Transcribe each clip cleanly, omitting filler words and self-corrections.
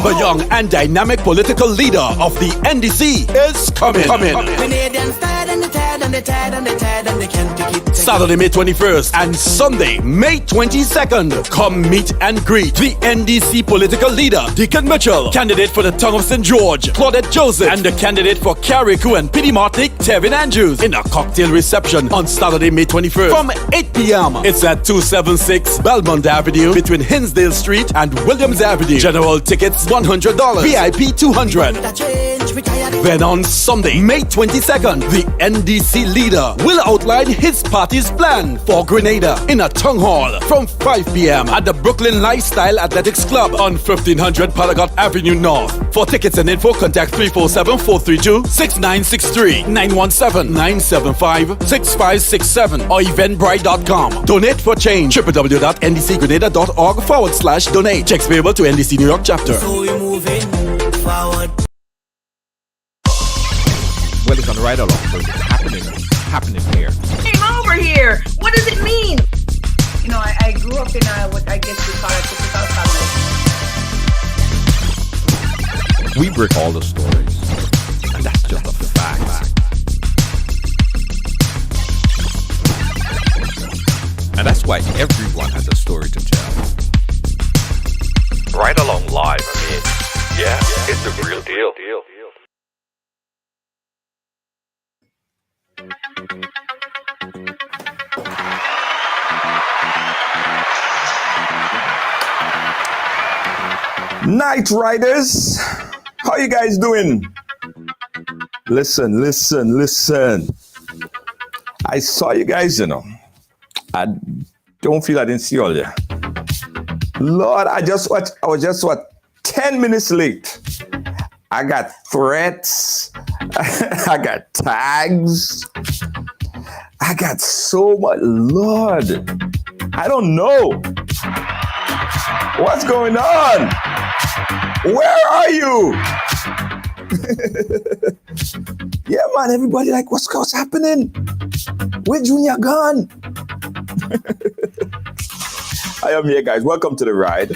The young and dynamic political leader of the NDC is coming. Saturday, May 21st and Sunday, May 22nd. Come meet and greet the NDC political leader, Deacon Mitchell, candidate for the Tongue of St. George, Claudette Joseph, and the candidate for Carriacou and Pity Martinique, Tevin Andrews, in a cocktail reception on Saturday, May 21st from 8 p.m. It's at 276 Belmont Avenue between Hinsdale Street and Williams Avenue. General tickets $100, VIP $200. Then on Sunday, May 22nd, the NDC leader will outline his party's plan for Grenada in a town hall from 5 p.m. at the Brooklyn Lifestyle Athletics Club on 1500 Palagot Avenue North. For tickets and info, contact 347-432-6963, 917-975-6567 or eventbrite.com. Donate for change. www.ndcgrenada.org/donate. Checks payable to NDC New York chapter. So we're moving forward. Well, it's on the Ridealong, so it's happening here. Came over here. What does it mean? You know, I grew up in what I guess we call a typical family. We break all the stories, and that's just a fact. And that's why everyone has a story to tell. Ridealong live, it's a real deal. Night Riders, how you guys doing? Listen. I saw you guys, I don't feel I didn't see all there. Lord, I was just 10 minutes late. I got threats. I got tags. I got so much. Lord, I don't know. What's going on? Where are you? Yeah, man, everybody like, what's happening? Where Junior gone? I am here, guys. Welcome to the ride.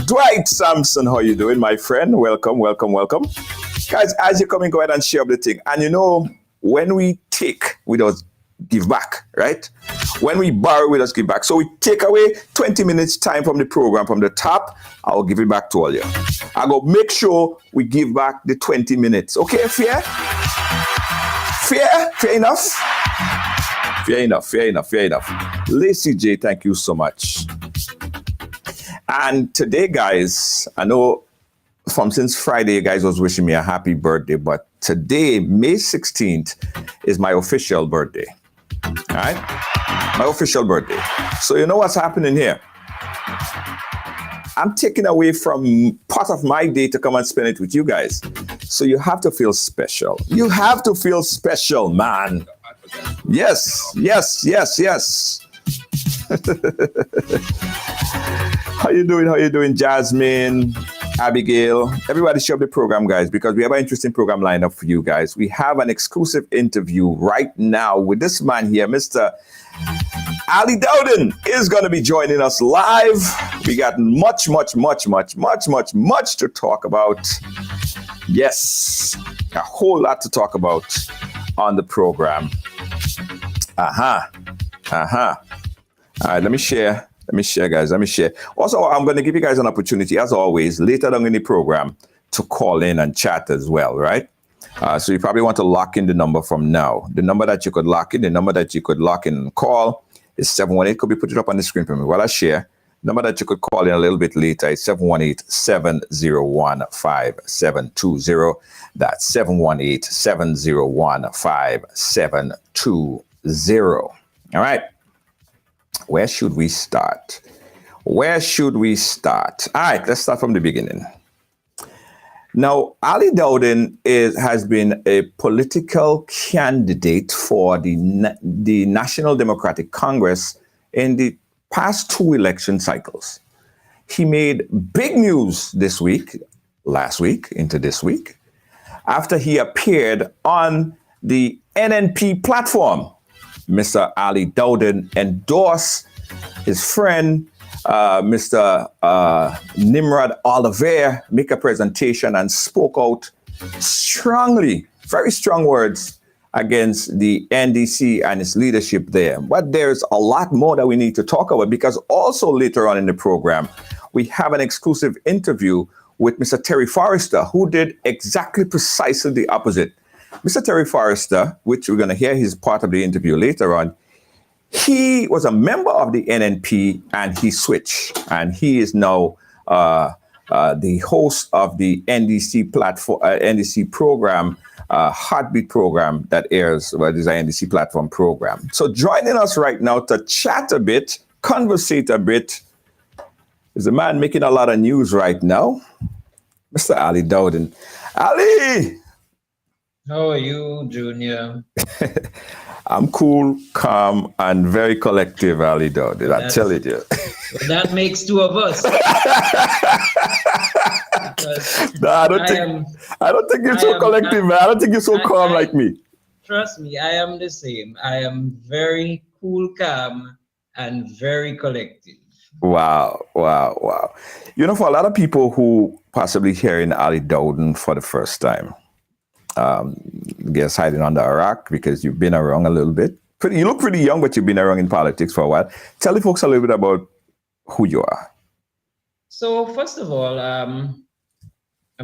Dwight Sampson, how you doing, my friend? Welcome. Guys, as you're coming, go ahead and share up the thing. And when we take, we don't give back, right? When we borrow, we just give back. So we take away 20 minutes time from the program from the top. I'll give it back to all you. I go make sure we give back the 20 minutes. Okay, fair enough? Fair enough. Lacey J, thank you so much. And today, guys, I know since Friday, you guys was wishing me a happy birthday, but today, May 16th, is my official birthday. All right? My official birthday. So you know what's happening here? I'm taking away from part of my day to come and spend it with you guys. So you have to feel special. You have to feel special, man. Yes. How you doing, Jasmine, Abigail? Everybody share up the program, guys, because we have an interesting program lined up for you guys. We have an exclusive interview right now with this man here, Mr. Ali Dowden is going to be joining us live. We got much to talk about. Yes, a whole lot to talk about on the program. All right, let me share Let me share, guys. Let me share. Also, I'm going to give you guys an opportunity, as always, later on in the program to call in and chat as well, right? So you probably want to lock in the number from now. The number that you could lock in, the number that you could lock in and call is 718. Could be put it up on the screen for me while I share. Number that you could call in a little bit later is 718-701-5720. That's 718-701-5720. All right. Where should we start? Where should we start? All right, let's start from the beginning. Now, Ali Dowden has been a political candidate for the National Democratic Congress in the past 2 election cycles. He made big news last week into this week, after he appeared on the NNP platform. Mr. Ali Dowden endorsed his friend, Mr. Nimrod Oliver, make a presentation and spoke out strongly, very strong words against the NDC and its leadership there. But there's a lot more that we need to talk about, because also later on in the program, we have an exclusive interview with Mr. Terry Forrester, who did exactly precisely the opposite. Mr. Terry Forrester, which we're going to hear his part of the interview later on, he was a member of the NNP and he switched. And he is now the host of the NDC platform, NDC program, Heartbeat program that airs, well, this is an NDC platform program. So joining us right now to chat a bit, conversate a bit, is a man making a lot of news right now, Mr. Ali Dowden. Ali! How are you, Junior? I'm cool, calm, and very collective, Ali Dowden. I tell you. Well, that makes 2 of us. No, I don't think you're so collective, man. I don't think you're so calm like me. Trust me, I am the same. I am very cool, calm, and very collective. Wow. You know, for a lot of people who possibly hearing Ali Dowden for the first time, guess hiding under a rock because you've been around a little bit. You look pretty young, but you've been around in politics for a while. Tell the folks a little bit about who you are. So first of all, I'm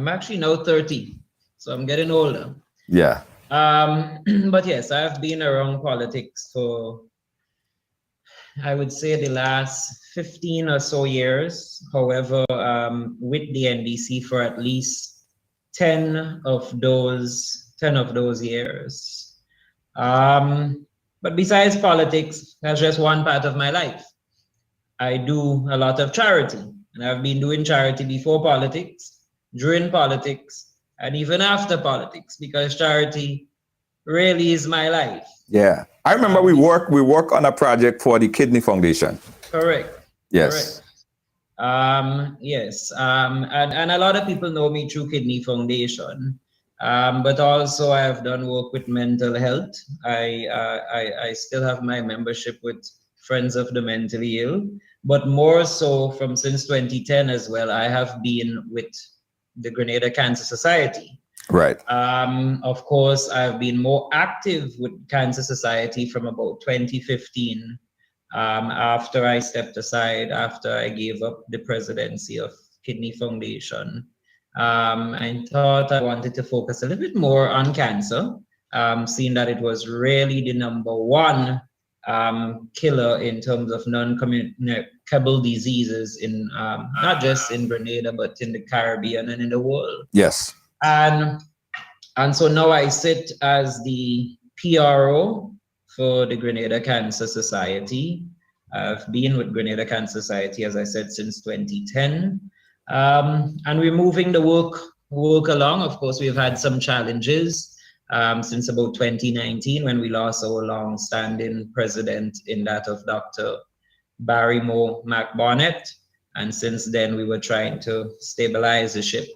actually now 30, so I'm getting older. Yeah. But yes, I've been around politics for, I would say, the last 15 or so years. However, with the NDC for at least 10 of those years. But besides politics, that's just one part of my life. I do a lot of charity, and I've been doing charity before politics, during politics, and even after politics, because charity really is my life. Yeah. I remember we work on a project for the Kidney Foundation. Correct. Yes. Correct. Yes. And a lot of people know me through Kidney Foundation. But also I have done work with mental health. I still have my membership with Friends of the Mentally Ill, but more so from since 2010 as well, I have been with the Grenada Cancer Society. Right. Of course, I've been more active with Cancer Society from about 2015, after I stepped aside, after I gave up the presidency of Kidney Foundation. I thought I wanted to focus a little bit more on cancer, seeing that it was really the #1 killer in terms of non-communicable diseases in not just in Grenada, but in the Caribbean and in the world. Yes. And so now I sit as the PRO for the Grenada Cancer Society. I've been with Grenada Cancer Society, as I said, since 2010. And we're moving the work along. Of course, we've had some challenges since about 2019 when we lost our long-standing president in that of Dr. Barrymore McBonnet. And since then, we were trying to stabilize the ship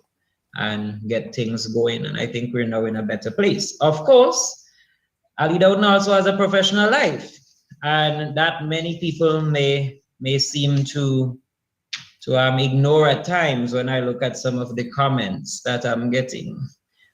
and get things going. And I think we're now in a better place. Of course, Ali Dowden also has a professional life, and that many people may seem to ignore at times when I look at some of the comments that I'm getting.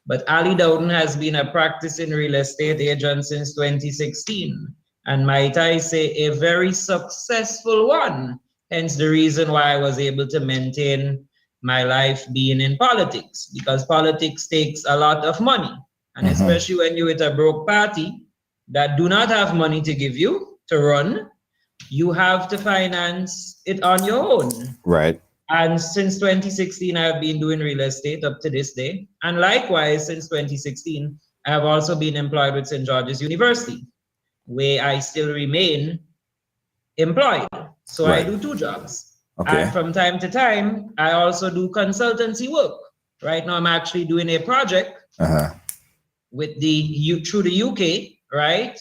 But Ali Dowden has been a practicing real estate agent since 2016, and might I say a very successful one, Hence the reason why I was able to maintain my life being in politics, because politics takes a lot of money. And especially when you're with a broke party that do not have money to give you to run, you have to finance it on your own. Right. And since 2016, I've been doing real estate up to this day. And likewise, since 2016, I have also been employed with St. George's University, where I still remain employed. So I Right. do 2 jobs. Okay. And from time to time, I also do consultancy work. Right now, I'm actually doing a project with through the UK, right?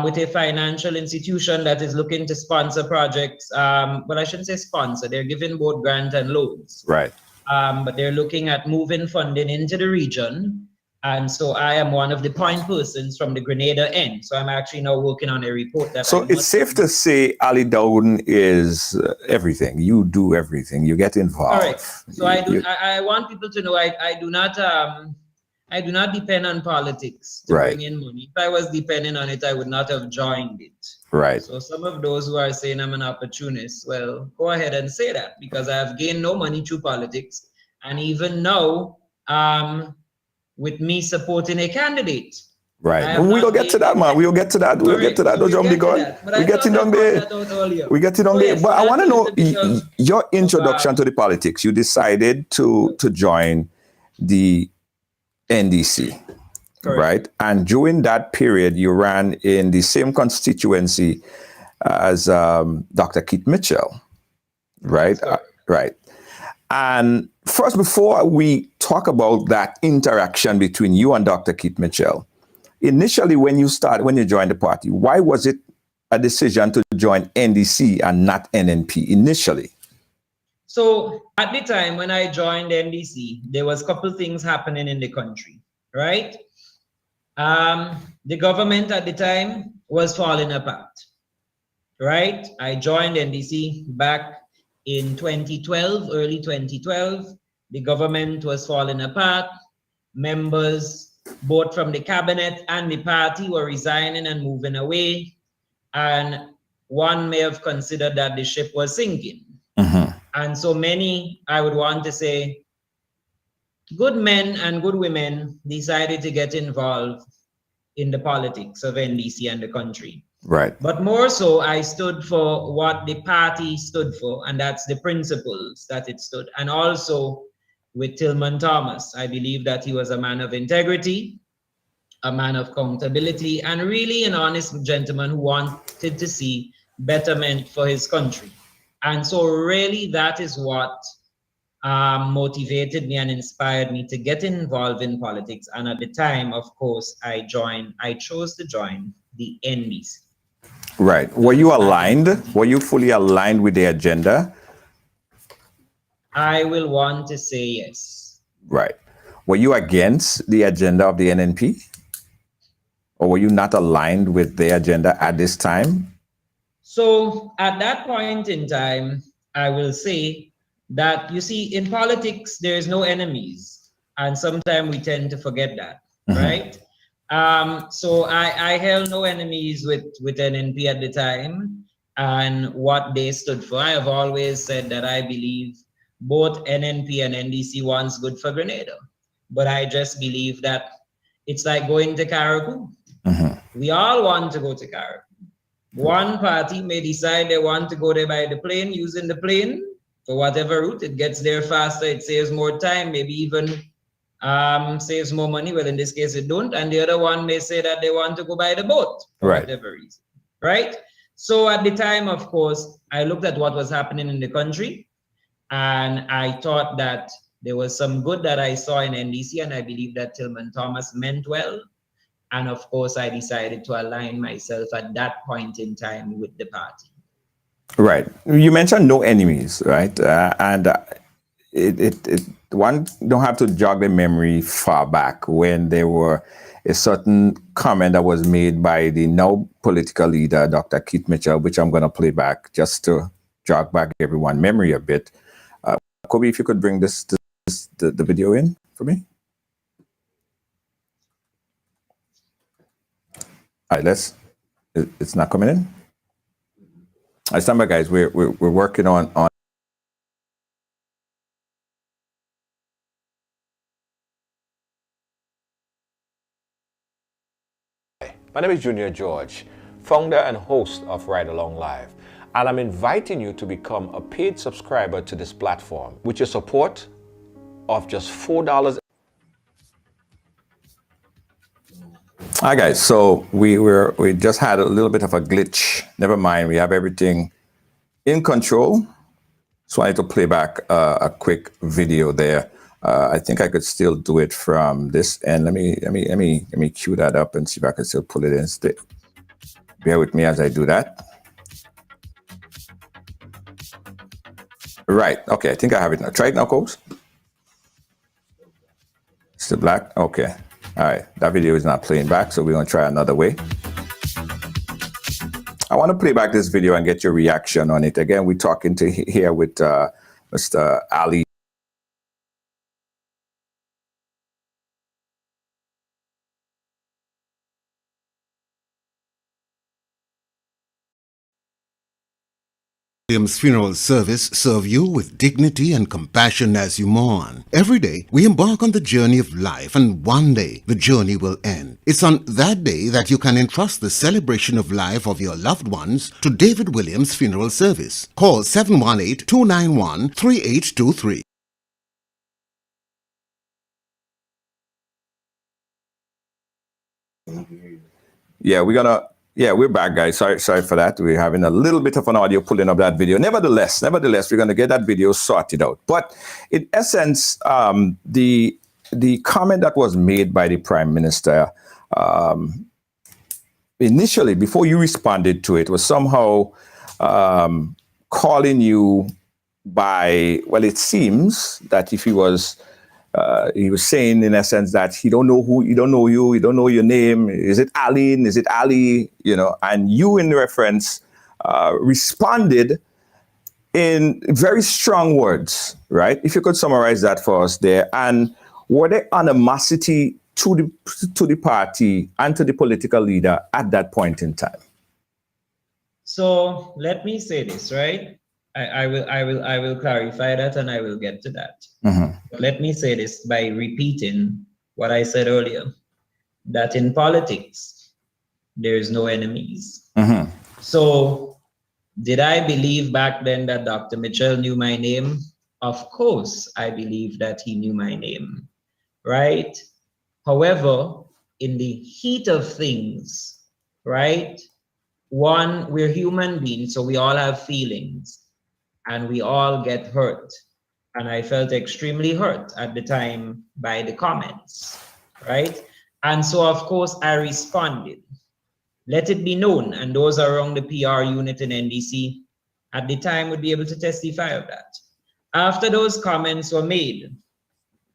With a financial institution that is looking to sponsor projects. But I shouldn't say sponsor, they're giving both grant and loans. Right. But they're looking at moving funding into the region. And so I am one of the point persons from the Grenada end. So I'm actually now working on a report that. So it's safe to say Ali Dowden is everything. You do everything. You get involved. Correct. So I want people to know I do not depend on politics to bring in money. If I was depending on it, I would not have joined it. Right. So some of those who are saying I'm an opportunist, well, go ahead and say that, because I have gained no money through politics. And even now, with me supporting a candidate. Right. We'll get to that, man. We'll get to that. We'll get to that. Don't jump the gun. We get it on there. We get it on there. But I want to know your introduction to the politics. You decided to join the NDC, right? And during that period, you ran in the same constituency as Dr. Keith Mitchell, right? Right. And first, before we talk about that interaction between you and Dr. Keith Mitchell, initially when you joined the party, why was it a decision to join NDC and not NNP initially? So at the time when I joined NDC, there was a couple things happening in the country, right? The government at the time was falling apart, right? I joined NDC back in 2012, early 2012. The government was falling apart. Members, both from the cabinet and the party, were resigning and moving away. And one may have considered that the ship was sinking. And so many, I would want to say, good men and good women decided to get involved in the politics of NDC and the country. Right. But more so, I stood for what the party stood for, and that's the principles that it stood. And also with Tillman Thomas, I believe that he was a man of integrity, a man of accountability, and really an honest gentleman who wanted to see betterment for his country. And so really that is what motivated me and inspired me to get involved in politics. And at the time, of course, I chose to join the NDC. Right. Were you aligned? Were you fully aligned with the agenda? I will want to say yes. Right. Were you against the agenda of the NNP? Or were you not aligned with the agenda at this time? So at that point in time, I will say that, you see, in politics, there is no enemies. And sometimes we tend to forget that, right? So I held no enemies with NNP at the time and what they stood for. I have always said that I believe both NNP and NDC wants good for Grenada. But I just believe that it's like going to Carriacou. We all want to go to Carriacou. One party may decide they want to go there by the plane, using the plane for whatever route. It gets there faster, it saves more time, maybe even saves more money. Well, in this case, it don't. And the other one may say that they want to go by the boat for whatever reason, right? So at the time, of course, I looked at what was happening in the country, and I thought that there was some good that I saw in NDC, and I believe that Tillman Thomas meant well. And of course, I decided to align myself at that point in time with the party. Right. You mentioned no enemies, right? One don't have to jog the memory far back when there were a certain comment that was made by the now political leader, Dr. Keith Mitchell, which I'm going to play back just to jog back everyone's memory a bit. Kobe, if you could bring the video in for me. All right, it's not coming in. stand by, guys. We're working on. My name is Junior George, founder and host of Ridealong Live, and I'm inviting you to become a paid subscriber to this platform with your support of just $4. Hi guys, so we just had a little bit of a glitch. Never mind, we have everything in control. So I need to play back a quick video there. I think I could still do it from this end. Let me cue that up and see if I can still pull it in. Bear with me as I do that. Right. Okay. I think I have it now. Try it now, Cobes. Still black. Okay. All right. That video is not playing back, so we're gonna try another way. I want to play back this video and get your reaction on it. Again, we're talking here with Mr. Ali. Williams Funeral Service serve you with dignity and compassion as you mourn. Every day, we embark on the journey of life, and one day, the journey will end. It's on that day that you can entrust the celebration of life of your loved ones to David Williams Funeral Service. Call 718-291-3823. We're back, guys. Sorry for that. We're having a little bit of an audio pulling up that video. Nevertheless, we're going to get that video sorted out. But in essence, the comment that was made by the Prime Minister initially, before you responded to it, was somehow calling you by, well, it seems that if he was saying in essence that he don't know you, he don't know your name. Is it Aline? Is it Ali? And you in reference responded in very strong words, right? If you could summarize that for us there. And were there animosity to the party and to the political leader at that point in time? So let me say this, right? I will clarify that, and I will get to that. Mm-hmm. Let me say this by repeating what I said earlier, that in politics, there is no enemies. Mm-hmm. So did I believe back then that Dr. Mitchell knew my name? Of course, I believe that he knew my name, right? However, in the heat of things, right? One, we're human beings, so we all have feelings. And we all get hurt. And I felt extremely hurt at the time by the comments, right? And so, of course, I responded. Let it be known, and those around the PR unit in NDC at the time would be able to testify of that. After those comments were made,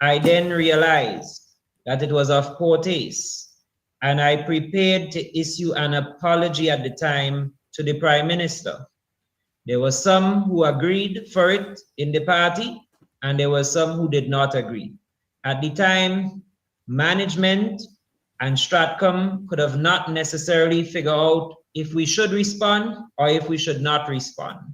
I then realized that it was of poor taste, and I prepared to issue an apology at the time to the Prime Minister. There were some who agreed for it in the party, and there were some who did not agree. At the time, management and Stratcom could have not necessarily figured out if we should respond or if we should not respond.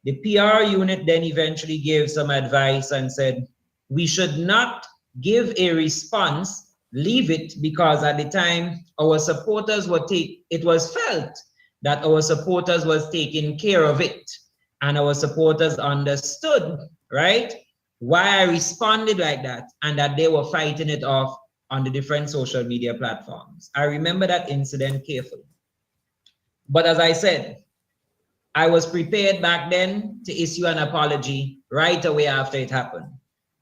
The PR unit then eventually gave some advice and said, we should not give a response, leave it, because at the time, our supporters were it was felt that our supporters was taking care of it, and our supporters understood, right, why I responded like that, and that they were fighting it off on the different social media platforms. I remember that incident carefully. But as I said, I was prepared back then to issue an apology right away after it happened,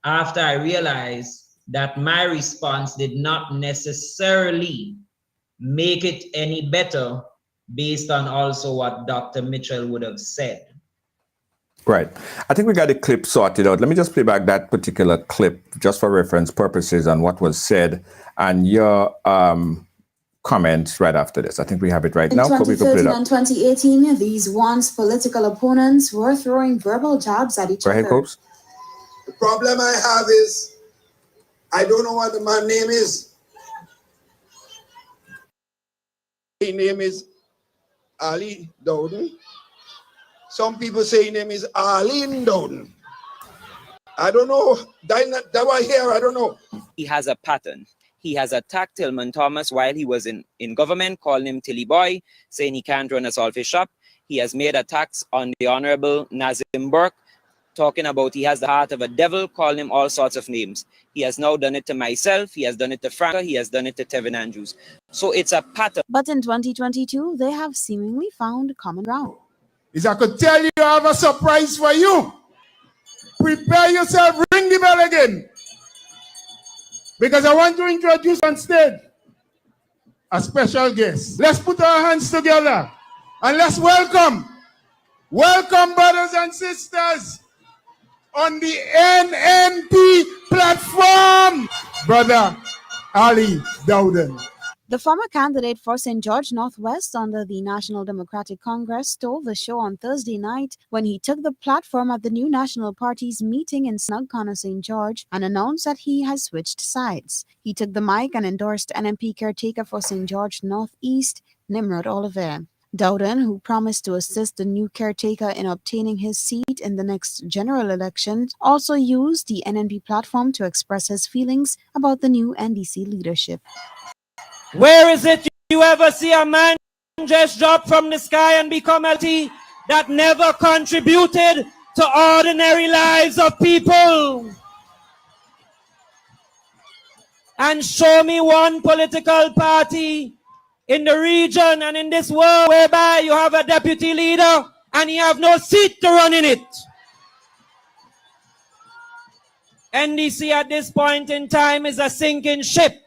after I realized that my response did not necessarily make it any better based on also what Dr. Mitchell would have said. Right. I think we got the clip sorted out. Let me just play back that particular clip just for reference purposes on what was said and your comments right after this. I think we have it right now. In 2013 and 2018, these once political opponents were throwing verbal jabs at each other. Go ahead, Copes. The problem I have is I don't know what the man's name is. His name is Ali Dowden. Some people say his name is Ali Dowden. I don't know. That was here, I don't know. He has a pattern. He has attacked Tillman Thomas while he was in government, calling him Tilly Boy, saying he can't run a saltfish shop. He has made attacks on the Honorable Nazim Burke, talking about he has the heart of a devil, calling him all sorts of names. He has now done it to myself. He has done it to Franca. He has done it to Tevin Andrews. So it's a pattern. But in 2022, they have seemingly found common ground. Is I could tell you I have a surprise for you. Prepare yourself, ring the bell again. Because I want to introduce on stage a special guest. Let's put our hands together and let's welcome brothers and sisters on the NNP platform, Brother Ali Dowden. The former candidate for St. George Northwest under the National Democratic Congress stole the show on Thursday night when he took the platform at the new National Party's meeting in Snug Corner, St. George, and announced that he has switched sides. He took the mic and endorsed NMP caretaker for St. George Northeast, Nimrod Oliver. Dowden, who promised to assist the new caretaker in obtaining his seat in the next general election, also used the NNP platform to express his feelings about the new NDC leadership. Where is it you ever see a man just drop from the sky and become a T that never contributed to ordinary lives of people? And show me one political party in the region and in this world whereby you have a deputy leader and you have no seat to run in it. NDC at this point in time is a sinking ship.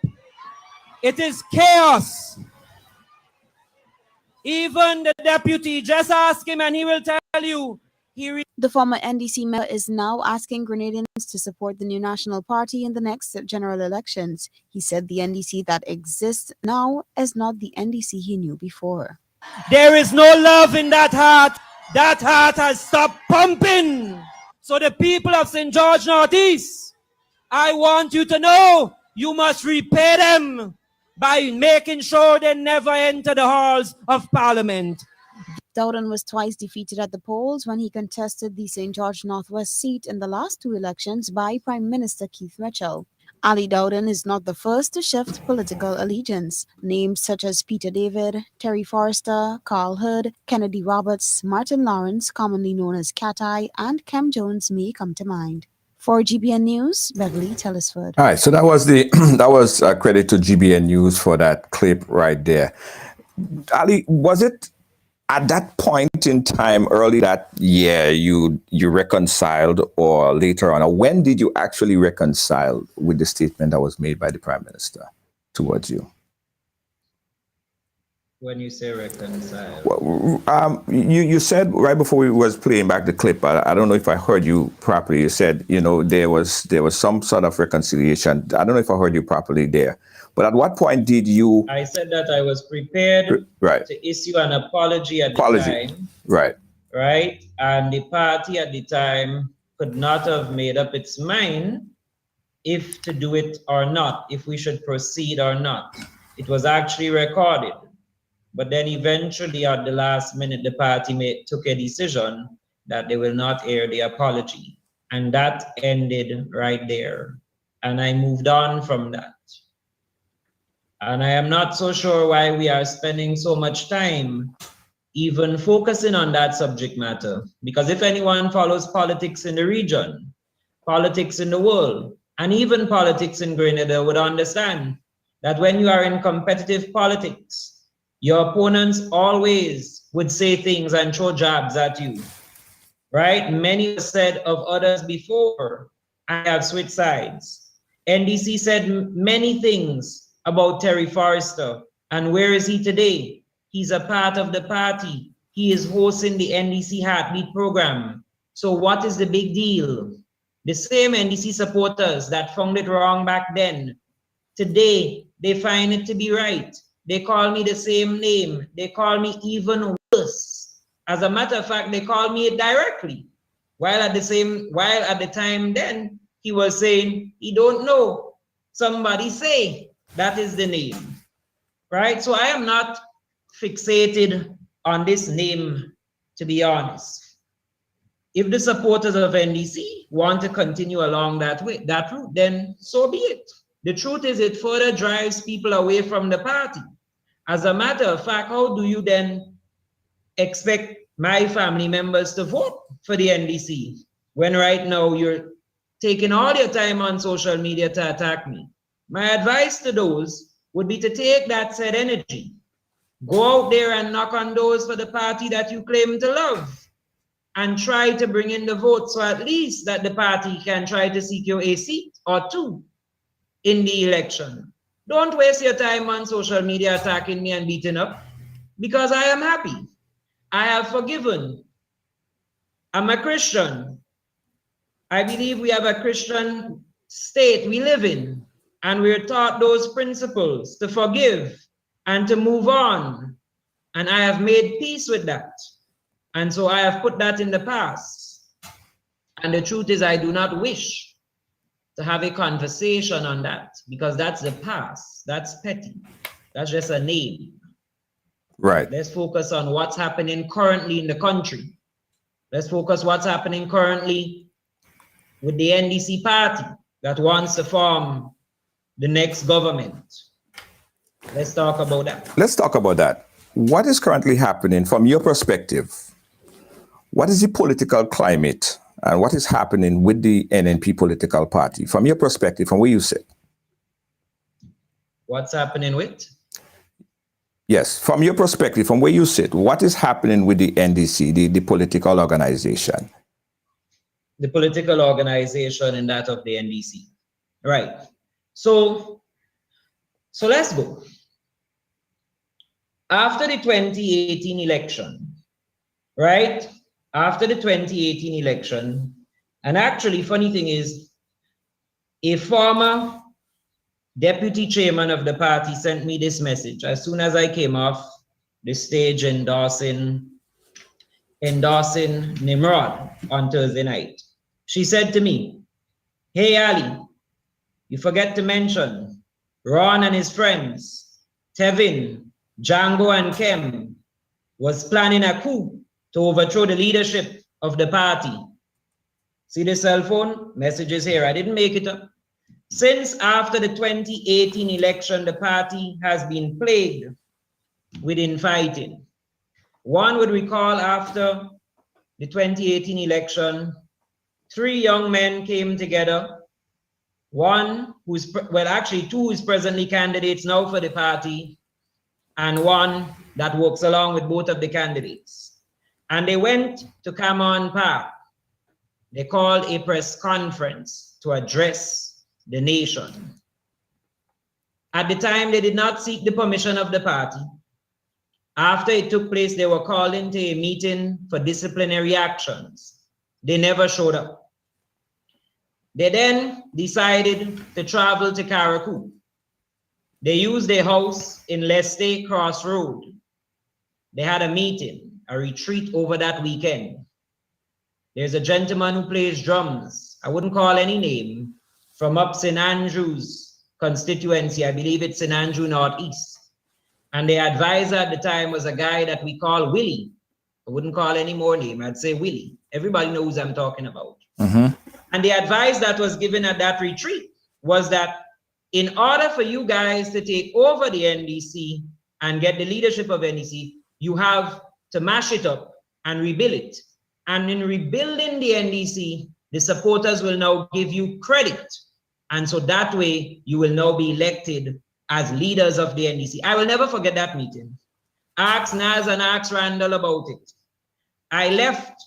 It is chaos. Even the deputy, just ask him and he will tell you. The former NDC mayor is now asking Grenadians to support the new National Party in the next general elections. He said the NDC that exists now is not the NDC he knew before. There is no love in that heart. That heart has stopped pumping. So the people of St. George Northeast, I want you to know you must repay them by making sure they never enter the halls of Parliament. Dowden was twice defeated at the polls when he contested the St. George Northwest seat in the last two elections by Prime Minister Keith Mitchell. Ali Dowden is not the first to shift political allegiance. Names such as Peter David, Terry Forrester, Carl Hood, Kennedy Roberts, Martin Lawrence, commonly known as Cat Eye, and Kem Jones may come to mind. For GBN News, Beverly Tellisford. All right, so that was credit to GBN News for that clip right there. Ali, was it at that point in time early that year you reconciled, or later on, or when did you actually reconcile with the statement that was made by the Prime Minister towards you? When you say reconcile? Well, you said right before we was playing back the clip, I don't know if I heard you properly. You said, there was some sort of reconciliation. I don't know if I heard you properly there. But at what point did you... I said that I was prepared to issue an apology at the time. Right. Right? And the party at the time could not have made up its mind if to do it or not, if we should proceed or not. It was actually recorded. But then eventually at the last minute, the party took a decision that they will not air the apology. And that ended right there. And I moved on from that. And I am not so sure why we are spending so much time even focusing on that subject matter. Because if anyone follows politics in the region, politics in the world, and even politics in Grenada would understand that when you are in competitive politics, your opponents always would say things and throw jabs at you, right? Many have said of others before, I have switched sides. NDC said many things about Terry Forrester, and where is he today? He's a part of the party. He is hosting the NDC Heartbeat program. So what is the big deal? The same NDC supporters that found it wrong back then, today they find it to be right. They call me the same name. They call me even worse. As a matter of fact, they call me it directly. While at the time then, he was saying he don't know. Somebody say that is the name, right? So I am not fixated on this name, to be honest. If the supporters of NDC want to continue along that route, then so be it. The truth is it further drives people away from the party. As a matter of fact, how do you then expect my family members to vote for the NDC when right now you're taking all your time on social media to attack me? My advice to those would be to take that said energy, go out there and knock on doors for the party that you claim to love and try to bring in the vote so at least that the party can try to secure a seat or two in the election. Don't waste your time on social media attacking me and beating up, because I am happy. I have forgiven. I'm a Christian. I believe we have a Christian state we live in, and we're taught those principles to forgive and to move on. And I have made peace with that. And so I have put that in the past. And the truth is, I do not wish to have a conversation on that, because that's the past. That's petty. That's just a name. Right. Let's focus on what's happening currently in the country. Let's focus what's happening currently with the NDC party that wants to form the next government. Let's talk about that. Let's talk about that. What is currently happening from your perspective? What is the political climate and what is happening with the NNP political party from your perspective, from where you sit? What's happening with? Yes, from your perspective, from where you sit, what is happening with the NDC, the political organization? The political organization and that of the NDC. Right. So let's go. After the 2018 election, right? After the 2018 election, and actually, funny thing is, a former deputy chairman of the party sent me this message as soon as I came off the stage endorsing Nimrod on Thursday night. She said to me, "Hey Ali, you forget to mention Ron and his friends, Tevin, Django and Kem, was planning a coup to overthrow the leadership of the party." See the cell phone messages here. I didn't make it up. Since after the 2018 election, the party has been plagued with infighting. One would recall after the 2018 election, 3 young men came together. One who's, well, actually 2 who's presently candidates now for the party, and one that works along with both of the candidates. And they went to Camon Park. They called a press conference to address the nation. At the time, they did not seek the permission of the party. After it took place, they were called into a meeting for disciplinary actions. They never showed up. They then decided to travel to Karakou. They used their house in Leste Crossroad. They had a meeting, a retreat over that weekend. There's a gentleman who plays drums, I wouldn't call any name, from up St. Andrew's constituency. I believe it's St. Andrew Northeast. And the advisor at the time was a guy that we call Willie. I wouldn't call any more name, I'd say Willie. Everybody knows I'm talking about. And the advice that was given at that retreat was that in order for you guys to take over the NDC and get the leadership of NDC, you have to mash it up and rebuild it. And in rebuilding the NDC, the supporters will now give you credit. And so that way you will now be elected as leaders of the NDC. I will never forget that meeting. Ask Naz and ask Randall about it. I left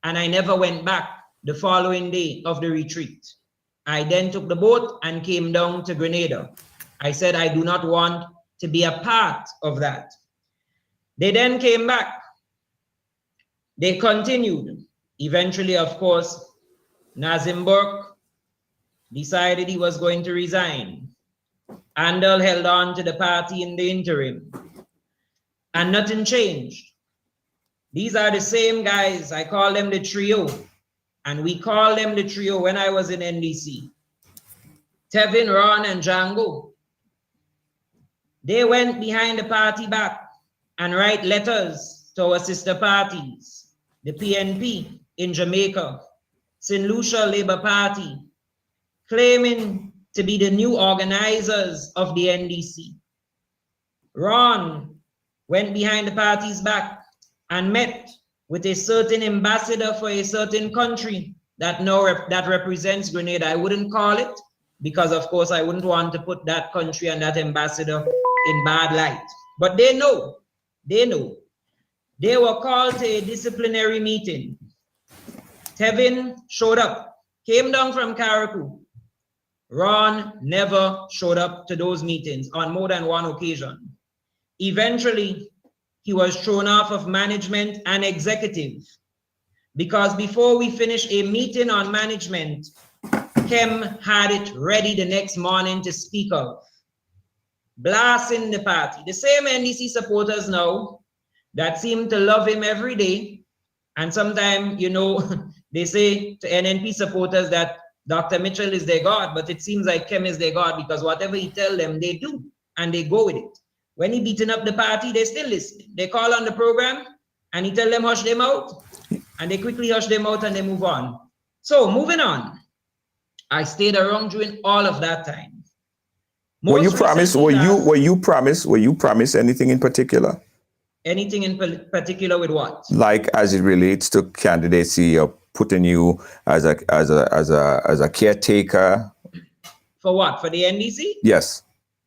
and I never went back the following day of the retreat. I then took the boat and came down to Grenada. I said, I do not want to be a part of that. They then came back. They continued. Eventually, of course, Nazim Burke decided he was going to resign. Andal held on to the party in the interim. And nothing changed. These are the same guys. I call them the trio. And we call them the trio when I was in NDC. Tevin, Ron, and Django. They went behind the party back and write letters to our sister parties, the PNP, in Jamaica, St. Lucia Labour Party, claiming to be the new organizers of the NDC. Ron went behind the party's back and met with a certain ambassador for a certain country that that represents Grenada. I wouldn't call it, because of course I wouldn't want to put that country and that ambassador in bad light. But they know. They were called to a disciplinary meeting. Tevin showed up, came down from Carriacou. Ron never showed up to those meetings on more than one occasion. Eventually, he was thrown off of management and executive, because before we finished a meeting on management, Kem had it ready the next morning to speak of, blasting the party. The same NDC supporters now that seem to love him every day. And sometimes, you know, they say to NNP supporters that Dr. Mitchell is their God, but it seems like Kem is their God, because whatever he tells them, they do, and they go with it. When he beating up the party, they still listen. They call on the program, and he tell them hush them out, and they quickly hush them out and they move on. So moving on, I stayed around during all of that time. Were you promised anything in particular? Anything in particular with what? Like as it relates to candidacy, or putting you as a caretaker? For what? For the NDC? Yes.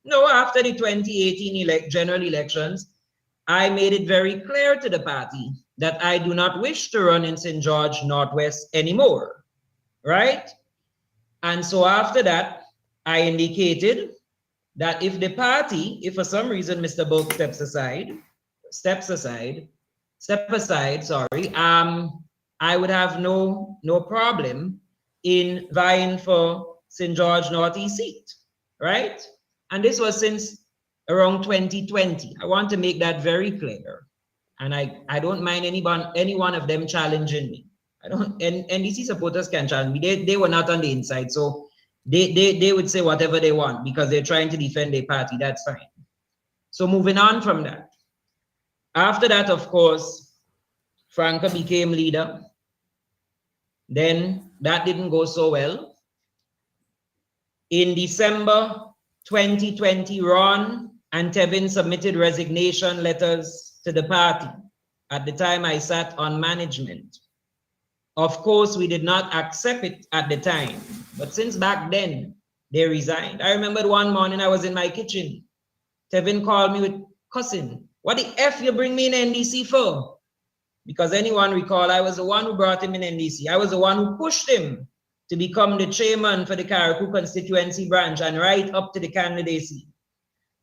No, after the 2018 general elections, I made it very clear to the party that I do not wish to run in St. George Northwest anymore, right? And so after that, I indicated that if the party, if for some reason Mr. Burke steps aside, I would have no problem in vying for St. George Northeast seat, right? And this was since around 2020. I want to make that very clear. And I don't mind any one of them challenging me. NDC supporters can challenge me. They were not on the inside, so they would say whatever they want because they're trying to defend their party. That's fine. So moving on from that. After that, of course, Franca became leader. Then that didn't go so well. In December 2020, Ron and Tevin submitted resignation letters to the party. At the time, I sat on management. Of course, we did not accept it at the time, but since back then, they resigned. I remember one morning I was in my kitchen. Tevin called me with cussing. What the F you bring me in NDC for? Because anyone recall, I was the one who brought him in NDC. I was the one who pushed him to become the chairman for the Carriacou Constituency branch and right up to the candidacy.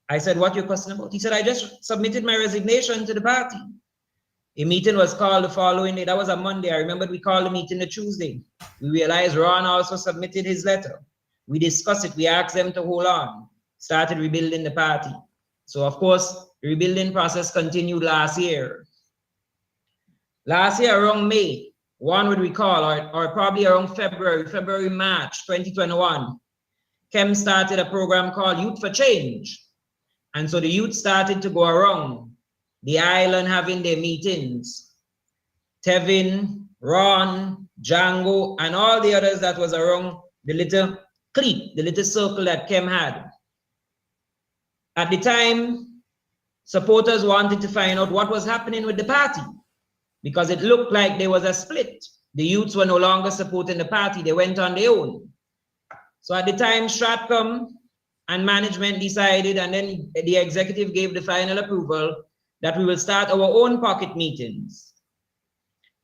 I said, what you cussing about? He said, I just submitted my resignation to the party. A meeting was called the following day. That was a Monday. I remember we called the meeting the Tuesday. We realized Ron also submitted his letter. We discussed it. We asked them to hold on. Started rebuilding the party. So of course, the rebuilding process continued last year. Last year around May, one would recall, or probably around February, March 2021, Kem started a program called Youth for Change. And so the youth started to go around the island having their meetings. Tevin, Ron, Django, and all the others that was around the little clique, the little circle that Kem had. At the time, supporters wanted to find out what was happening with the party because it looked like there was a split. The youths were no longer supporting the party. They went on their own. So at the time, Stratcom and management decided, and then the executive gave the final approval that we will start our own pocket meetings.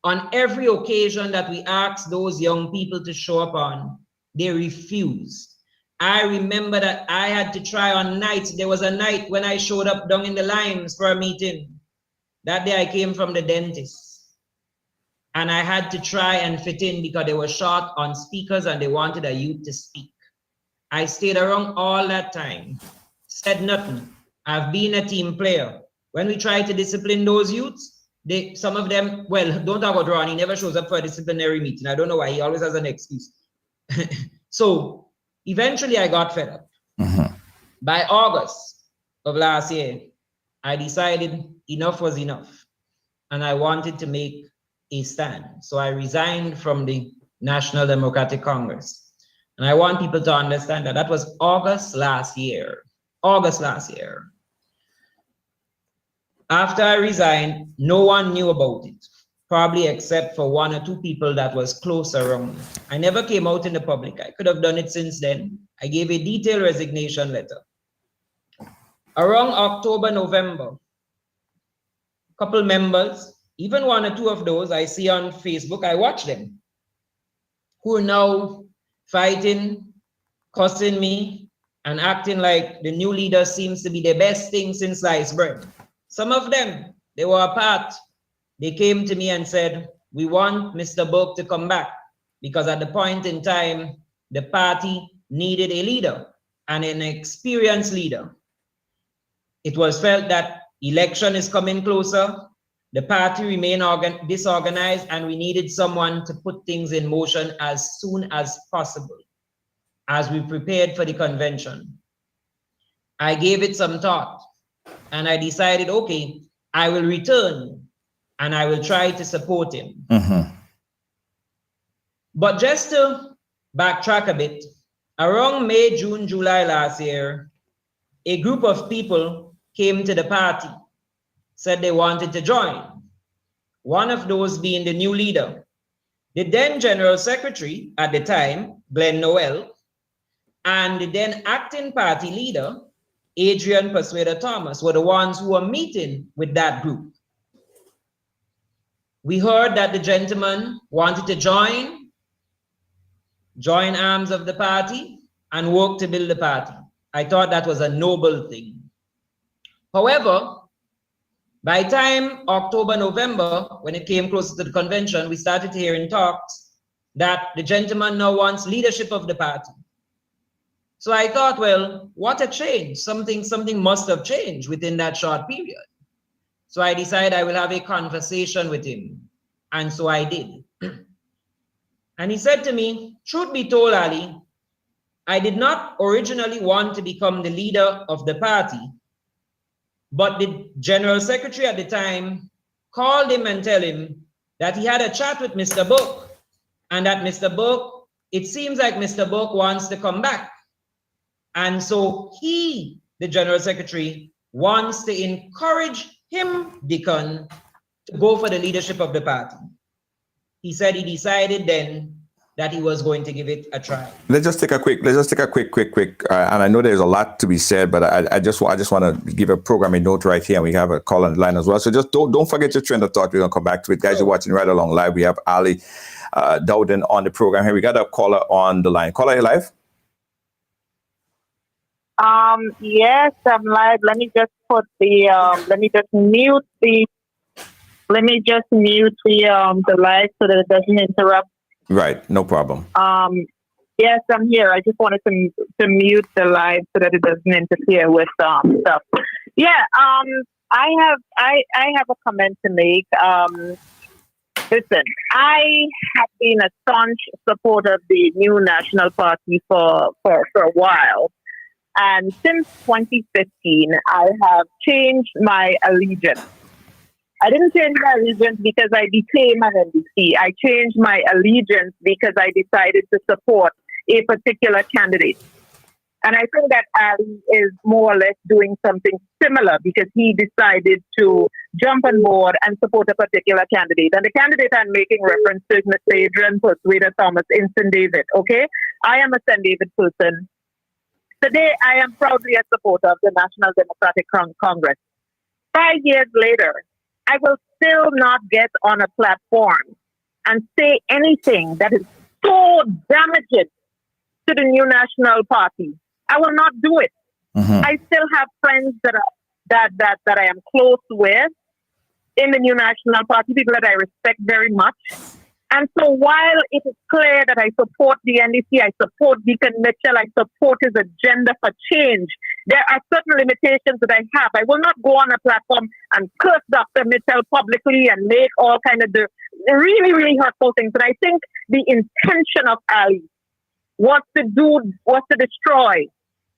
On every occasion that we asked those young people to show up on, they refused. I remember that I had to try on nights. There was a night when I showed up down in the Limes for a meeting. That day I came from the dentist. And I had to try and fit in because they were short on speakers and they wanted a youth to speak. I stayed around all that time, said nothing. I've been a team player. When we try to discipline those youths, some of them, well, don't talk about Ron, he never shows up for a disciplinary meeting. I don't know why, he always has an excuse. So eventually I got fed up. By August of last year, I decided enough was enough. And I wanted to make a stand. So I resigned from the National Democratic Congress. And I want people to understand that that was August last year. August last year. After I resigned, no one knew about it, probably except for one or two people that was close around me. I never came out in the public. I could have done it since then. I gave a detailed resignation letter. Around October, November, a couple members, even one or two of those I see on Facebook, I watch them, who are now fighting, cussing me, and acting like the new leader seems to be the best thing since sliced bread. Some of them, they were apart. They came to me and said, we want Mr. Burke to come back because at the point in time, the party needed a leader and an experienced leader. It was felt that election is coming closer, the party remained disorganized, and we needed someone to put things in motion as soon as possible as we prepared for the convention. I gave it some thought and I decided, okay, I will return and I will try to support him. Mm-hmm. But just to backtrack a bit, around May, June, July last year, a group of people came to the party, said they wanted to join. One of those being the new leader. The then General Secretary at the time, Glenn Noel, and the then acting party leader, Adrian Persuader Thomas, were the ones who were meeting with that group. We heard that the gentleman wanted to join arms of the party and work to build the party. I thought that was a noble thing. However, by time October, November, when it came closer to the convention, we started hearing talks that the gentleman now wants leadership of the party. So I thought, well, what a change. Something must have changed within that short period. So I decided I will have a conversation with him. And so I did. And he said to me, truth be told, Ali, I did not originally want to become the leader of the party, but the General Secretary at the time called him and told him that he had a chat with Mr. Burke and that Mr. Burke, it seems like Mr. Burke wants to come back. And so he, the General Secretary, wants to encourage him, Deacon, to go for the leadership of the party. He said he decided then that he was going to give it a try. Let's just take a quick, and I know there's a lot to be said, but I just want to give a programming note right here, and we have a call on the line as well. So just don't forget your train of thought. We're going to come back to it. Guys, you're watching Ride Along Live. We have Ali Dowden on the program here. We got a caller on the line. Caller, you live? Yes, I'm live. Let me just put the let me just mute the live so that it doesn't interrupt. Right, no problem. Yes, I'm here. I just wanted to mute the live so that it doesn't interfere with stuff. Yeah, I have a comment to make. Listen, I have been a staunch supporter of the new National Party for a while. And since 2015, I have changed my allegiance. I didn't change my allegiance because I became an NDC. I changed my allegiance because I decided to support a particular candidate. And I think that Ali is more or less doing something similar because he decided to jump on board and support a particular candidate. And the candidate I'm making reference to is Mr. Adrian Persuader Thomas in St. David, okay? I am a St. David person. Today, I am proudly a supporter of the National Democratic Congress. 5 years later, I will still not get on a platform and say anything that is so damaging to the new National Party. I will not do it. Mm-hmm. I still have friends that I am close with in the new National Party, people that I respect very much. And so while it is clear that I support the NDC, I support Deacon Mitchell, I support his agenda for change, there are certain limitations that I have. I will not go on a platform and curse Dr. Mitchell publicly and make all kind of the really, really hurtful things. But I think the intention of Ali was to destroy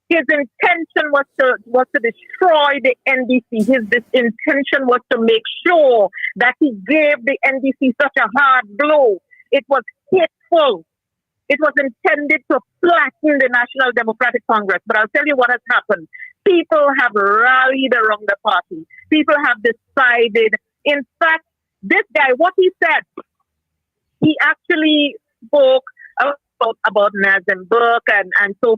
His intention was to destroy the NDC. His intention was to make sure that he gave the NDC such a hard blow. It was hateful. It was intended to flatten the National Democratic Congress. But I'll tell you what has happened. People have rallied around the party. People have decided. In fact, this guy, what he said, he actually spoke about Nazim Burke and so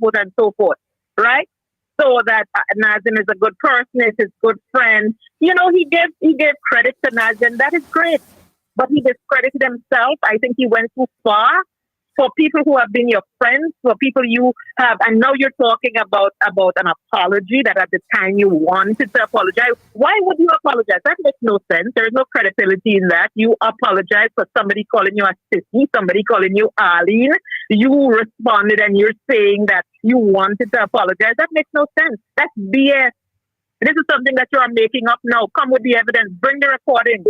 forth, right? So that Nazim is a good person, is his good friend. You know, he gave credit to Nazim. That is great. But he discredited himself. I think he went too far. For people who have been your friends, for people you have, and now you're talking about an apology that at the time you wanted to apologize. Why would you apologize? That makes no sense. There is no credibility in that. You apologize for somebody calling you a sissy, somebody calling you Arlene. You responded and you're saying that you wanted to apologize. That makes no sense. That's BS. This is something that you are making up now. Come with the evidence. Bring the recording.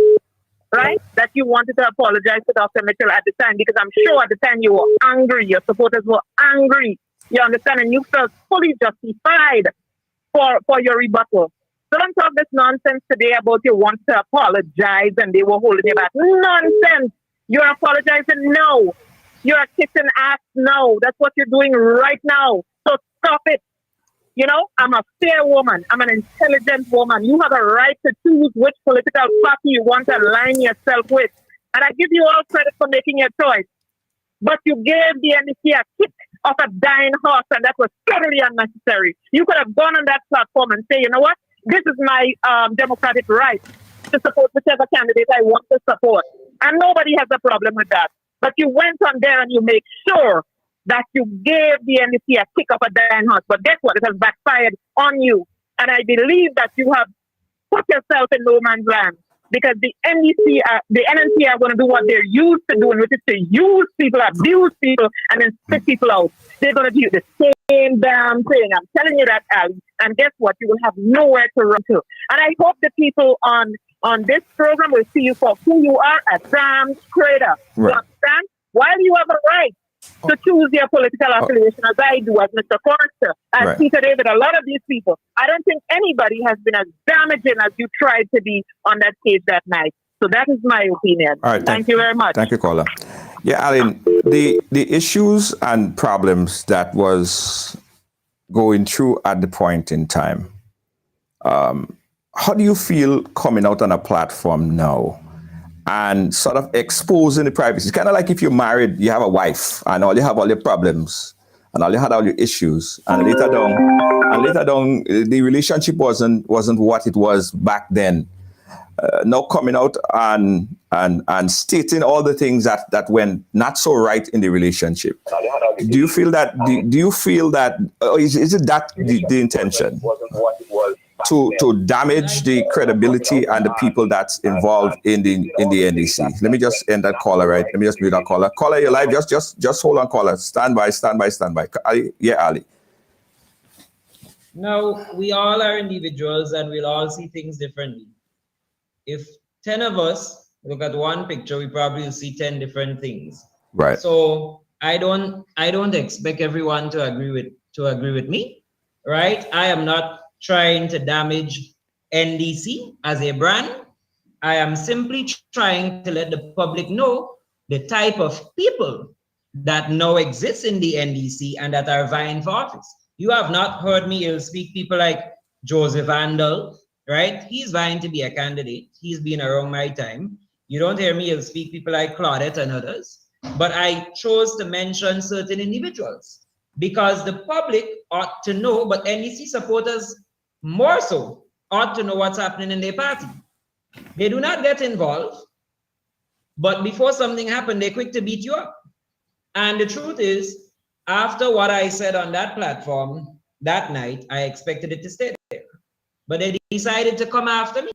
Right? That you wanted to apologize to Dr. Mitchell at the time, because I'm sure at the time you were angry, your supporters were angry. You understand? And you felt fully justified for your rebuttal. So don't talk this nonsense today about you want to apologize and they were holding you back. Nonsense! You're apologizing now. You're kissing ass now. That's what you're doing right now. So stop it. You know, I'm a fair woman. I'm an intelligent woman. You have a right to choose which political party you want to align yourself with. And I give you all credit for making your choice. But you gave the NDC a kick of a dying horse, and that was totally unnecessary. You could have gone on that platform and say, you know what? This is my democratic right to support whichever candidate I want to support. And nobody has a problem with that. But you went on there and you make sure that you gave the NDC a kick of a dying horse. But guess what? It has backfired on you. And I believe that you have put yourself in no man's land, because the NNC are going to do what they're used to doing, which is to use people, abuse people, and then spit people out. They're going to do the same damn thing. I'm telling you that, Ali. And guess what? You will have nowhere to run to. And I hope the people on this program will see you for who you are, a damn traitor. Right. You understand? While you have a right to choose your political affiliation, as I do, as Mr. Forrester, as Peter David, a lot of these people, I don't think anybody has been as damaging as you tried to be on that stage that night. So that is my opinion. All right, thank you very much. Thank you, caller. Yeah, Alan, the issues and problems that was going through at the point in time, how do you feel coming out on a platform now and sort of exposing the privacy? It's kind of like if you're married, you have a wife, and all you have all your problems, and all you had all your issues, and later down, the relationship wasn't what it was back then. Now coming out and stating all the things that went not so right in the relationship. Do you feel that? Do you feel that? Is it that the intention? To damage the credibility and the people that's involved in the NDC. Let me just end that caller, right? Let me just mute that caller. Caller, you're live. Just hold on, caller. Stand by. Ali, yeah, Ali. No, we all are individuals and we'll all see things differently. If 10 of us look at one picture, we probably will see 10 different things. Right. So I don't expect everyone to agree with me, right? I am not trying to damage NDC as a brand. I am simply trying to let the public know the type of people that now exist in the NDC and that are vying for office. You have not heard me ill speak people like Joseph Handel, right? He's vying to be a candidate. He's been around my time. You don't hear me ill speak people like Claudette and others, but I chose to mention certain individuals because the public ought to know, but NDC supporters more so ought to know what's happening in their party. They do not get involved, but before something happened, they're quick to beat you up. And the truth is, after what I said on that platform that night, I expected it to stay there. But they decided to come after me.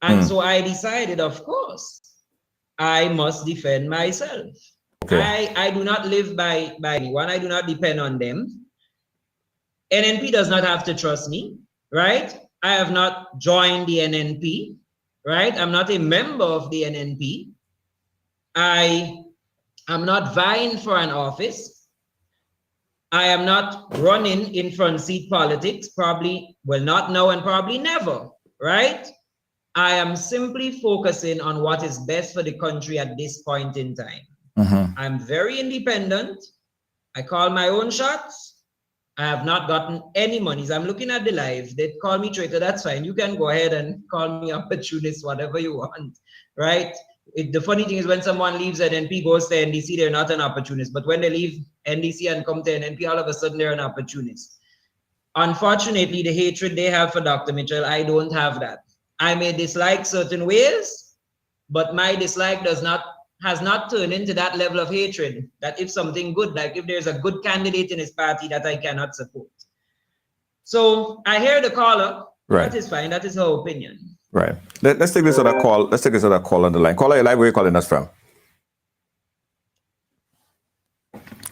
And so I decided, of course, I must defend myself. Okay. I do not live by anyone. I do not depend on them. NNP does not have to trust me. Right? I have not joined the NNP, right? I'm not a member of the NNP. I am not vying for an office. I am not running in front seat politics, probably, well, not now and probably never, right? I am simply focusing on what is best for the country at this point in time. I'm very independent. I call my own shots. I have not gotten any monies. I'm looking at the live. They call me traitor. That's fine. You can go ahead and call me opportunist, whatever you want, right? The funny thing is when someone leaves NNP, goes to NDC, they're not an opportunist. But when they leave NDC and come to NNP, all of a sudden they're an opportunist. Unfortunately, the hatred they have for Dr. Mitchell, I don't have that. I may dislike certain ways, but my dislike has not turned into that level of hatred that if something good, like if there's a good candidate in his party that I cannot support. So I hear the caller. Right. That is fine. That is her opinion. Right. Let's take this other call. Let's take this other call on the line. Caller, you're live. Where are you calling us from?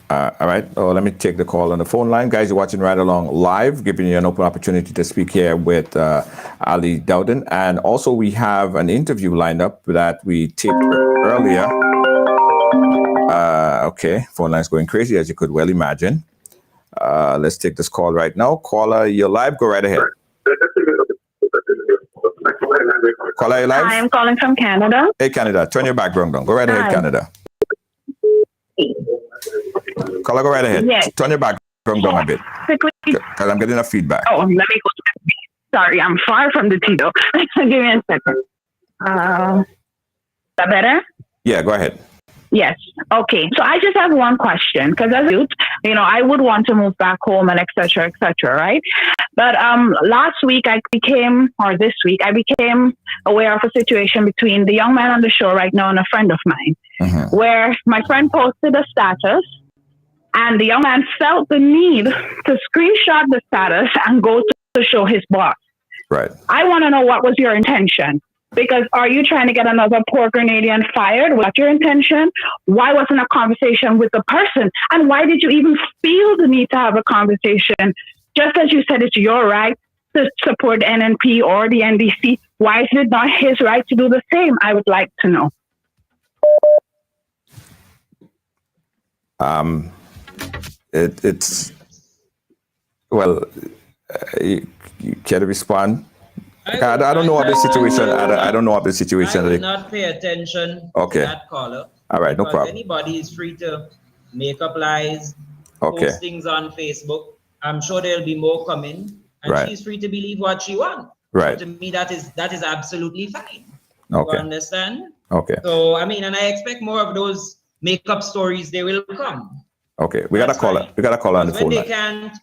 All right. Oh, let me take the call on the phone line. Guys, you're watching Ride Along live, giving you an open opportunity to speak here with Ali Dowden. And also we have an interview lined up that we taped earlier. Okay, phone line's going crazy, as you could well imagine. Let's take this call right now. Caller, you're live. Go right ahead. Caller, you live? Hi, I'm calling from Canada. Hey, Canada. Turn your background down. Go right ahead, Canada. Caller, go right ahead. Yes. Turn your background down a bit. Because I'm getting a feedback. Oh, let me go. Sorry, I'm far from the TV. Give me a second. Is that better? Yeah, go ahead. Yes. Okay. So I just have one question, because as a youth, I would want to move back home and et cetera, right? But this week, I became aware of a situation between the young man on the show right now and a friend of mine, where my friend posted a status and the young man felt the need to screenshot the status and go to show his boss. Right. I want to know, what was your intention? Because are you trying to get another poor Grenadian fired? Was that your intention? Why wasn't a conversation with the person? And why did you even feel the need to have a conversation? Just as you said, it's your right to support NNP or the NDC. Why is it not his right to do the same? I would like to know. You care to respond? I don't know of the situation. I don't know of the situation. I will not pay attention to that caller. All right, no problem. Anybody is free to make up lies, Okay. post things on Facebook. I'm sure there'll be more coming, and Right. she's free to believe what she wants. Right. So to me, that is absolutely fine. Okay. You understand? Okay. So and I expect more of those make-up stories. They will come. Okay. We got a caller. We got a caller on the When phone they line. can't.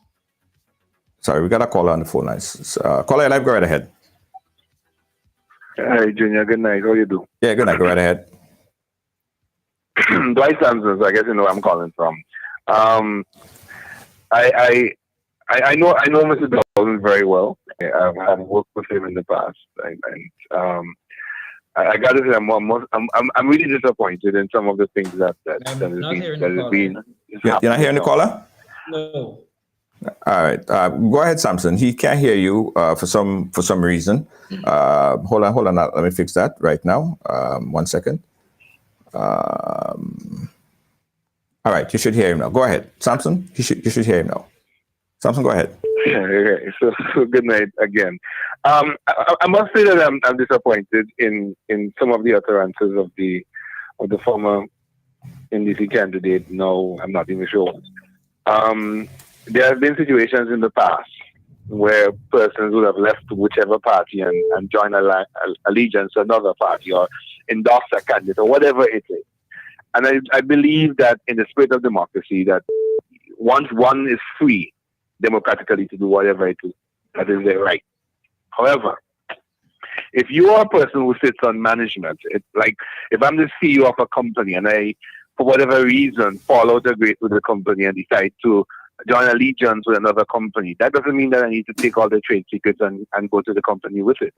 Sorry, we got a caller on the phone line. Caller, live. Go right ahead. Hi, Junior. Good night. How you do? Yeah, good night. Go right ahead. Dwight Sampson. I guess you know where I'm calling from. I know Mr. Dowden very well. I've worked with him in the past, I got to say I'm really disappointed in some of the things that has been. You're not hearing the caller? No. All right. Go ahead, Samson. He can't hear you for some reason. Hold on. Let me fix that right now. 1 second. All right. You should hear him now. Go ahead, Samson. You should hear him now. Samson, go ahead. Okay. So good night again. I must say that I'm disappointed in some of the utterances of the former NDC candidate. No, I'm not even sure. There have been situations in the past where persons would have left whichever party and joined allegiance to another party or endorse a candidate or whatever it is. And I believe that in the spirit of democracy, that once one is free democratically to do whatever it is, that is their right. However, if you are a person who sits on management, it's like if I'm the CEO of a company and I, for whatever reason, fall out of grace with the company and decide to join allegiance with another company, that doesn't mean that I need to take all the trade secrets and go to the company with it.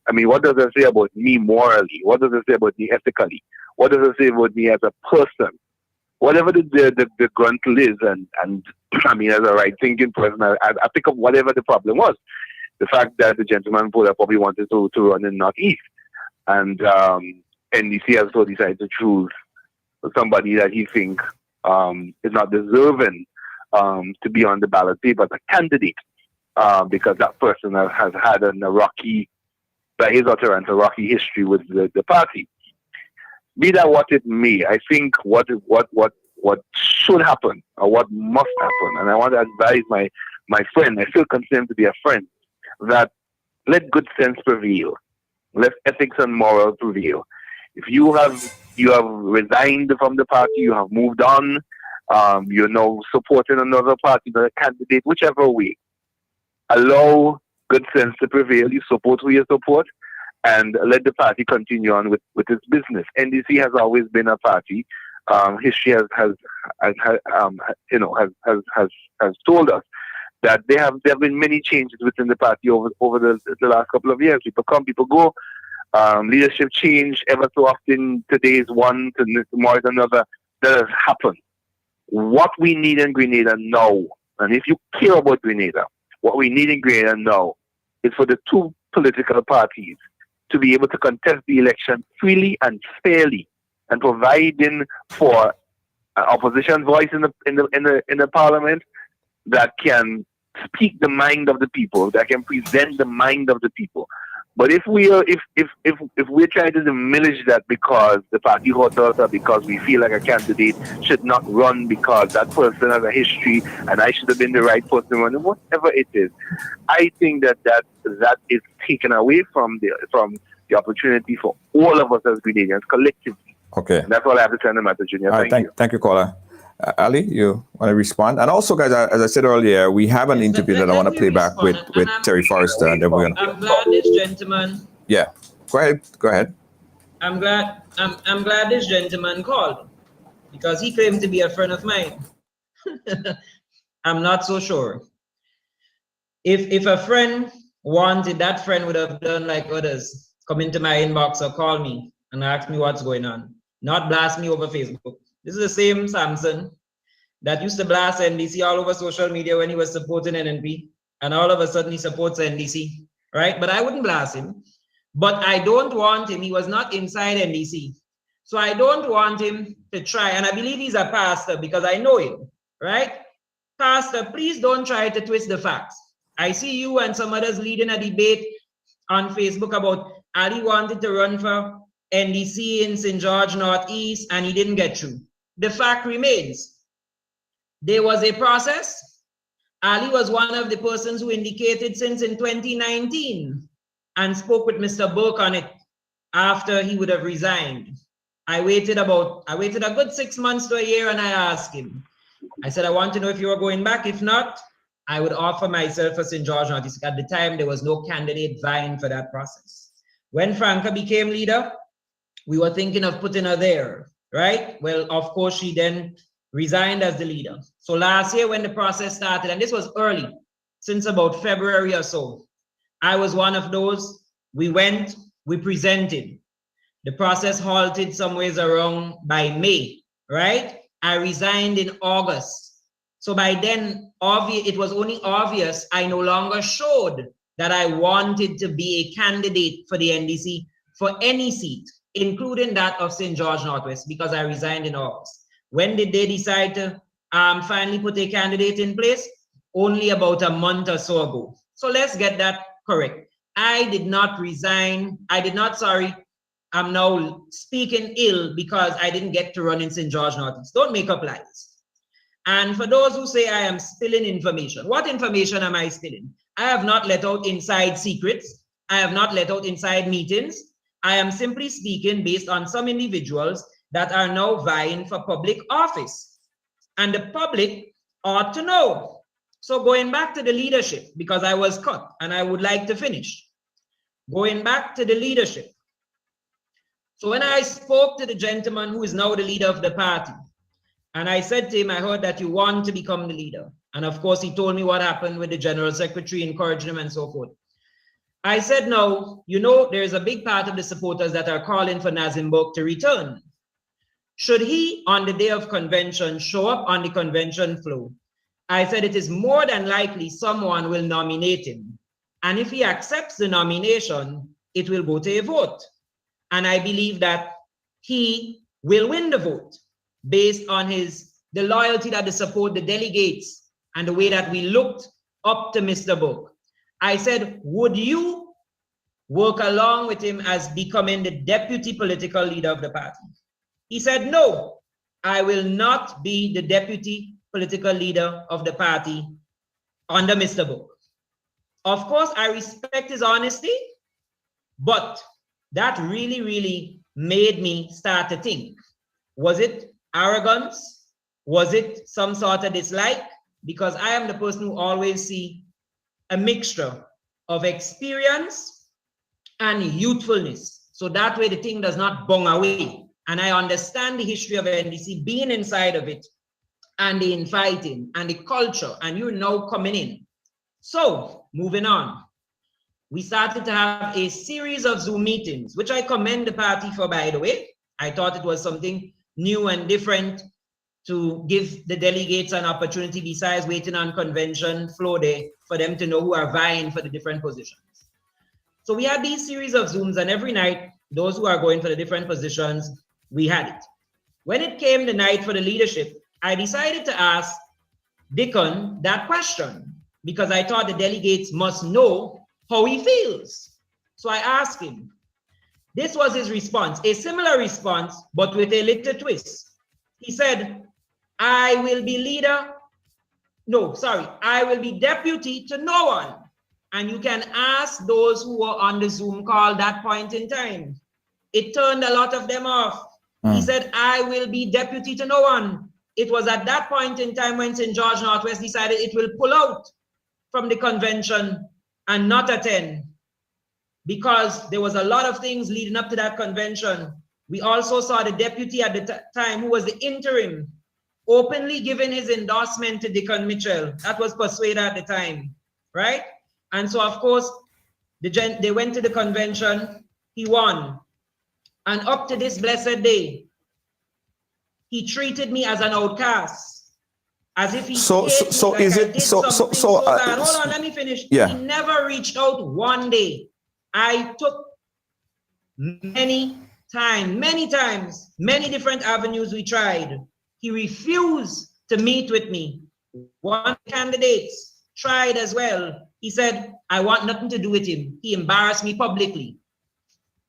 I mean, what does it say about me morally? What does it say about me ethically? What does it say about me as a person? Whatever the gruntle is, and I mean, as a right-thinking person, I pick up whatever the problem was. The fact that the gentleman probably wanted to run in Northeast, and NDC has so decided to choose somebody that he thinks is not deserving to be on the ballot paper as a candidate, because that person has had a rocky, by his utterance, a rocky history with the party. Be that what it may, I think what should happen, or what must happen, and I want to advise my friend, I still consider him to be a friend, that let good sense prevail. Let ethics and morals prevail. If you have resigned from the party, you have moved on, you're now supporting another party, another candidate, whichever way, allow good sense to prevail. You support who you support, and let the party continue on with its business. NDC has always been a party. History has told us that there have been many changes within the party over the last couple of years. People come, people go. Leadership change ever so often. Today is one, tomorrow is another. That has happened. What we need in Grenada now, and if you care about Grenada, what we need in Grenada now is for the two political parties to be able to contest the election freely and fairly, and providing for an opposition voice in the parliament that can speak the mind of the people, that can present the mind of the people. But if we're trying to diminish that because the party hurt us, or because we feel like a candidate should not run because that person has a history and I should have been the right person to run, whatever it is, I think that is taken away from the opportunity for all of us as Grenadians collectively. Okay. And that's all I have to tell the matter, Junior. Thank you, caller. Ali, you want to respond? And also, guys, as I said earlier, we have an interview that I want to play back with Terry Forrester, and then we're gonna. I'm glad this gentleman. Yeah, go ahead. I'm glad this gentleman called, because he claimed to be a friend of mine. I'm not so sure. If a friend wanted, that friend would have done like others, come into my inbox or call me and ask me what's going on, not blast me over Facebook. This is the same Samson that used to blast NDC all over social media when he was supporting NNP, and all of a sudden he supports NDC, right? But I wouldn't blast him. But I don't want him. He was not inside NDC. So I don't want him to try. And I believe he's a pastor because I know him, right? Pastor, please don't try to twist the facts. I see you and some others leading a debate on Facebook about Ali wanted to run for NDC in St. George Northeast and he didn't get through. The fact remains, there was a process. Ali was one of the persons who indicated since in 2019 and spoke with Mr. Burke on it after he would have resigned. I waited a good 6 months to a year, and I asked him. I said, I want to know if you are going back. If not, I would offer myself for St. George Northeast. At the time, there was no candidate vying for that process. When Franca became leader, we were thinking of putting her there, right? Well, of course, she then resigned as the leader. So last year when the process started, and this was early, since about February or so, I was one of those. We went, we presented. The process halted somewhere around by May, right? I resigned in August. So by then, it was only obvious I no longer showed that I wanted to be a candidate for the NDC for any seat, including that of St. George Northwest, because I resigned in August. When did they decide to finally put a candidate in place? Only about a month or so ago. So let's get that correct. I did not resign. I'm now speaking ill because I didn't get to run in St. George Northeast. Don't make up lies. And for those who say I am spilling information, what information am I spilling? I have not let out inside secrets. I have not let out inside meetings. I am simply speaking based on some individuals that are now vying for public office. And the public ought to know. So going back to the leadership, because I was cut and I would like to finish. Going back to the leadership. So when I spoke to the gentleman who is now the leader of the party, and I said to him, I heard that you want to become the leader. And of course, he told me what happened with the general secretary, encouraging him and so forth. I said, no, there's a big part of the supporters that are calling for Nazim Burke to return. Should he, on the day of convention, show up on the convention floor? I said, it is more than likely someone will nominate him. And if he accepts the nomination, it will go to a vote. And I believe that he will win the vote based on his the loyalty, that the support, the delegates, and the way that we looked up to Mr. Book. I said, would you work along with him as becoming the deputy political leader of the party? He said, no, I will not be the deputy political leader of the party under Mr. Book. Of course, I respect his honesty, but that really, really made me start to think. Was it arrogance? Was it some sort of dislike? Because I am the person who always see a mixture of experience and youthfulness. So that way the thing does not bung away. And I understand the history of NDC, being inside of it, and the infighting, and the culture, and you're now coming in. So, moving on. We started to have a series of Zoom meetings, which I commend the party for, by the way. I thought it was something new and different to give the delegates an opportunity besides waiting on convention floor day for them to know who are vying for the different positions. So we had these series of Zooms, and every night, those who are going for the different positions, we had it. When it came the night for the leadership, I decided to ask Dickon that question because I thought the delegates must know how he feels. So I asked him. This was his response, a similar response, but with a little twist. He said, I will be deputy to no one. And you can ask those who were on the Zoom call that point in time. It turned a lot of them off. He said, I will be deputy to no one. It was at that point in time when St. George Northwest decided it will pull out from the convention and not attend, because there was a lot of things leading up to that convention. We also saw the deputy at the time, who was the interim, openly giving his endorsement to Dickon Mitchell. That was Persuader at the time, right? And so, of course, they went to the convention, he won. And up to this blessed day, he treated me as an outcast, as if he hold on, let me finish. Yeah. He never reached out one day. I took many times, many different avenues we tried. He refused to meet with me. One candidate tried as well. He said, I want nothing to do with him. He embarrassed me publicly.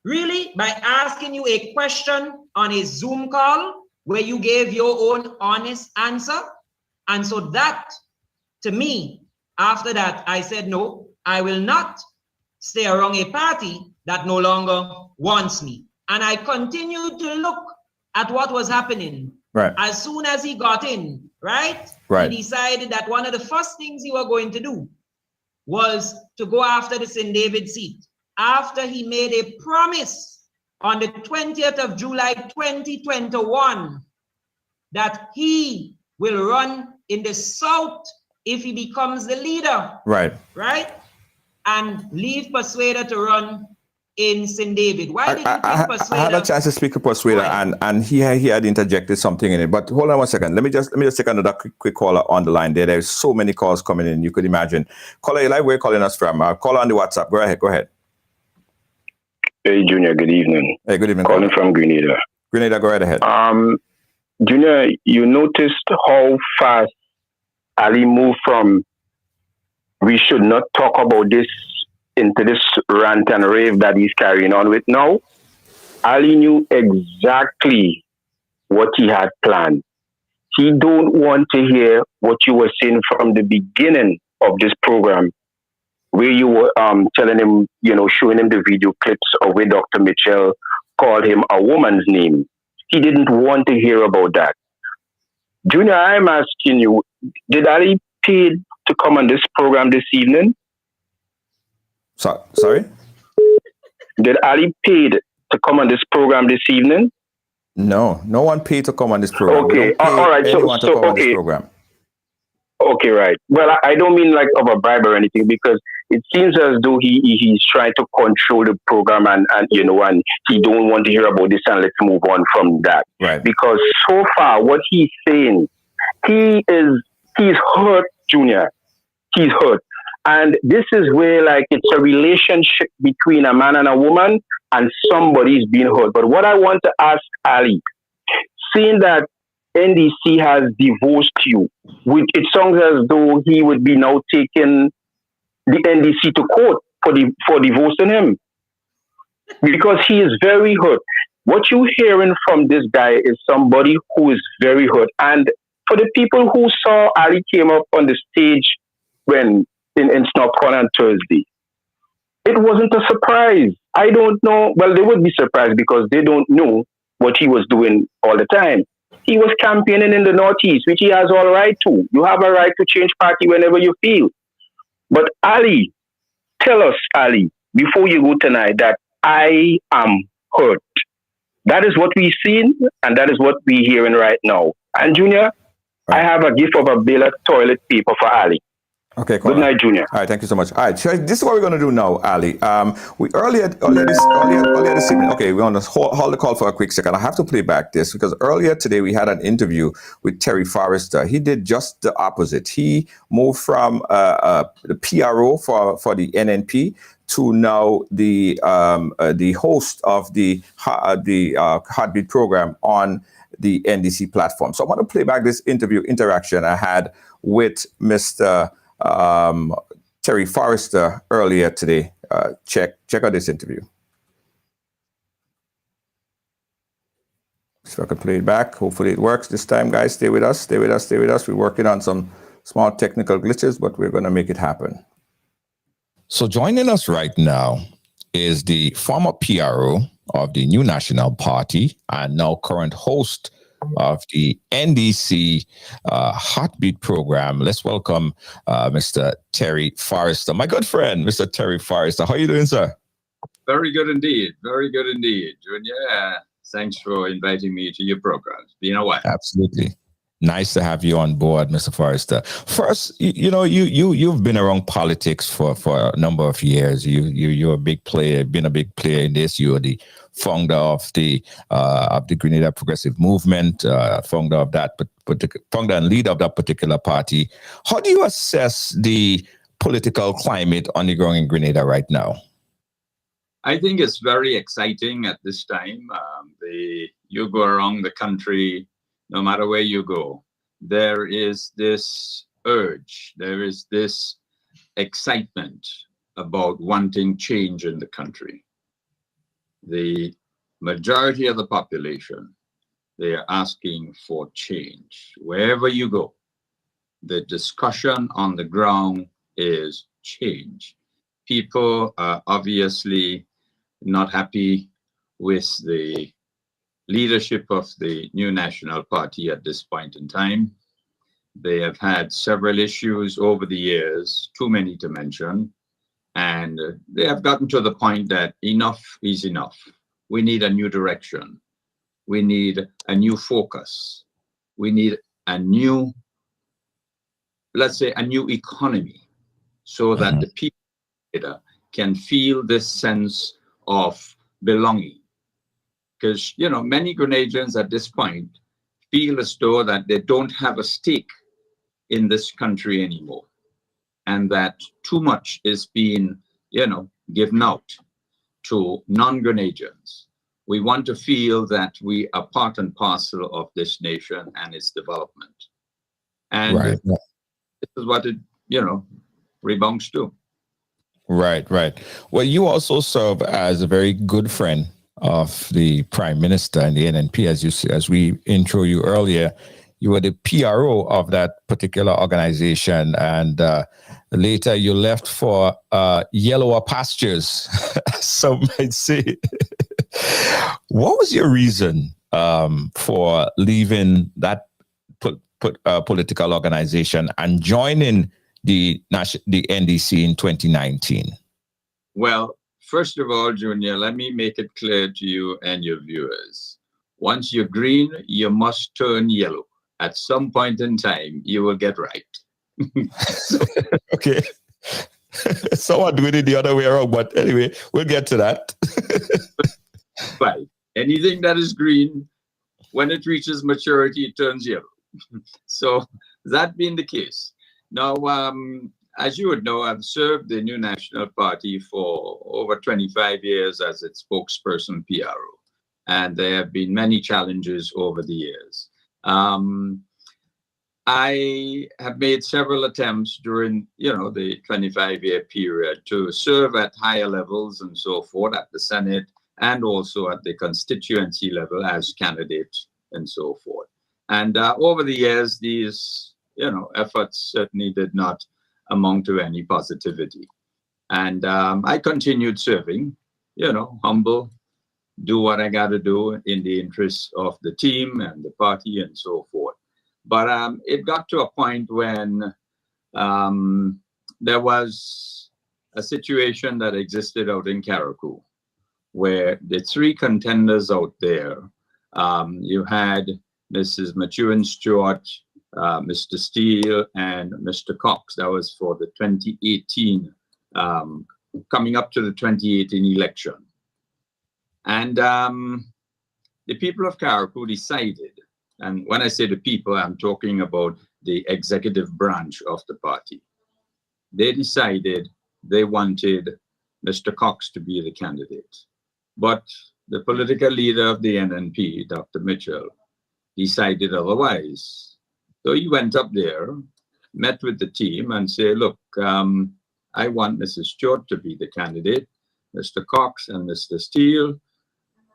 Really? By asking you a question on a Zoom call where you gave your own honest answer? And so that, to me, after that, I said, no, I will not stay around a party that no longer wants me. And I continued to look at what was happening. Right. As soon as he got in, right? He decided that one of the first things he was going to do was to go after the St. David seat. After he made a promise on the 20th of July, 2021, that he will run in the South if he becomes the leader. Right. Right? And leave Persuader to run in St. David. Why did you think Persuader? I had a chance to speak to Persuader, and he had interjected something in it. But hold on 1 second. Let me just take another quick caller on the line. There's so many calls coming in, you could imagine. Caller, where are you calling us from? Call on the WhatsApp. Go ahead. Hey, Junior, good evening. Hey, good evening. Calling from Grenada. Grenada, go right ahead. Junior, you noticed how fast Ali moved from we should not talk about this into this rant and rave that he's carrying on with now? Ali knew exactly what he had planned. He don't want to hear what you were saying from the beginning of this program, where you were telling him, showing him the video clips of where Dr. Mitchell called him a woman's name. He didn't want to hear about that. Junior, I'm asking you, did Ali pay to come on this program this evening? Sorry? Did Ali paid to come on this program this evening? No one paid to come on this program. Okay, all right. On this program. Okay, right. Well, I don't mean like of a bribe or anything, because it seems as though he's trying to control the program and he don't want to hear about this, and let's move on from that. Right. Because so far, what he's saying, he's hurt, Junior. He's hurt. And this is where it's a relationship between a man and a woman, and somebody's being hurt. But what I want to ask Ali, seeing that NDC has divorced you. It sounds as though he would be now taking the NDC to court for divorcing him, because he is very hurt. What you're hearing from this guy is somebody who is very hurt. And for the people who saw Ali came up on the stage when in Snopcon on Thursday, it wasn't a surprise. I don't know. Well, they would be surprised because they don't know what he was doing all the time. He was campaigning in the Northeast, which he has all right to. You have a right to change party whenever you feel. But Ali, tell us, Ali, before you go tonight, that I am hurt. That is what we've seen, and that is what we're hearing right now. And Junior, I have a gift of a bale of toilet paper for Ali. Okay, cool. Good night, Junior. All right, thank you so much. All right, so this is what we're going to do now, Ali. We earlier this evening. Okay, we're on the hold the call for a quick second. I have to play back this because earlier today we had an interview with Terry Forrester. He did just the opposite. He moved from the PRO for the NNP to now the host of the Heartbeat program on the NDC platform. So I want to play back this interaction I had with Mr. Terry Forrester earlier today. Check out this interview. So I can play it back. Hopefully it works this time, guys. Stay with us. We're working on some small technical glitches, but we're going to make it happen. So joining us right now is the former PRO of the New National Party and now current host of the NDC Heartbeat program. Let's welcome Mr. Terry Forrester, my good friend, Mr. Terry Forrester. How are you doing, sir? Very good indeed. Junior, thanks for inviting me to your program. It's been a while. Absolutely. Nice to have you on board, Mr. Forrester. First, you've been around politics for a number of years. You're a big player, been a big player in this. You're the founder of the Grenada Progressive Movement, founder of that, but founder and leader of that particular party. How do you assess the political climate on the ground in Grenada right now? I think it's very exciting at this time. You go around the country, no matter where you go, there is this urge, there is this excitement about wanting change in the country. The majority of the population, they are asking for change. Wherever you go, the discussion on the ground is change. People are obviously not happy with the leadership of the New National Party at this point in time. They have had several issues over the years, too many to mention, and they have gotten to the point that enough is enough. We need a new direction. We need a new focus. We need a new, let's say, a new economy so that the people can feel this sense of belonging. Because, many Grenadians at this point feel as though that they don't have a stake in this country anymore, and that too much is being, given out to non-Grenadians. We want to feel that we are part and parcel of this nation and its development. And this is what it, rebounds to. Right. Well, you also serve as a very good friend of the Prime Minister and the NNP, as we intro you earlier. You were the PRO of that particular organization, and later you left for yellower pastures, some might say. What was your reason for leaving that political organization and joining the NDC in 2019? Well, first of all, Junior, let me make it clear to you and your viewers. Once you're green, you must turn yellow. At some point in time, you will get right. Okay. Someone doing it the other way around, but anyway, we'll get to that. Right. Anything that is green, when it reaches maturity, it turns yellow. So that being the case. Now, as you would know, I've served the New National Party for over 25 years as its spokesperson PRO. And there have been many challenges over the years. I have made several attempts during, the 25-year period to serve at higher levels and so forth at the Senate and also at the constituency level as candidate and so forth. And over the years, these, efforts certainly did not amount to any positivity. And I continued serving, humble, do what I got to do in the interests of the team and the party and so forth. But it got to a point when there was a situation that existed out in Carriacou, where the three contenders out there, you had Mrs. Maturin Stewart, Mr. Steele, and Mr. Cox. That was for the 2018, coming up to the 2018 election. And the people of Carriacou decided, and when I say the people, I'm talking about the executive branch of the party. They decided they wanted Mr. Cox to be the candidate. But the political leader of the NNP, Dr. Mitchell, decided otherwise. So he went up there, met with the team and said, look, I want Mrs. Stewart to be the candidate, Mr. Cox and Mr. Steele,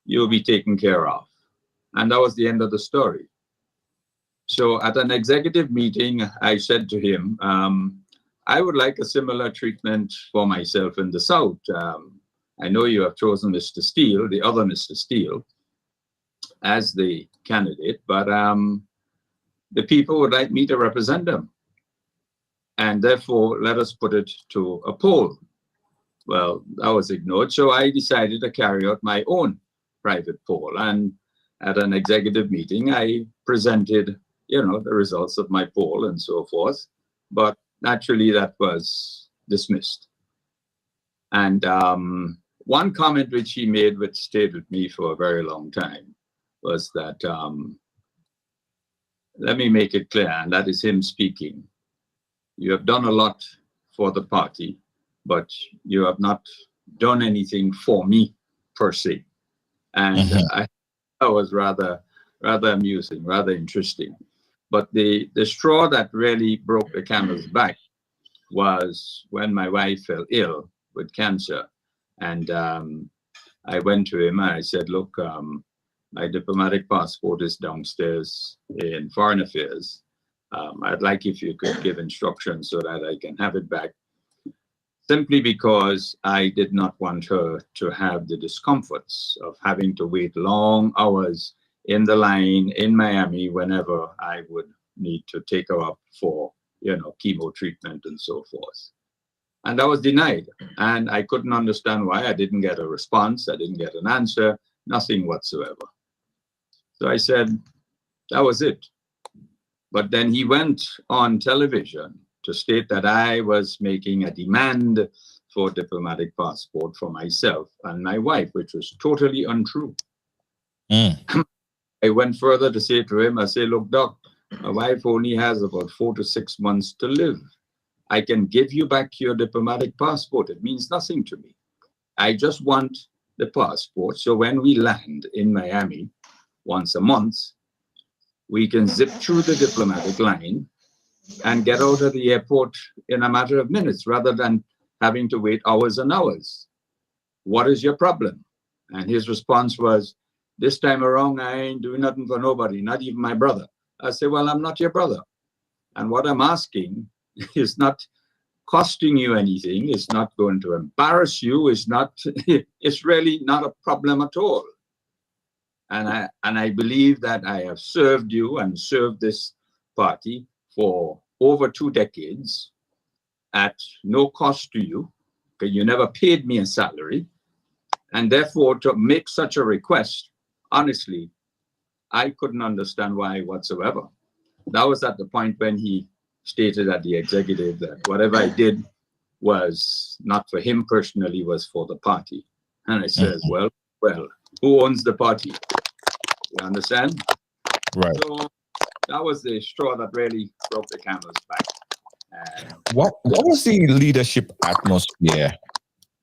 you'll be taken care of. And that was the end of the story. So at an executive meeting, I said to him, I would like a similar treatment for myself in the South. I know you have chosen Mr. Steele, the other Mr. Steele, as the candidate, but the people would like me to represent them. And therefore, let us put it to a poll. Well, that was ignored. So I decided to carry out my own private poll. And at an executive meeting, I presented, the results of my poll and so forth. But naturally, that was dismissed. And one comment which he made, which stayed with me for a very long time, was that, let me make it clear, and that is him speaking. You have done a lot for the party, but you have not done anything for me per se. And that was rather amusing, rather interesting. But the straw that really broke the camel's back was when my wife fell ill with cancer. And I went to him and I said, look, my diplomatic passport is downstairs in Foreign Affairs. I'd like if you could give instructions so that I can have it back. Simply because I did not want her to have the discomforts of having to wait long hours in the line in Miami whenever I would need to take her up for, chemo treatment and so forth. And that was denied. And I couldn't understand why. I didn't get a response. I didn't get an answer, nothing whatsoever. So I said, that was it. But then he went on television to state that I was making a demand for diplomatic passport for myself and my wife, which was totally untrue. I went further to say to him, I say, look, Doc, my wife only has about 4 to 6 months to live. I can give you back your diplomatic passport. It means nothing to me. I just want the passport. So when we land in Miami once a month, we can zip through the diplomatic line and get out of the airport in a matter of minutes rather than having to wait hours and hours. What is your problem? And his response was, this time around, I ain't doing nothing for nobody, not even my brother. I said, well, I'm not your brother. And what I'm asking is not costing you anything. It's not going to embarrass you. It's really not a problem at all. And I believe that I have served you and served this party for over 2 decades at no cost to you, because you never paid me a salary. And therefore, to make such a request, honestly, I couldn't understand why whatsoever. That was at the point when he stated at the executive that whatever I did was not for him personally, was for the party. And I said, well, who owns the party? You understand? Right. So that was the straw that really broke the camel's back. What was the leadership atmosphere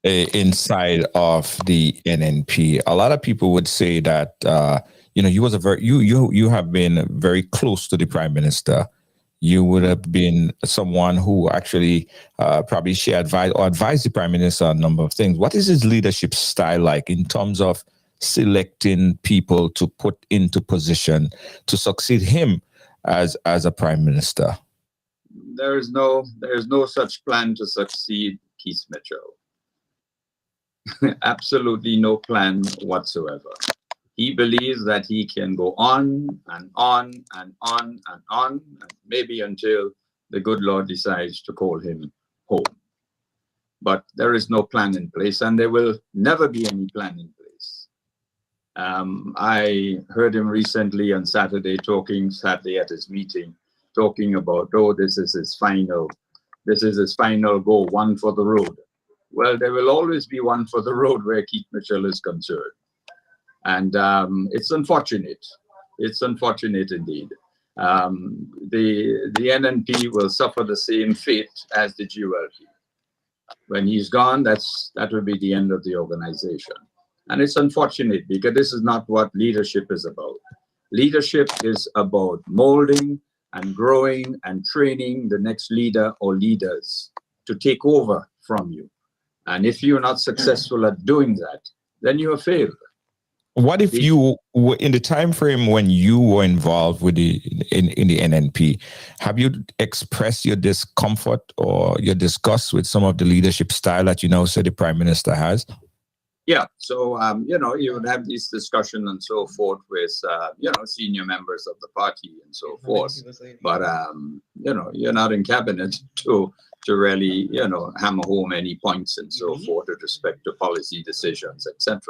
inside of the NNP? A lot of people would say that you was a very you have been very close to the Prime Minister. You would have been someone who actually probably advised the Prime Minister on a number of things. What is his leadership style like in terms of selecting people to put into position to succeed him as a Prime Minister? There is no such plan to succeed Keith Mitchell. Absolutely no plan whatsoever. He believes that he can go on and on and on and on, maybe until the good Lord decides to call him home. But there is no plan in place, and there will never be any plan in place. I heard him recently on Saturday at his meeting, talking about, this is his final goal, one for the road. Well, there will always be one for the road where Keith Mitchell is concerned. And it's unfortunate. It's unfortunate indeed. The NNP will suffer the same fate as the GULP. When he's gone, that will be the end of the organization. And it's unfortunate because this is not what leadership is about. Leadership is about molding and growing and training the next leader or leaders to take over from you. And if you're not successful at doing that, then you have failed. What if you were in the time frame when you were involved with in the NNP? Have you expressed your discomfort or your disgust with some of the leadership style that say the Prime Minister has? Yeah, so you would have these discussions and so forth with senior members of the party and so forth. But you're not in cabinet to really hammer home any points and so forth with respect to policy decisions, etc.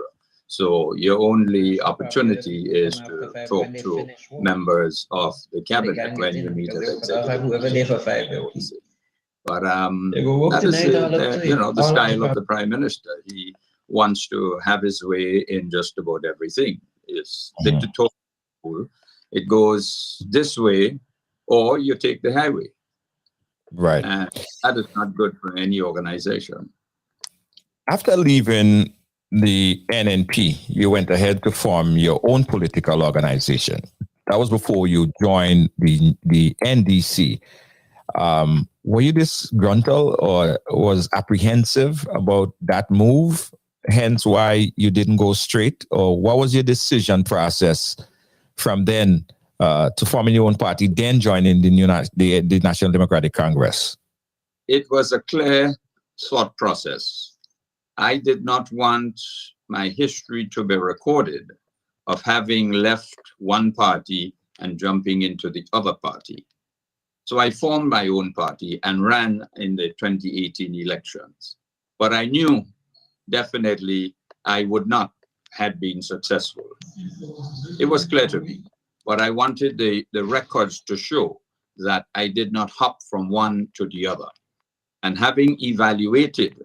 So your only opportunity is to talk to members of the cabinet when you meet as executive. But that is the style of the Prime Minister. He wants to have his way in just about everything. It's dictatorial. It goes this way, or you take the highway. Right. And that is not good for any organization. After leaving the NNP, you went ahead to form your own political organization. That was before you joined the NDC. Were you disgruntled or was apprehensive about that move, hence why you didn't go straight? Or what was your decision process from then to forming your own party, then joining the National Democratic Congress? It was a clear thought process. I did not want my history to be recorded of having left one party and jumping into the other party. So I formed my own party and ran in the 2018 elections. But I knew definitely I would not have been successful. It was clear to me. But I wanted the records to show that I did not hop from one to the other. And having evaluated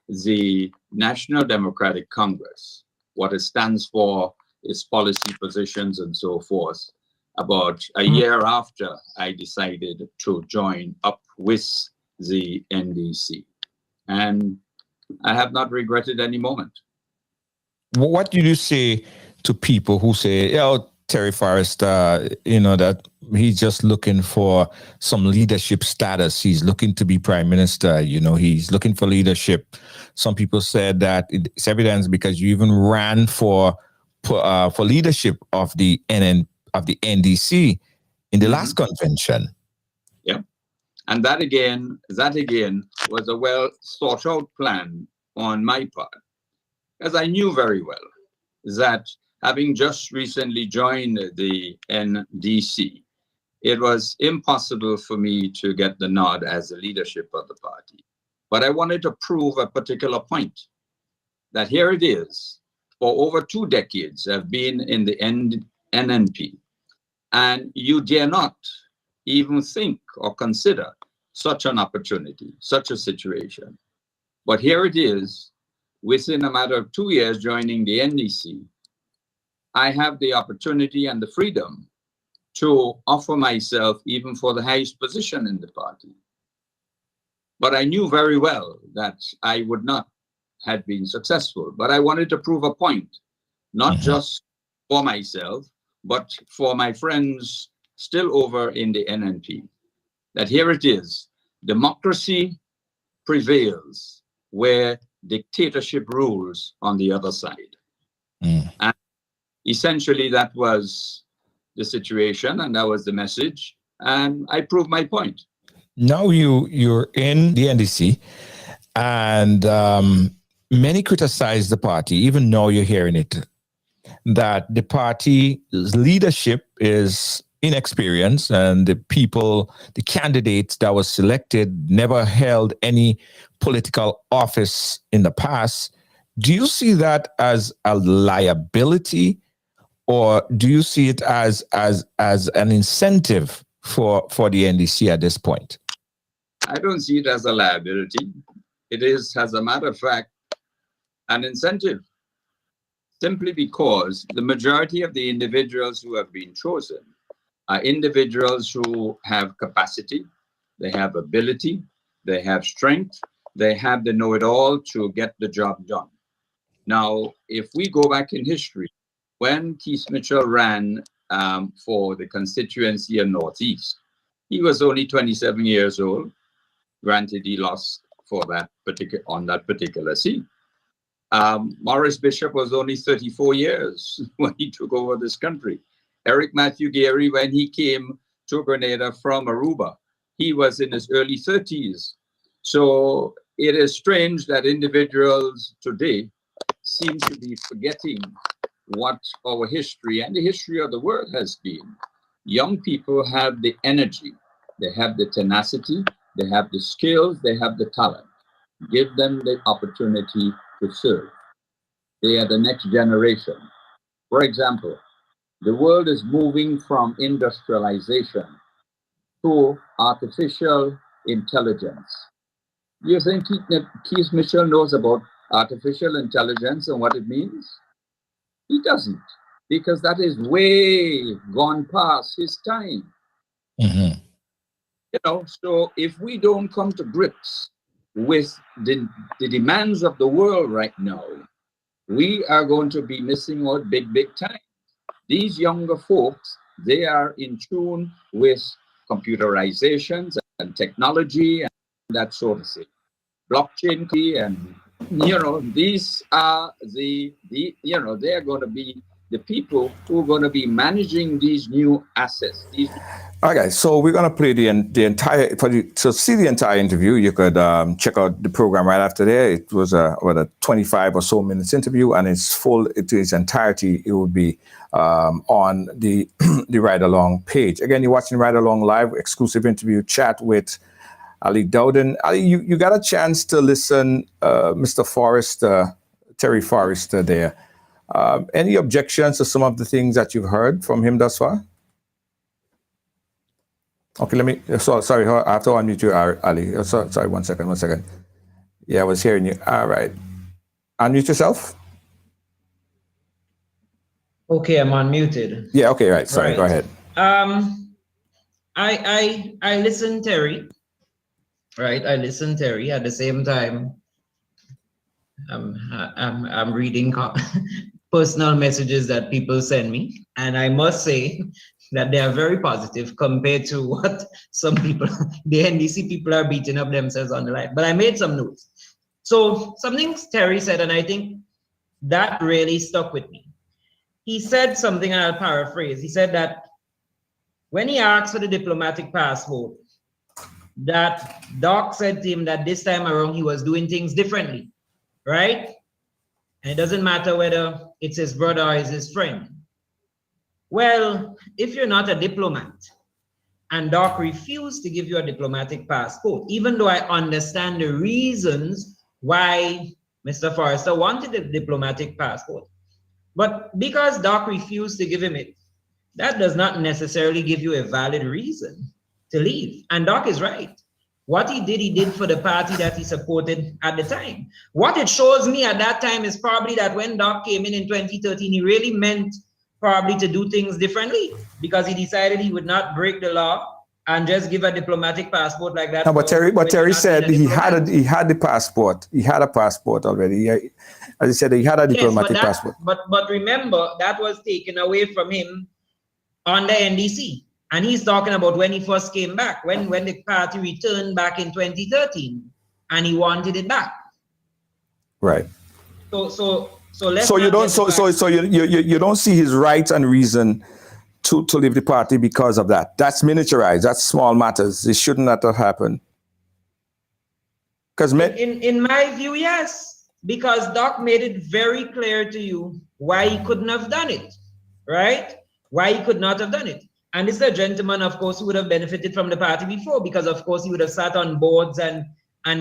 the National Democratic Congress, what it stands for, its policy positions and so forth, about a year after I decided to join up with the NDC. And I have not regretted any moment. What do you say to people who say, Terry Forrester, that he's just looking for some leadership status. He's looking to be Prime Minister. He's looking for leadership. Some people said that it's evidence because you even ran for leadership of the NDC in the last convention. Yeah, and that again was a well thought out plan on my part, as I knew very well that, having just recently joined the NDC, it was impossible for me to get the nod as the leadership of the party. But I wanted to prove a particular point, that here it is, for over 2 decades I've been in the NNP, and you dare not even think or consider such an opportunity, such a situation. But here it is, within a matter of 2 years joining the NDC, I have the opportunity and the freedom to offer myself even for the highest position in the party. But I knew very well that I would not have been successful. But I wanted to prove a point, not just for myself, but for my friends still over in the NNP, that here it is, democracy prevails where dictatorship rules on the other side. And essentially that was the situation, and that was the message, and I proved my point. Now you're in the NDC, and many criticize the party, even now you're hearing it, that the party's leadership is inexperienced, and the people, the candidates that was selected never held any political office in the past. Do you see that as a liability, or do you see it as an incentive for the NDC at this point? I don't see it as a liability. It is, as a matter of fact, an incentive, simply because the majority of the individuals who have been chosen are individuals who have capacity, they have ability, they have strength, they have the know-it-all to get the job done. Now, if we go back in history, when Keith Mitchell ran for the constituency in Northeast, he was only 27 years old. Granted, he lost on that particular seat. Maurice Bishop was only 34 years when he took over this country. Eric Matthew Gary, when he came to Grenada from Aruba, he was in his early 30s. So it is strange that individuals today seem to be forgetting what our history and the history of the world has been. Young people have the energy, they have the tenacity, they have the skills, they have the talent. Give them the opportunity to serve. They are the next generation. For example, the world is moving from industrialization to artificial intelligence. You think Keith Mitchell knows about artificial intelligence and what it means? He doesn't, because that is way gone past his time. Mm-hmm. You know, so if we don't come to grips with the demands of the world right now, we are going to be missing out big time. These younger folks, they are in tune with computerizations and technology and that sort of thing. Blockchain, and these are they're going to be the people who are going to be managing these new assets. Okay, so we're going to play the entire, to see the entire interview, you could check out the program right after there. It was a 25 or so minutes interview, and it's full to its entirety. It will be on the Ridealong page. Again, you're watching Ridealong live, exclusive interview chat with Ali Dowden. Ali, you got a chance to listen, Mr. Forrester, Terry Forrester there. Any objections to some of the things that you've heard from him thus far? Okay, sorry, I have to unmute you, Ali. Sorry, one second. Yeah, I was hearing you. All right. Unmute yourself. Okay, I'm unmuted. Yeah, okay, right. Sorry, right. Go ahead. I listen, Terry. Right, I listen, Terry. At the same time, I'm reading personal messages that people send me, and I must say that they are very positive compared to what some people, the NDC people, are beating up themselves on the line. But I made some notes. So something Terry said, and I think that really stuck with me. He said something, and I'll paraphrase. He said that when he asked for the diplomatic passport, that Doc said to him that this time around he was doing things differently, right? And it doesn't matter whether it's his brother or it's his friend. Well, if you're not a diplomat and Doc refused to give you a diplomatic passport, even though I understand the reasons why Mr. Forrester wanted a diplomatic passport, but because Doc refused to give him it, that does not necessarily give you a valid reason to leave. And Doc is right. What he did for the party that he supported at the time. What it shows me at that time is probably that when Doc came in 2013, he really meant probably to do things differently, because he decided he would not break the law and just give a diplomatic passport like that. No, but Terry said he had the passport. He had a passport already. As he said, he had a diplomatic passport. But remember, that was taken away from him on the NDC. And he's talking about when he first came back, when the party returned back in 2013, and he wanted it back. Right. So let's. So you don't. So you don't see his right and reason to leave the party because of that. That's miniaturized. That's small matters. It should not have happened. Because in my view, yes, because Doc made it very clear to you why he couldn't have done it, right? Why he could not have done it. And this is a gentleman, of course, who would have benefited from the party before, because of course he would have sat on boards and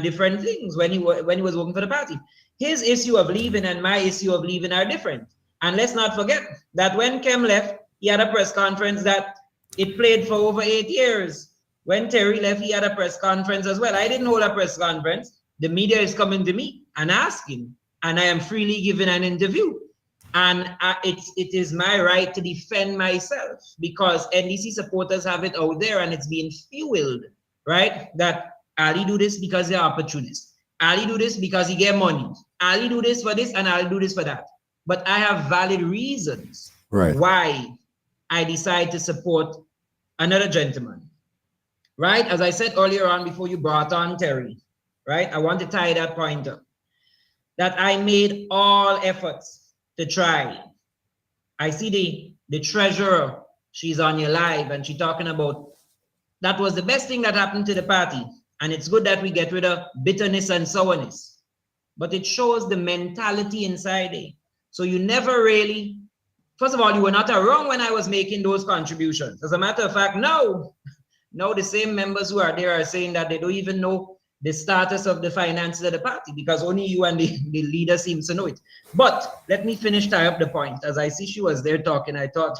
different things when he was working for the party. His issue of leaving and my issue of leaving are different. And let's not forget that when Kem left, he had a press conference that it played for over 8 years. When Terry left, he had a press conference as well. I didn't hold a press conference. The media is coming to me and asking, and I am freely giving an interview. And it is my right to defend myself, because NDC supporters have it out there and it's being fueled, right? That Ali do this because they're opportunists. Ali do this because he get money. Ali do this for this and Ali do this for that. But I have valid reasons why I decide to support another gentleman, right? As I said earlier on before you brought on Terry, right? I want to tie that point up. That I made all efforts to try. I see the treasurer, she's on your live and she's talking about that was the best thing that happened to the party. And it's good that we get rid of bitterness and sourness. But it shows the mentality inside there. So you never really, first of all, you were not around when I was making those contributions. As a matter of fact, now the same members who are there are saying that they don't even know the status of the finances of the party, because only you and the leader seems to know it. But let me finish tie up the point. As I see she was there talking, I thought,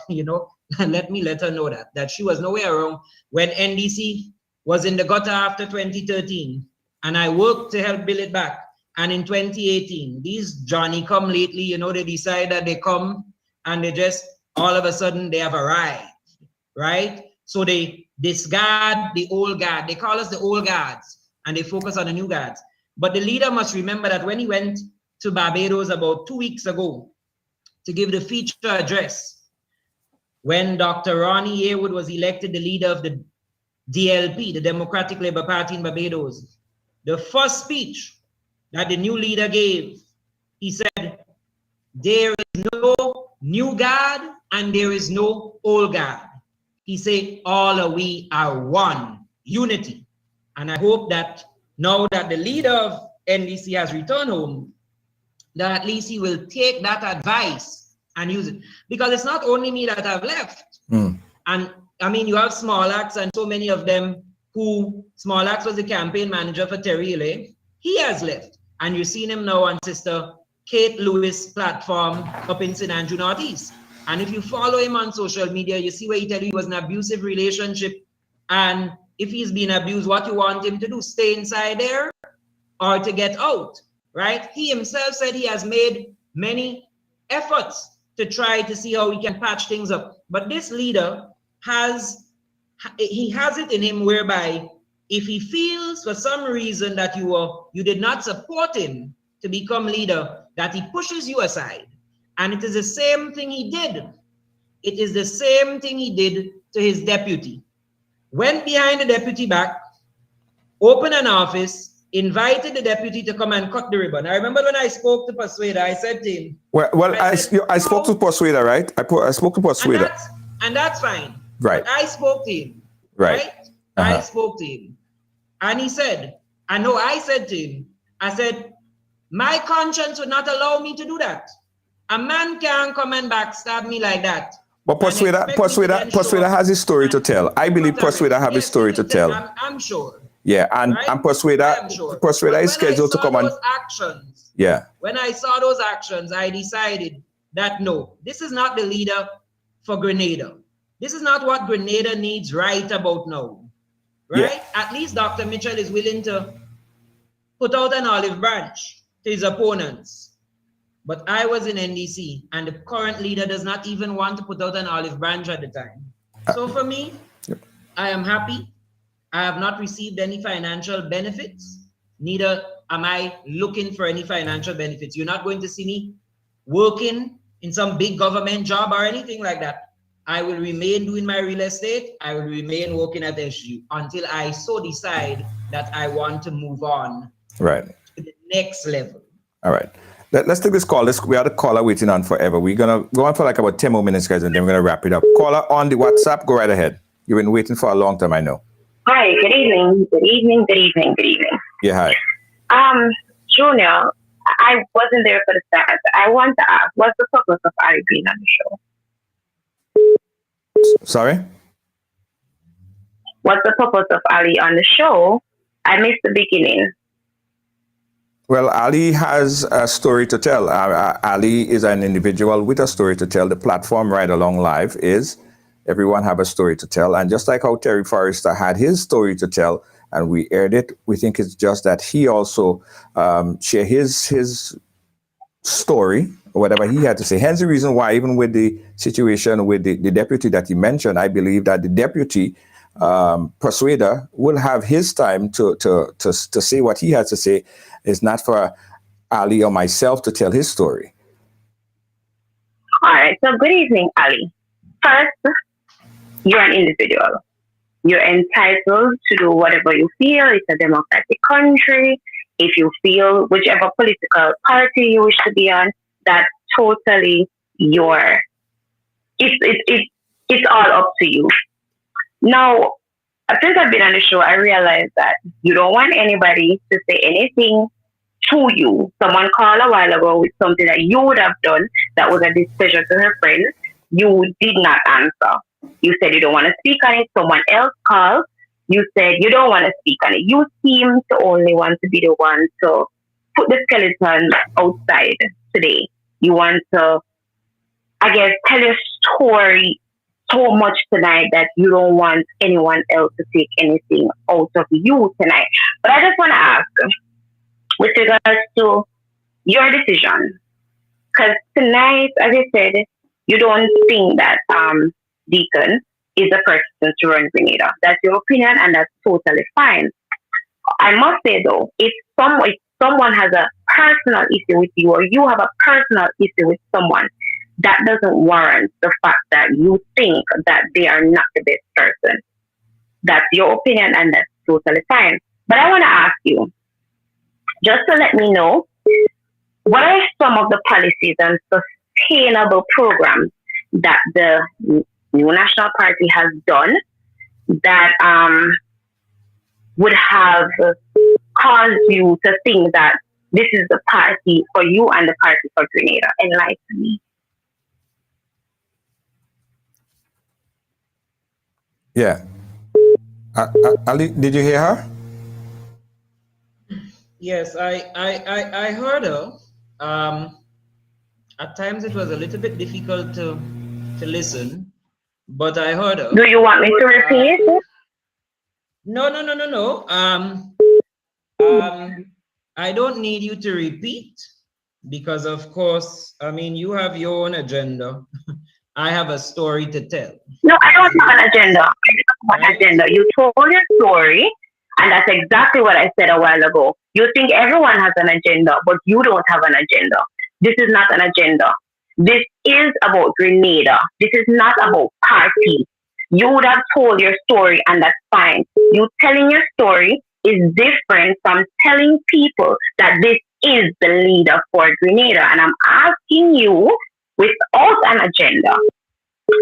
let me let her know that she was nowhere around when NDC was in the gutter after 2013, and I worked to help build it back. And in 2018, these Johnny come lately, they decide that they come and they just, all of a sudden they have arrived, right? So they discard the old guard. They call us the old guards, and they focus on the new guards. But the leader must remember that when he went to Barbados about 2 weeks ago to give the feature address, when Dr. Ronnie Yearwood was elected the leader of the DLP, the Democratic Labour Party in Barbados, the first speech that the new leader gave, he said, there is no new guard and there is no old guard. He said, all of we are one, unity. And I hope that now that the leader of NDC has returned home, that at least he will take that advice and use it. Because it's not only me that have left. And I mean, you have Small Axe and so many of them who, Small Axe was the campaign manager for Terry Ile. He has left. And you've seen him now on Sister Kate Lewis' platform up in St. Andrew Northeast. And if you follow him on social media, you see where he tell you he was in an abusive relationship. And if he's been abused, what you want him to do? Stay inside there or to get out, right? He himself said he has made many efforts to try to see how he can patch things up. But this leader has it in him whereby if he feels for some reason that you did not support him to become leader, that he pushes you aside. And it is the same thing he did. It is the same thing he did to his deputy. Went behind the deputy back, opened an office, invited the deputy to come and cut the ribbon. I remember when I spoke to Persuader, I said to him, I spoke to Persuader, right? I spoke to Persuader. And that's fine. Right. But I spoke to him. Right. I spoke to him. And he said, I said to him, I said, my conscience would not allow me to do that. A man can't come and backstab me like that. But Persuader has his story to tell. I believe Persuader have his story to tell. I'm sure. Yeah, and Persuader is scheduled to come on. Actions, yeah. When I saw those actions, I decided that no, this is not the leader for Grenada. This is not what Grenada needs right about now. Right? Yeah. At least Dr. Mitchell is willing to put out an olive branch to his opponents. But I was in NDC, and the current leader does not even want to put out an olive branch at the time. So for me, I am happy. I have not received any financial benefits. Neither am I looking for any financial benefits. You're not going to see me working in some big government job or anything like that. I will remain doing my real estate. I will remain working at SG until I so decide that I want to move on Right. to the next level. All right. Let's take this call. We had a caller waiting on forever. We're going to go on for like about 10 more minutes, guys, and then we're going to wrap it up. Caller on the WhatsApp, go right ahead. You've been waiting for a long time, I know. Hi, good evening. Good evening. Good evening. Good evening. Yeah, hi. Junior, I wasn't there for the start. I want to ask, what's the purpose of Ali being on the show? Sorry? What's the purpose of Ali on the show? I missed the beginning. Well, Ali has a story to tell. Ali is an individual with a story to tell. The platform Ridealong Live is everyone have a story to tell. And just like how Terry Forrester had his story to tell and we aired it, we think it's just that he also share his story, or whatever he had to say. Hence the reason why, even with the situation with the deputy that he mentioned, I believe that the deputy persuader will have his time to say what he has to say. It's not for Ali or myself to tell his story. All right. So good evening, Ali. First, you're an individual. You're entitled to do whatever you feel. It's a democratic country. If you feel whichever political party you wish to be on, that's totally your. It's all up to you. Now, since I've been on the show, I realized that you don't want anybody to say anything to you. Someone called a while ago with something that you would have done that was a displeasure to her friend. You did not answer. You said you don't want to speak on it. Someone else called. You said you don't want to speak on it. You seem to only want to be the one to put the skeleton outside today. You want to, I guess, tell your story so much tonight that you don't want anyone else to take anything out of you tonight. But I just want to ask, with regards to your decision, because tonight, as I said, you don't think that Deacon is the person to run Grenada. That's your opinion, and that's totally fine. I must say, though, if someone has a personal issue with you, or you have a personal issue with someone, that doesn't warrant the fact that you think that they are not the best person. That's your opinion, and that's totally fine. But I want to ask you, just to let me know, what are some of the policies and sustainable programs that the new National Party has done that would have caused you to think that this is the party for you and the party for Grenada? Enlighten me. Yeah. Ali, did you hear her? Yes, I heard her. At times it was a little bit difficult to listen, but I heard her. Do you want me to repeat? No. I don't need you to repeat because, of course, I mean, you have your own agenda. I have a story to tell. No, I don't have an agenda. I don't have an agenda. You told your story, and that's exactly what I said a while ago. You think everyone has an agenda, but you don't have an agenda. This is not an agenda. This is about Grenada. This is not about party. You would have told your story, and that's fine. You telling your story is different from telling people that this is the leader for Grenada. And I'm asking you, without an agenda,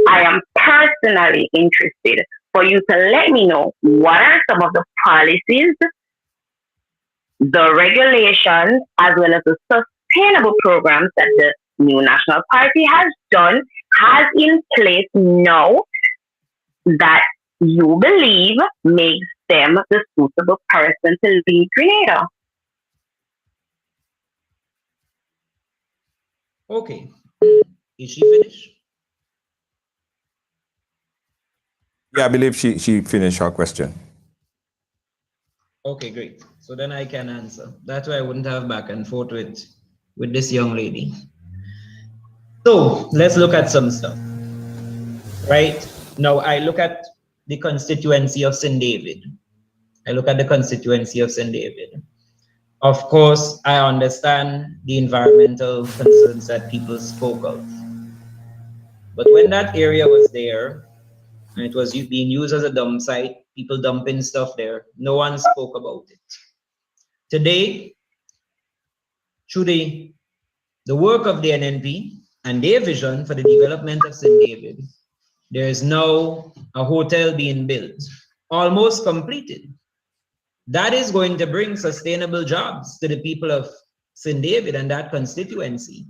I am personally interested for you to let me know what are some of the policies, the regulations, as well as the sustainable programs that the new National Party has in place now that you believe makes them the suitable person to lead Grenada. Okay. Is she finished? Yeah, I believe she finished her question. Okay, great. So then I can answer. That's why I wouldn't have back and forth with this young lady. So let's look at some stuff. Right? Now I look at the constituency of St. David. Of course, I understand the environmental concerns that people spoke of. But when that area was there and it was being used as a dump site, people dumping stuff there, no one spoke about it. Today, through the work of the NNP and their vision for the development of St. David, there is now a hotel being built, almost completed. That is going to bring sustainable jobs to the people of St. David and that constituency,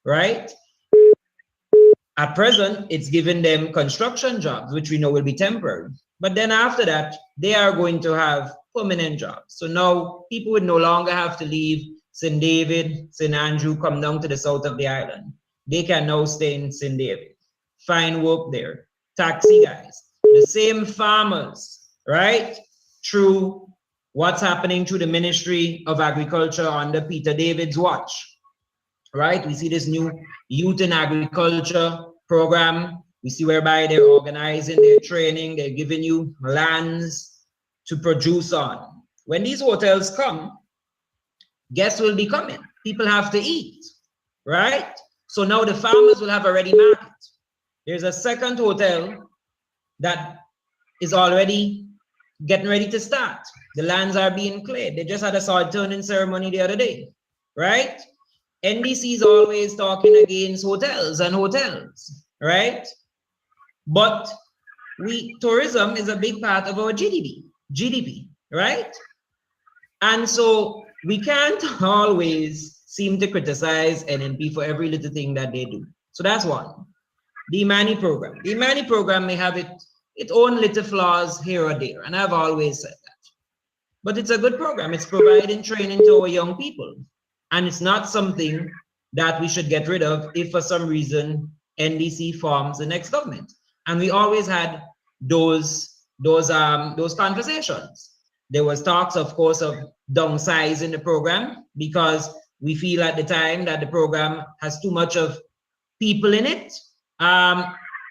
right? At present, it's giving them construction jobs, which we know will be temporary. But then after that, they are going to have permanent jobs. So now people would no longer have to leave St. David, St. Andrew, come down to the south of the island. They can now stay in St. David, find work there, taxi guys, the same farmers, right? Through what's happening through the Ministry of Agriculture under Peter David's watch, right? We see this new Youth in Agriculture program. We see whereby they're organizing, they're training, they're giving you lands to produce on. When these hotels come, guests will be coming. People have to eat, right? So now the farmers will have a ready market. There's a second hotel that is already getting ready to start. The lands are being cleared. They just had a soil turning ceremony the other day, right? NDC is always talking against hotels and hotels, right? But tourism is a big part of our GDP, right? And so we can't always seem to criticize NNP for every little thing that they do. So that's one. The Imani program. The Imani program may have its own little flaws here or there, and I've always said that. But it's a good program. It's providing training to our young people. And it's not something that we should get rid of if for some reason NDC forms the next government. And we always had those conversations. There was talks, of course, of downsizing the program because we feel at the time that the program has too much of people in it,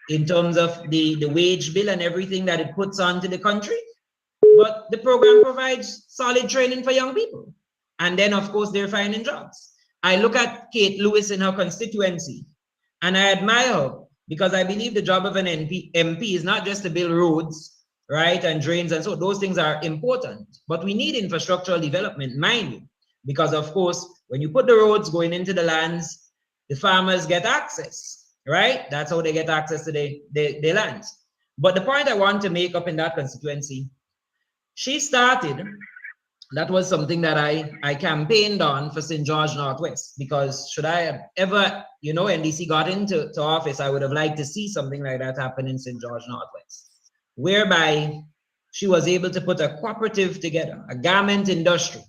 in terms of the wage bill and everything that it puts onto the country. But the program provides solid training for young people. And then, of course, they're finding jobs. I look at Kate Lewis in her constituency, and I admire her because I believe the job of an MP is not just to build roads, right, and drains, and so those things are important. But we need infrastructural development, mind you, because, of course, when you put the roads going into the lands, the farmers get access, right? That's how they get access to their lands. But the point I want to make up in that constituency, she started. That was something that I campaigned on for St. George Northwest, because should I have ever, NDC got into office, I would have liked to see something like that happen in St. George Northwest, whereby she was able to put a cooperative together, a garment industry.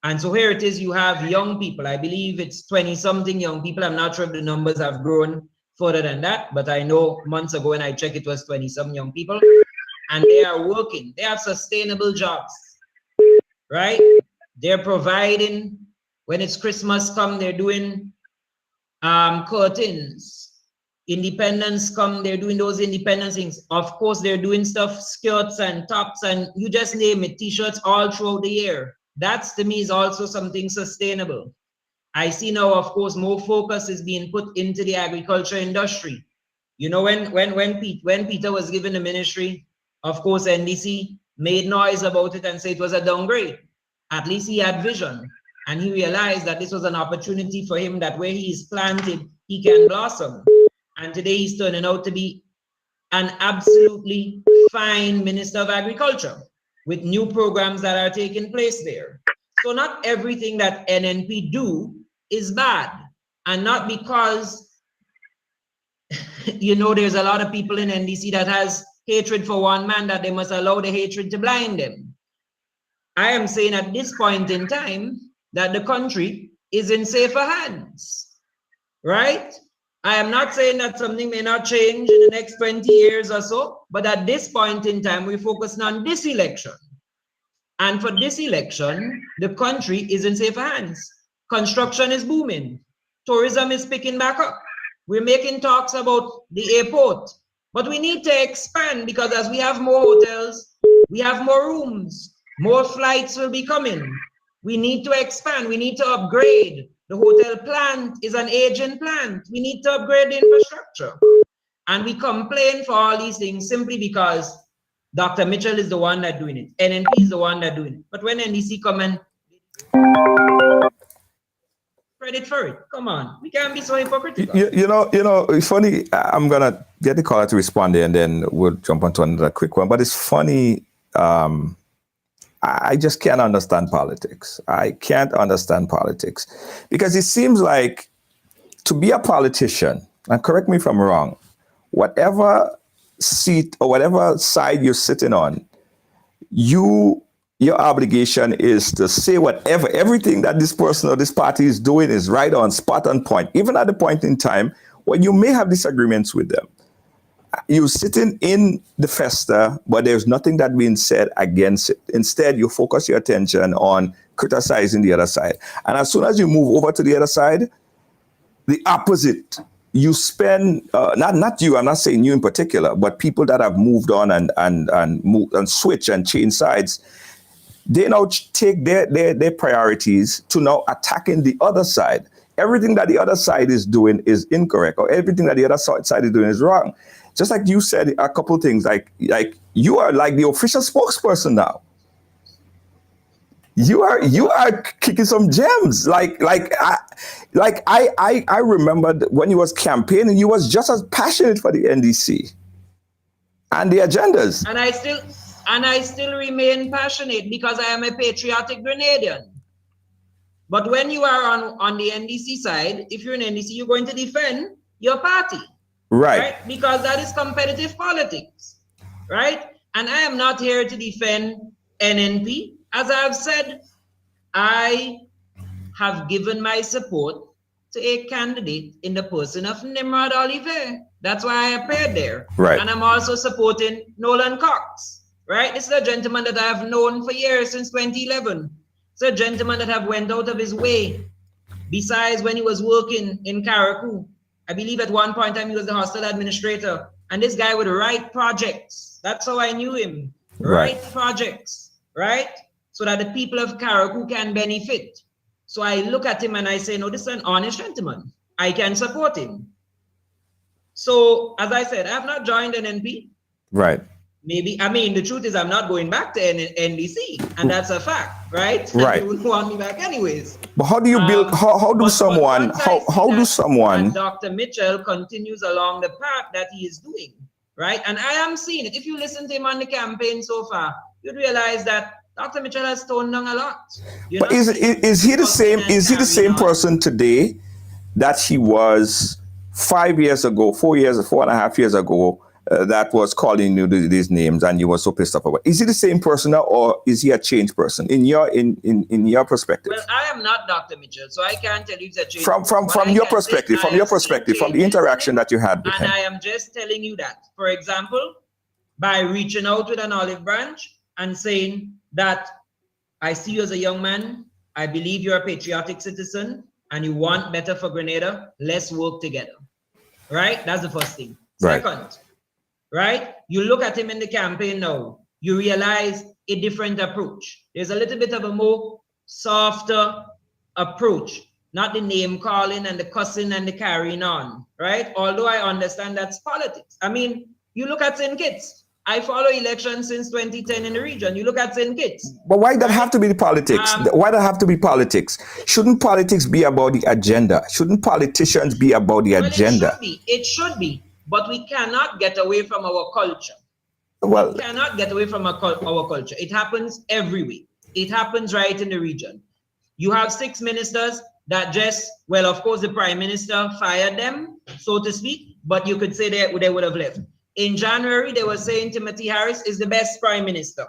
And so here it is, you have young people, I believe it's 20-something young people. I'm not sure if the numbers have grown further than that, but I know months ago when I checked, it was 20-some young people. And they are working, they have sustainable jobs. Right? They're providing, when it's Christmas come, they're doing curtains. Independence come, they're doing those independence things. Of course, they're doing stuff, skirts and tops, and you just name it, t-shirts all throughout the year. That's, to me, is also something sustainable. I see now, of course, more focus is being put into the agriculture industry. When Peter was given the ministry, of course, NDC made noise about it and said it was a downgrade. At least he had vision, and he realized that this was an opportunity for him, that where he is planted, he can blossom. And today he's turning out to be an absolutely fine Minister of Agriculture with new programs that are taking place there. So not everything that NNP do is bad, and not because, there's a lot of people in NDC that has hatred for one man that they must allow the hatred to blind them. I am saying at this point in time that the country is in safer hands, right? I am not saying that something may not change in the next 20 years or so, but at this point in time, we're focusing on this election. And for this election, the country is in safer hands. Construction is booming. Tourism is picking back up. We're making talks about the airport. But we need to expand, because as we have more hotels, we have more rooms, more flights will be coming. We need to expand, we need to upgrade. The hotel plant is an aging plant. We need to upgrade the infrastructure. And we complain for all these things simply because Dr. Mitchell is the one that doing it. NNP is the one that doing it. But when NDC come and credit for it, come on, we can't be so hypocritical. You know, it's funny. I'm gonna get the caller to respond there, and then we'll jump onto another quick one. But it's funny. I just can't understand politics. I can't understand politics because it seems like to be a politician, and correct me if I'm wrong, whatever seat or whatever side you're sitting on, your obligation is to say everything that this person or this party is doing is right on, spot on point, even at the point in time when you may have disagreements with them. You're sitting in the festa, but there's nothing that being said against it. Instead, you focus your attention on criticizing the other side. And as soon as you move over to the other side, the opposite. You spend not you. I'm not saying you in particular, but people that have moved on and switch and change sides. They now take their priorities to now attacking the other side. Everything that the other side is doing is incorrect, or everything that the other side is doing is wrong. Just like you said a couple things, like you are like the official spokesperson now. You are kicking some gems. I remember when you was campaigning, you was just as passionate for the NDC and the agendas. And I still remain passionate because I am a patriotic Grenadian. But when you are on the NDC side, if you're an NDC, you're going to defend your party. Right? Because that is competitive politics. Right? And I am not here to defend NNP. As I have said, I have given my support to a candidate in the person of Nimrod Oliver. That's why I appeared there. Right. And I'm also supporting Nolan Cox. Right? This is a gentleman that I have known for years, since 2011. It's a gentleman that have went out of his way. Besides, when he was working in Carriacou, I believe at one point in time he was the hostel administrator. And this guy would write projects. That's how I knew him. Write projects, right? So that the people of Carriacou can benefit. So I look at him and I say, no, this is an honest gentleman. I can support him. So, as I said, I have not joined NNP. Right. Maybe, I mean, the truth is I'm not going back to NDC, and that's a fact, right? Right. You wouldn't want me back anyways. But how do you build, how do someone... Dr. Mitchell continues along the path that he is doing, right? And I am seeing it. If you listen to him on the campaign so far, you'd realize that Dr. Mitchell has toned down a lot. But is he the same? Is he the same person today that he was 5 years ago, 4.5 years ago? That was calling you these names, and you were so pissed off about. Is he the same person now, or is he a changed person in your perspective? Well, I am not Dr. Mitchell, so I can't tell you he's a changed. From your perspective, from the interaction that you had with him. And I am just telling you that, for example, by reaching out with an olive branch and saying that I see you as a young man, I believe you're a patriotic citizen, and you want better for Grenada. Let's work together. Right? That's the first thing. Right. Second. Right? You look at him in the campaign now, you realize a different approach. There's a little bit of a more softer approach, not the name calling and the cussing and the carrying on, right? Although I understand that's politics. I mean, you look at St. Kitts. I follow elections since 2010 in the region. You look at St. Kitts. But why does that have to be the politics? Why does that have to be politics? Shouldn't politics be about the agenda? Shouldn't politicians be about the agenda? It should be. But we cannot get away from our culture. Well, we cannot get away from our culture. It happens every week. It happens right in the region. You have 6 ministers that just, well, of course, the prime minister fired them, so to speak, but you could say they would have left. In January, they were saying Timothy Harris is the best prime minister.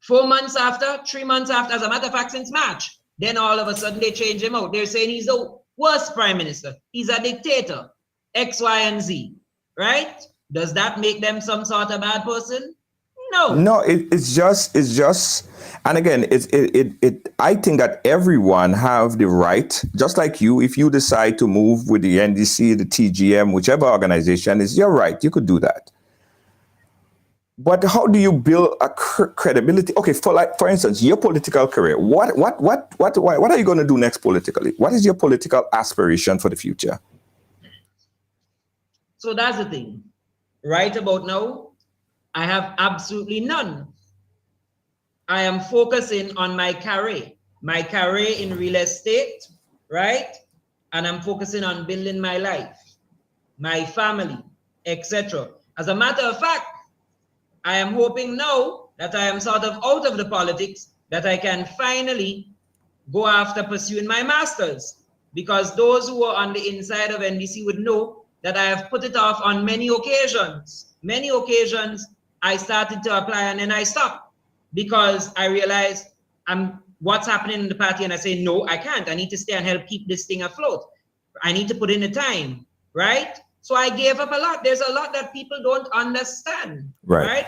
4 months after, 3 months after, as a matter of fact, since March, then all of a sudden they change him out. They're saying he's the worst prime minister. He's a dictator. X, Y, and Z, right? Does that make them some sort of bad person? No. It's just, and again, I think that everyone have the right, just like you, if you decide to move with the NDC, the TGM, whichever organization, is your right. You could do that. But how do you build a credibility? Okay, for instance, your political career. What are you going to do next politically? What is your political aspiration for the future? So that's the thing. Right about now, I have absolutely none. I am focusing on my career in real estate, right? And I'm focusing on building my life, my family, etc. As a matter of fact, I am hoping now that I am sort of out of the politics, that I can finally go after pursuing my master's, because those who are on the inside of NDC would know that I have put it off on many occasions. Many occasions I started to apply and then I stopped because I realized what's happening in the party, and I say, no, I can't. I need to stay and help keep this thing afloat. I need to put in the time, right? So I gave up a lot. There's a lot that people don't understand, right?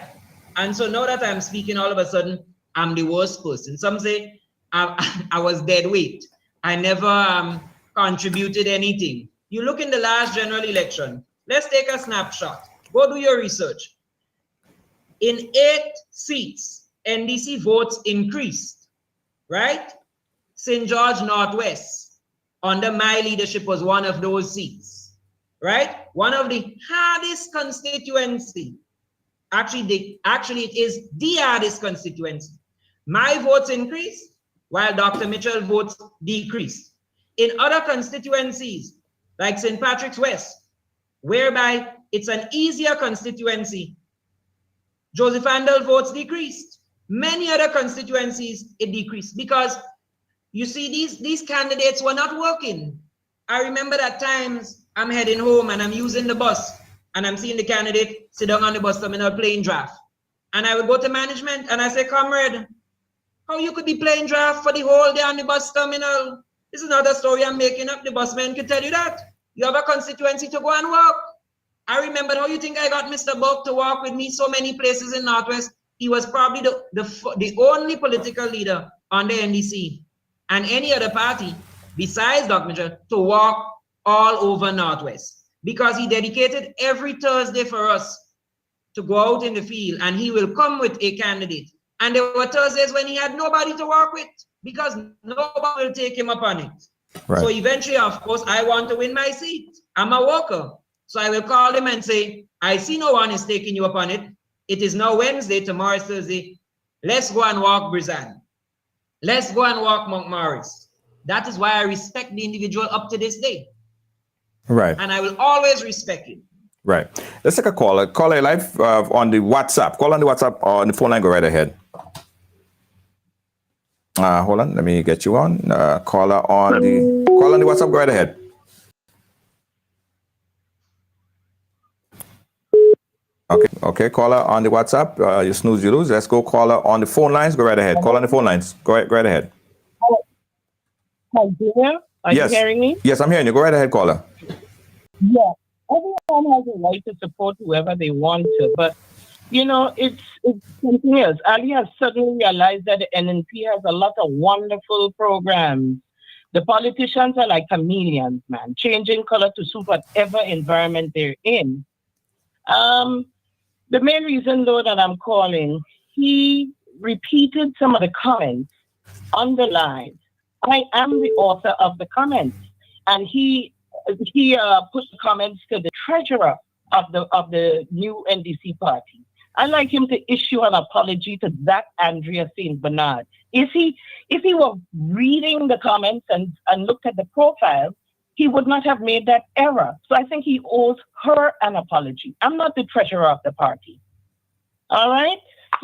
And so now that I'm speaking, all of a sudden, I'm the worst person. Some say I was dead weight. I never contributed anything. You look in the last general election. Let's take a snapshot. Go do your research. In 8 seats, NDC votes increased, right? St. George Northwest, under my leadership, was one of those seats, right? One of the hardest constituency. Actually, it is the hardest constituency. My votes increased, while Dr. Mitchell votes decreased. In other constituencies, like St. Patrick's West, whereby it's an easier constituency, Joseph Handel votes decreased. Many other constituencies, it decreased, because you see, these candidates were not working. I remember that times I'm heading home and I'm using the bus and I'm seeing the candidate sit down on the bus terminal playing draft. And I would go to management and I say, comrade, how you could be playing draft for the whole day on the bus terminal? This is not a story I'm making up. The busman could tell you that. You have a constituency to go and work. I remember how you think I got Mr. Buck to walk with me so many places in Northwest. He was probably the only political leader on the NDC and any other party besides Dr. Mitchell to walk all over Northwest, because he dedicated every Thursday for us to go out in the field, and he will come with a candidate. And there were Thursdays when he had nobody to work with because nobody will take him up on it. Right. So eventually, of course, I want to win my seat. I'm a worker. So I will call him and say, I see no one is taking you up on it. It is now Wednesday, tomorrow is Thursday. Let's go and walk Brizan. Let's go and walk Mount Morris. That is why I respect the individual up to this day. Right. And I will always respect him. Right. Let's take a caller. Caller live on the WhatsApp. Call on the WhatsApp or on the phone line. Go right ahead. Hold on. Let me get you on. Caller on the WhatsApp. Go right ahead. Okay. Caller on the WhatsApp. You snooze, you lose. Let's go. Caller on the phone lines. Go right ahead. Call on the phone lines. Go right ahead. Hi, Junior. Are you hearing me? Yes, I'm hearing you. Go right ahead, caller. Yeah. Everyone has a right to support whoever they want to, but you know, it's something else. Ali has suddenly realized that the NNP has a lot of wonderful programs. The politicians are like chameleons, man, changing color to suit whatever environment they're in. The main reason, though, that I'm calling, he repeated some of the comments, underlined. I am the author of the comments, and he put the comments to the treasurer of the new NDC party. I'd like him to issue an apology to that Andrea St. Bernard. If he were reading the comments and looked at the profile, he would not have made that error. So I think he owes her an apology. I'm not the treasurer of the party. All right?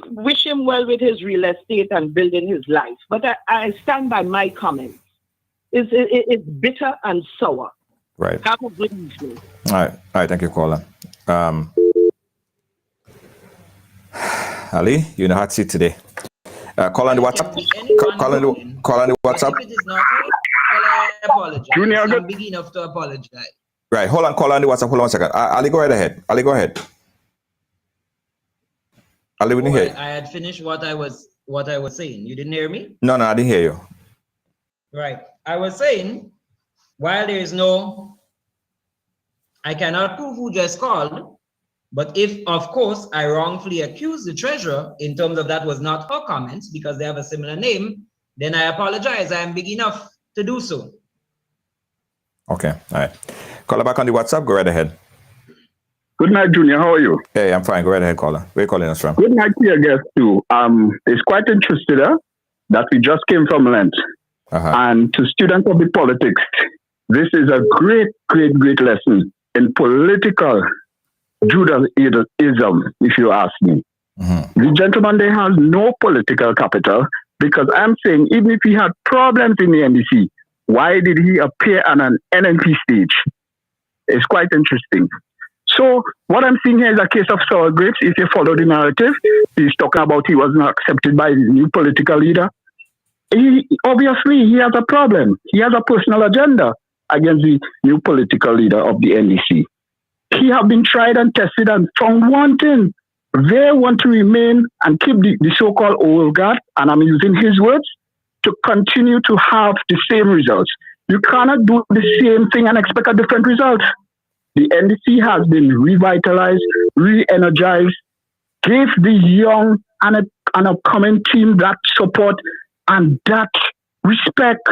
Wish him well with his real estate and building his life. But I stand by my comments. It's bitter and sour. Right. Have a good evening. All right. Thank you, caller. Ali, you're in the hot seat today. Call on the WhatsApp. Call on the WhatsApp. If it is not right, well, I apologize. Junior, I'm big enough to apologize. Right. Hold on. Call on the WhatsApp. Hold on 1 second. Ali, go right ahead. Ali, go ahead. Ali, we didn't hear you. I had finished what I was saying. You didn't hear me? No, I didn't hear you. Right. I was saying, while there is I cannot prove who just called, but if, of course, I wrongfully accuse the treasurer in terms of that was not her comments because they have a similar name, then I apologize. I am big enough to do so. Okay. All right. Call her back on the WhatsApp. Go right ahead. Good night, Junior. How are you? Hey, I'm fine. Go right ahead, caller. Where are you calling us from? Good night to your guest, too. It's quite interesting that we just came from Lent. And to students of the politics, this is a great, great, great lesson in political Judaism, if you ask me. The gentleman there has no political capital because I'm saying even if he had problems in the NDC, why did he appear on an NNP stage? It's quite interesting. So what I'm seeing here is a case of sour grapes. If you follow the narrative, he's talking about he was not accepted by his new political leader. Obviously, he has a problem. He has a personal agenda against the new political leader of the NDC. He have been tried and tested and found wanting. They want to remain and keep the so-called old guard, and I'm using his words, to continue to have the same results. You cannot do the same thing and expect a different result. The NDC has been revitalized, re-energized, gave the young and upcoming team that support and that respect.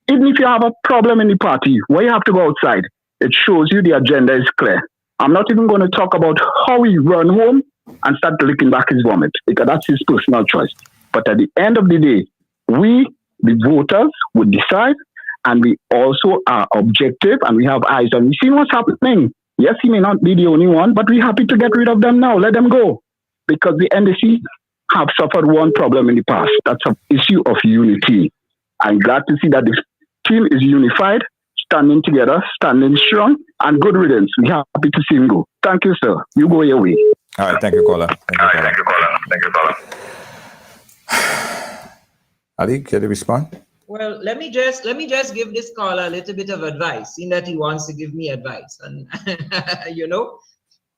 Even if you have a problem in the party, where you have to go outside, it shows you the agenda is clear. I'm not even going to talk about how he run home and start licking back his vomit, because that's his personal choice. But at the end of the day, we, the voters, would decide, and we also are objective and we have eyes on. We see what's happening. Yes, he may not be the only one, but we're happy to get rid of them now. Let them go. Because the NDC have suffered one problem in the past. That's an issue of unity. I'm glad to see that the team is unified, standing together, standing strong, and good riddance. We're happy to see him go. Thank you, sir. You go your way. All right, thank you, caller. Thank you, caller. Ali, can you respond? Well, let me just give this caller a little bit of advice, seeing that he wants to give me advice. And you know,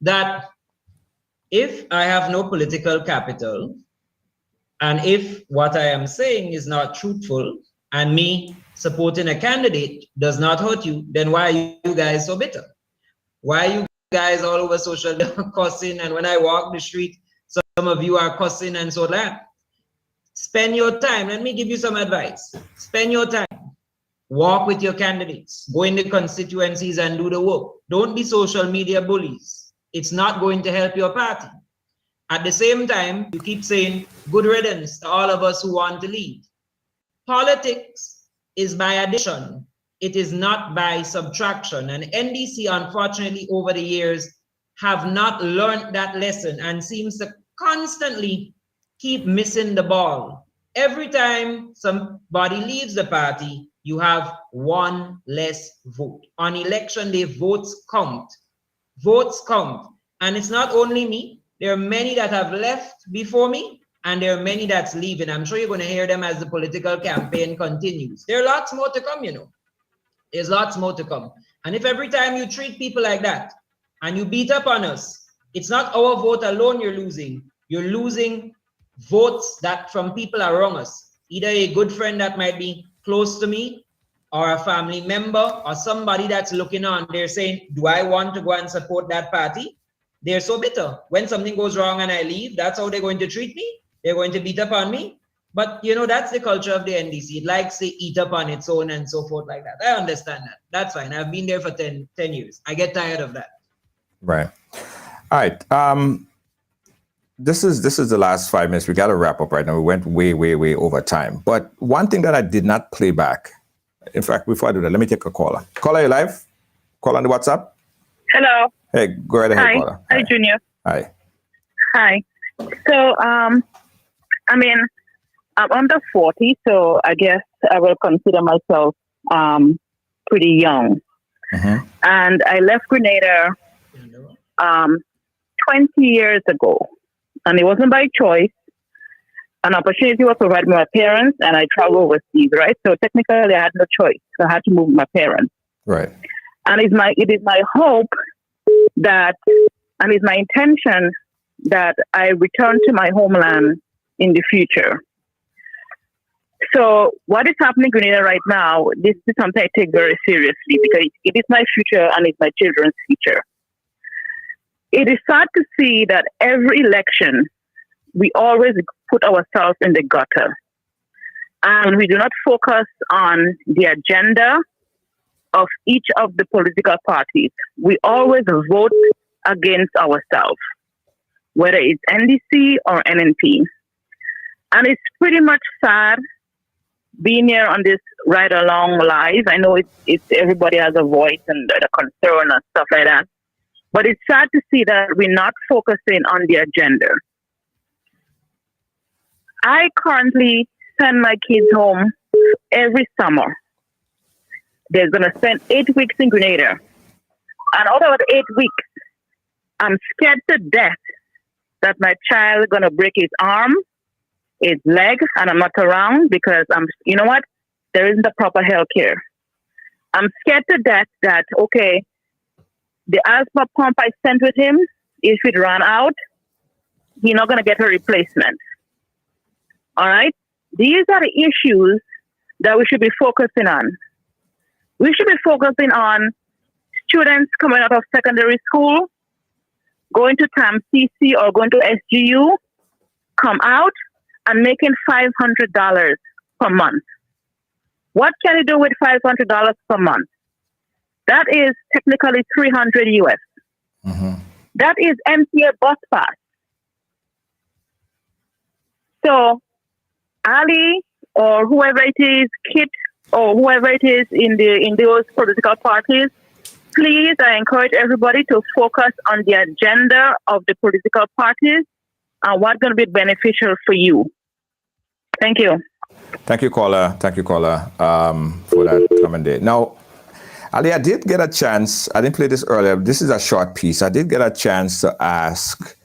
that if I have no political capital, and if what I am saying is not truthful, and me supporting a candidate does not hurt you, then why are you guys so bitter? Why are you guys all over social cussing? And when I walk the street, some of you are cussing and so that. Spend your time. Let me give you some advice. Spend your time. Walk with your candidates. Go in the constituencies and do the work. Don't be social media bullies. It's not going to help your party. At the same time, you keep saying good riddance to all of us who want to lead. Politics is by addition. It is not by subtraction. And NDC, unfortunately, over the years, have not learned that lesson and seems to constantly keep missing the ball. Every time somebody leaves the party, you have one less vote. On election day, votes count. Votes count. And it's not only me. There are many that have left before me, and there are many that's leaving. I'm sure you're going to hear them as the political campaign continues. There are lots more to come, you know. There's lots more to come. And if every time you treat people like that, and you beat up on us, it's not our vote alone you're losing. You're losing votes that from people around us, either a good friend that might be close to me, or a family member, or somebody that's looking on. They're saying, do I want to go and support that party? They're so bitter. When something goes wrong and I leave, that's how they're going to treat me. They're going to beat up on me. But you know, that's the culture of the NDC. It likes to eat up on its own and so forth like that. I understand that. That's fine. I've been there for 10 years. I get tired of that. Right. All right. This is the last 5 minutes. We got to wrap up right now. We went way, way, way over time. But one thing that I did not play back, in fact, before I do that, let me take a caller. Caller, you live? Call on the WhatsApp? Hello. Hey, go right ahead, Hi. caller. Hi, Junior. Hi. Hi. So, I mean, I'm under 40, so I guess I will consider myself pretty young. Mm-hmm. And I left Grenada 20 years ago. And it wasn't by choice. An opportunity was provided by my parents, and I traveled overseas, right? So technically, I had no choice. So I had to move with my parents. Right. And it is my hope that, and it's my intention that I return to my homeland in the future. So what is happening in Grenada right now, this is something I take very seriously because it is my future and it's my children's future. It is sad to see that every election, we always put ourselves in the gutter. And we do not focus on the agenda of each of the political parties. We always vote against ourselves, whether it's NDC or NNP. And it's pretty much sad being here on this Ride Along live. I know it's everybody has a voice and a concern and stuff like that. But it's sad to see that we're not focusing on the agenda. I currently send my kids home every summer. They're going to spend 8 weeks in Grenada. And out of the 8 weeks, I'm scared to death that my child is going to break his arm, his leg, and I'm not around because you know what? There isn't the proper health care. I'm scared to death that, okay, the asthma pump I sent with him, if it ran out, he's not going to get a replacement. All right? These are the issues that we should be focusing on. We should be focusing on students coming out of secondary school, going to TAMCC or going to SGU, come out and making $500 per month. What can you do with $500 per month? That is technically $300 US. Mm-hmm. That is MTA bus pass. So, Ali or whoever it is, Kit or whoever it is in those political parties, please, I encourage everybody to focus on the agenda of the political parties and what's going to be beneficial for you. Thank you. Thank you, caller. Thank you, caller, for that comment there. Now, Ali, I did get a chance. I didn't play this earlier. This is a short piece. I did get a chance to ask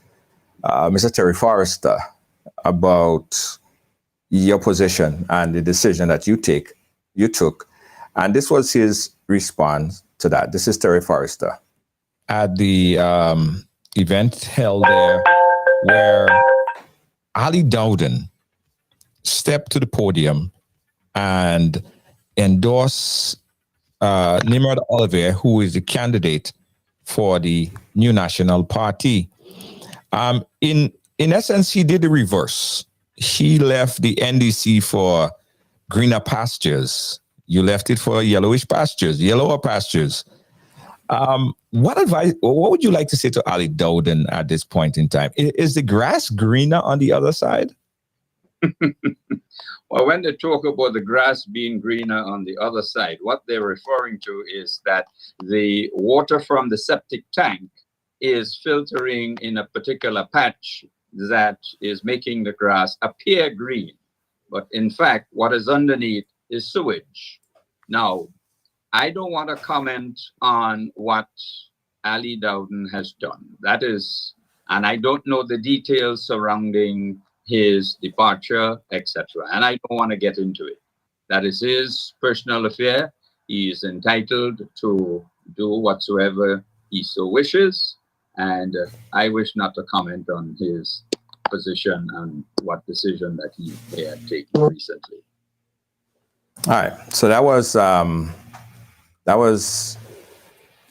Mr. Terry Forrester about your position and the decision that you took. And this was his response to that. This is Terry Forrester. At the event held there where Ali Dowden stepped to the podium and endorsed Nimrod Oliver, who is the candidate for the new national party. In essence, he did the reverse. He left the NDC for greener pastures. You left it for yellowish pastures, yellower pastures. What would you like to say to Ali Dowden at this point in time? Is the grass greener on the other side? Well, when they talk about the grass being greener on the other side, what they're referring to is that the water from the septic tank is filtering in a particular patch that is making the grass appear green. But in fact, what is underneath is sewage. Now, I don't want to comment on what Ali Dowden has done. That is, and I don't know the details surrounding his departure, etc. And I don't want to get into it. That is his personal affair. He is entitled to do whatsoever he so wishes. And I wish not to comment on his position and what decision that he may have taken recently. All right. So that was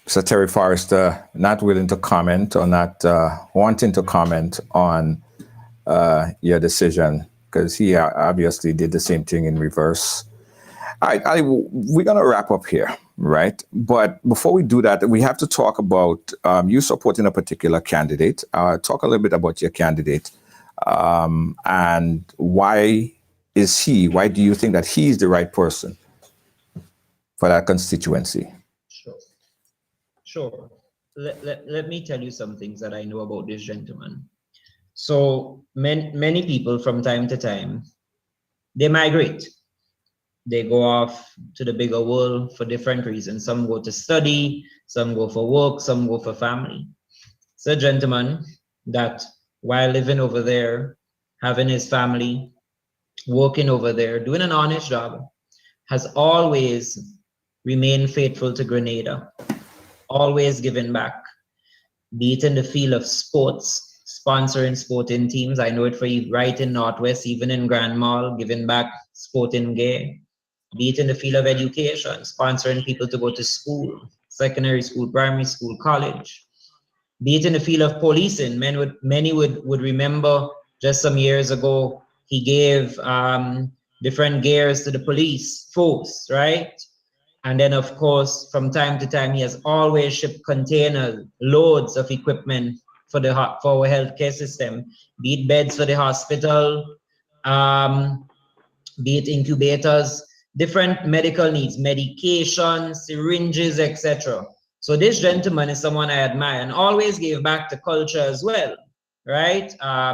Sir Terry Forrester not willing to comment or not wanting to comment on your decision, because he obviously did the same thing in reverse. All right, Ali, we're going to wrap up here, right? But before we do that, we have to talk about you supporting a particular candidate. Talk a little bit about your candidate and why do you think that he's the right person for that constituency? Sure. Let me tell you some things that I know about this gentleman. So many people from time to time, they migrate. They go off to the bigger world for different reasons. Some go to study, some go for work, some go for family. It's a gentleman that while living over there, having his family, working over there, doing an honest job, has always remained faithful to Grenada, always giving back, be it in the field of sports, sponsoring sporting teams. I know it for you right in Northwest, even in Grand Mall, giving back sporting gear. Be it in the field of education, sponsoring people to go to school, secondary school, primary school, college. Be it in the field of policing. Many would remember just some years ago, he gave different gears to the police force, right? And then, of course, from time to time, he has always shipped containers, loads of equipment for our healthcare system, be it beds for the hospital, be it incubators, different medical needs, medication, syringes, etc. So this gentleman is someone I admire and always gave back to culture as well, right?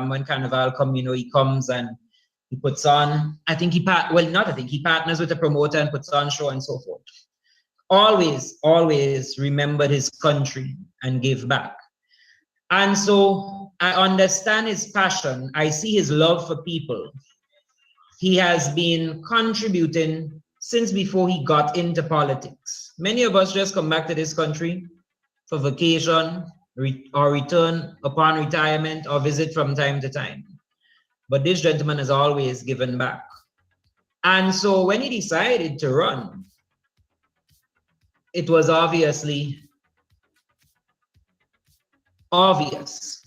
When Carnival come, he comes and he puts on, he partners with a promoter and puts on show and so forth. Always remembered his country and gave back. And so I understand his passion. I see his love for people. He has been contributing since before he got into politics. Many of us just come back to this country for vacation or return upon retirement or visit from time to time. But this gentleman has always given back. And so when he decided to run, it was obviously obvious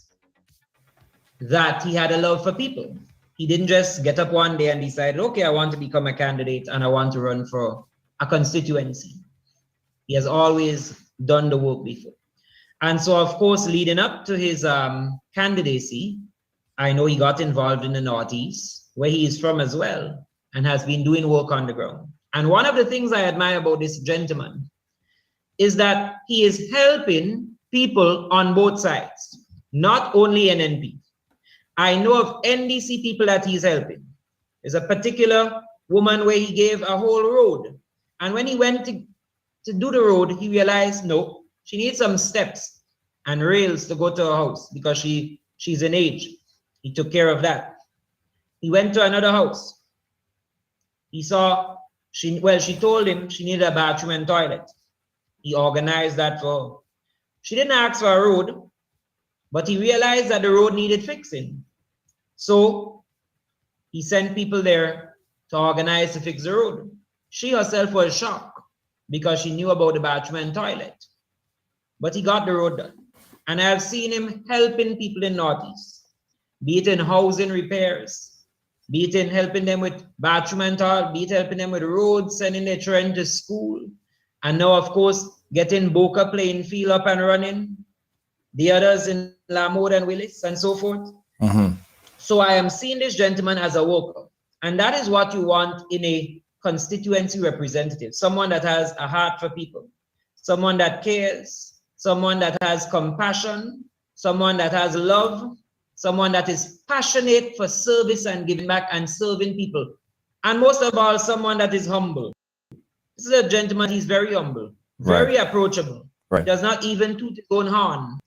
that he had a love for people. He didn't just get up one day and decide, okay, I want to become a candidate and I want to run for a constituency. He has always done the work before. And so, of course, leading up to his candidacy, I know he got involved in the Northeast, where he is from as well, and has been doing work on the ground. And one of the things I admire about this gentleman is that he is helping people on both sides, not only NNP. I know of NDC people that he's helping. There's a particular woman where he gave a whole road. And when he went to do the road, he realized, no, she needs some steps and rails to go to her house because she's in age. He took care of that. He went to another house. He saw, she told him she needed a bathroom and toilet. He organized that for her. She didn't ask for a road, but he realized that the road needed fixing. So he sent people there to organize to fix the road. She herself was shocked because she knew about the bathroom and toilet. But he got the road done. And I have seen him helping people in Northeast, be it in housing repairs, be it in helping them with bathroom and toilet, be it helping them with roads, sending their children to school. And now, of course, getting Boca playing field up and running, the others in Lamode and Willis and so forth. Mm-hmm. So I am seeing this gentleman as a worker. And that is what you want in a constituency representative, someone that has a heart for people, someone that cares, someone that has compassion, someone that has love, someone that is passionate for service and giving back and serving people. And most of all, someone that is humble. This is a gentleman, he's very humble, very approachable. Right. Does not even toot his own horn.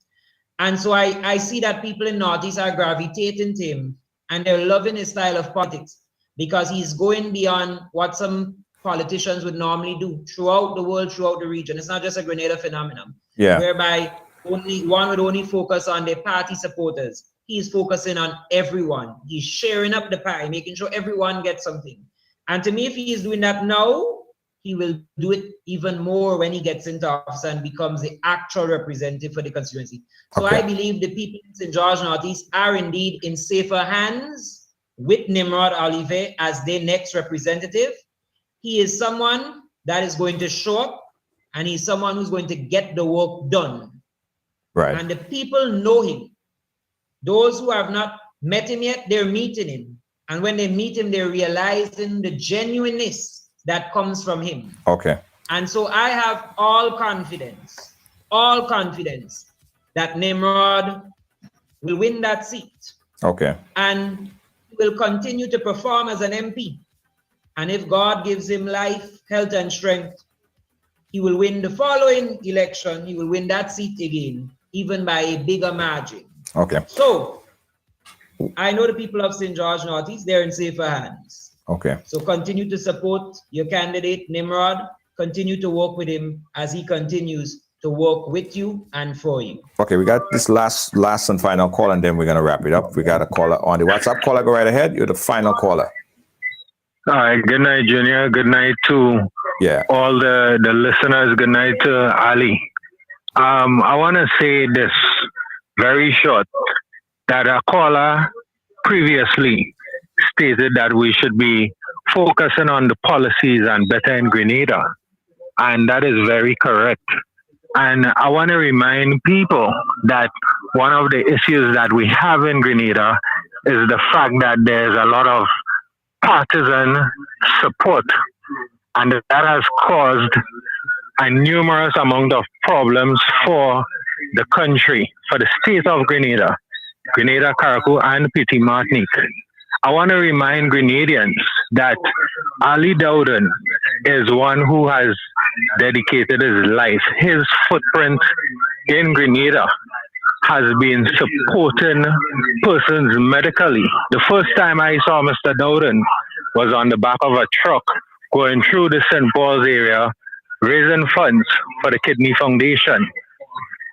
And so I see that people in Northeast are gravitating to him and they're loving his style of politics because he's going beyond what some politicians would normally do throughout the world, throughout the region. It's not just a Grenada phenomenon, whereby one would only focus on their party supporters. He's focusing on everyone. He's sharing up the pie, making sure everyone gets something. And to me, if he is doing that now, he will do it even more when he gets into office and becomes the actual representative for the constituency. So I believe the people in St. George Northeast are indeed in safer hands with Nimrod Olive as their next representative. He is someone that is going to show up and he's someone who's going to get the work done. Right. And the people know him. Those who have not met him yet, they're meeting him. And when they meet him, they're realizing the genuineness that comes from him. Okay. And so I have all confidence that Nimrod will win that seat. Okay. And will continue to perform as an MP. And if God gives him life, health, and strength, he will win the following election. He will win that seat again, even by a bigger margin. Okay. So I know the people of St. George Northeast, they're in safer hands. Okay. So continue to support your candidate, Nimrod. Continue to work with him as he continues to work with you and for you. Okay, we got this last and final call, and then we're going to wrap it up. We got a caller on the WhatsApp. Caller, go right ahead. You're the final caller. All right. Good night, Junior. Good night to all the listeners. Good night to Ali. I want to say this very short, that a caller previously stated that we should be focusing on the policies and better in Grenada. and that is very correct. And I want to remind people that one of the issues that we have in Grenada is the fact that there's a lot of partisan support, and that has caused a numerous amount of problems for the country, for the state of Grenada, Carriacou, and Petit Martinique. I want to remind Grenadians that Ali Dowden is one who has dedicated his life. His footprint in Grenada has been supporting persons medically. The first time I saw Mr. Dowden was on the back of a truck going through the St. Paul's area, raising funds for the Kidney Foundation.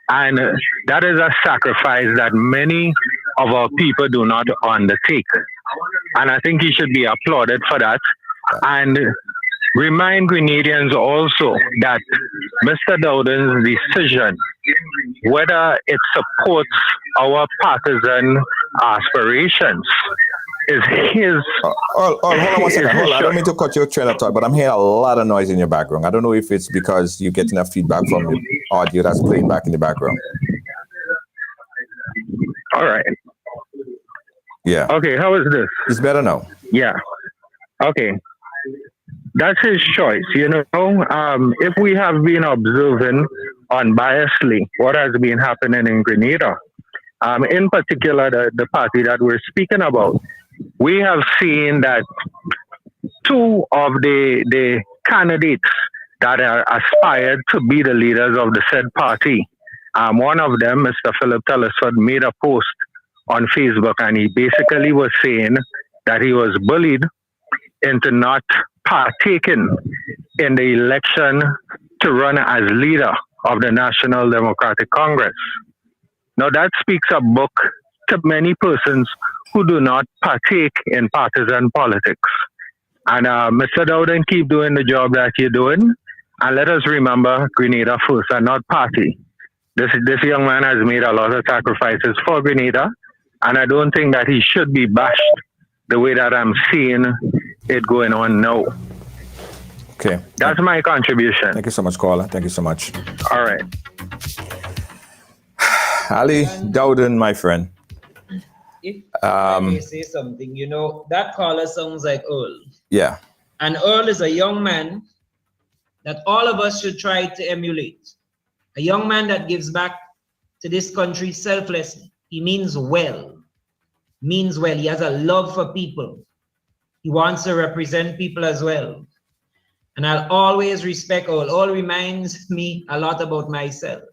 And that is a sacrifice that many of our people do not undertake. And I think he should be applauded for that. And remind Grenadians also that Mr. Dowden's decision, whether it supports our partisan aspirations, is his. Hold on 1 second. Hold on. I don't mean to cut your train of thought, but I'm hearing a lot of noise in your background. I don't know if it's because you get enough feedback from the audio that's playing back in the background. All right. Yeah. Okay, how is this? It's better now. Yeah. Okay. That's his choice, you know. If we have been observing unbiasedly what has been happening in Grenada, in particular the party that we're speaking about, we have seen that two of the candidates that are aspired to be the leaders of the said party, one of them, Mr. Philip Telesford, made a post on Facebook, and he basically was saying that he was bullied into not partaking in the election to run as leader of the National Democratic Congress. Now that speaks a book to many persons who do not partake in partisan politics. And Mr. Dowden, keep doing the job that you're doing, and let us remember Grenada first and not party. This young man has made a lot of sacrifices for Grenada, and I don't think that he should be bashed the way that I'm seeing it going on now. Okay. That's my contribution. Thank you so much, caller. Thank you so much. All right. Ali Dowden, my friend. If I may say something, you know, that caller sounds like Earl. Yeah. And Earl is a young man that all of us should try to emulate. A young man that gives back to this country selflessly. He means well. Means well. He has a love for people. He wants to represent people as well. And I'll always respect Earl. Earl reminds me a lot about myself.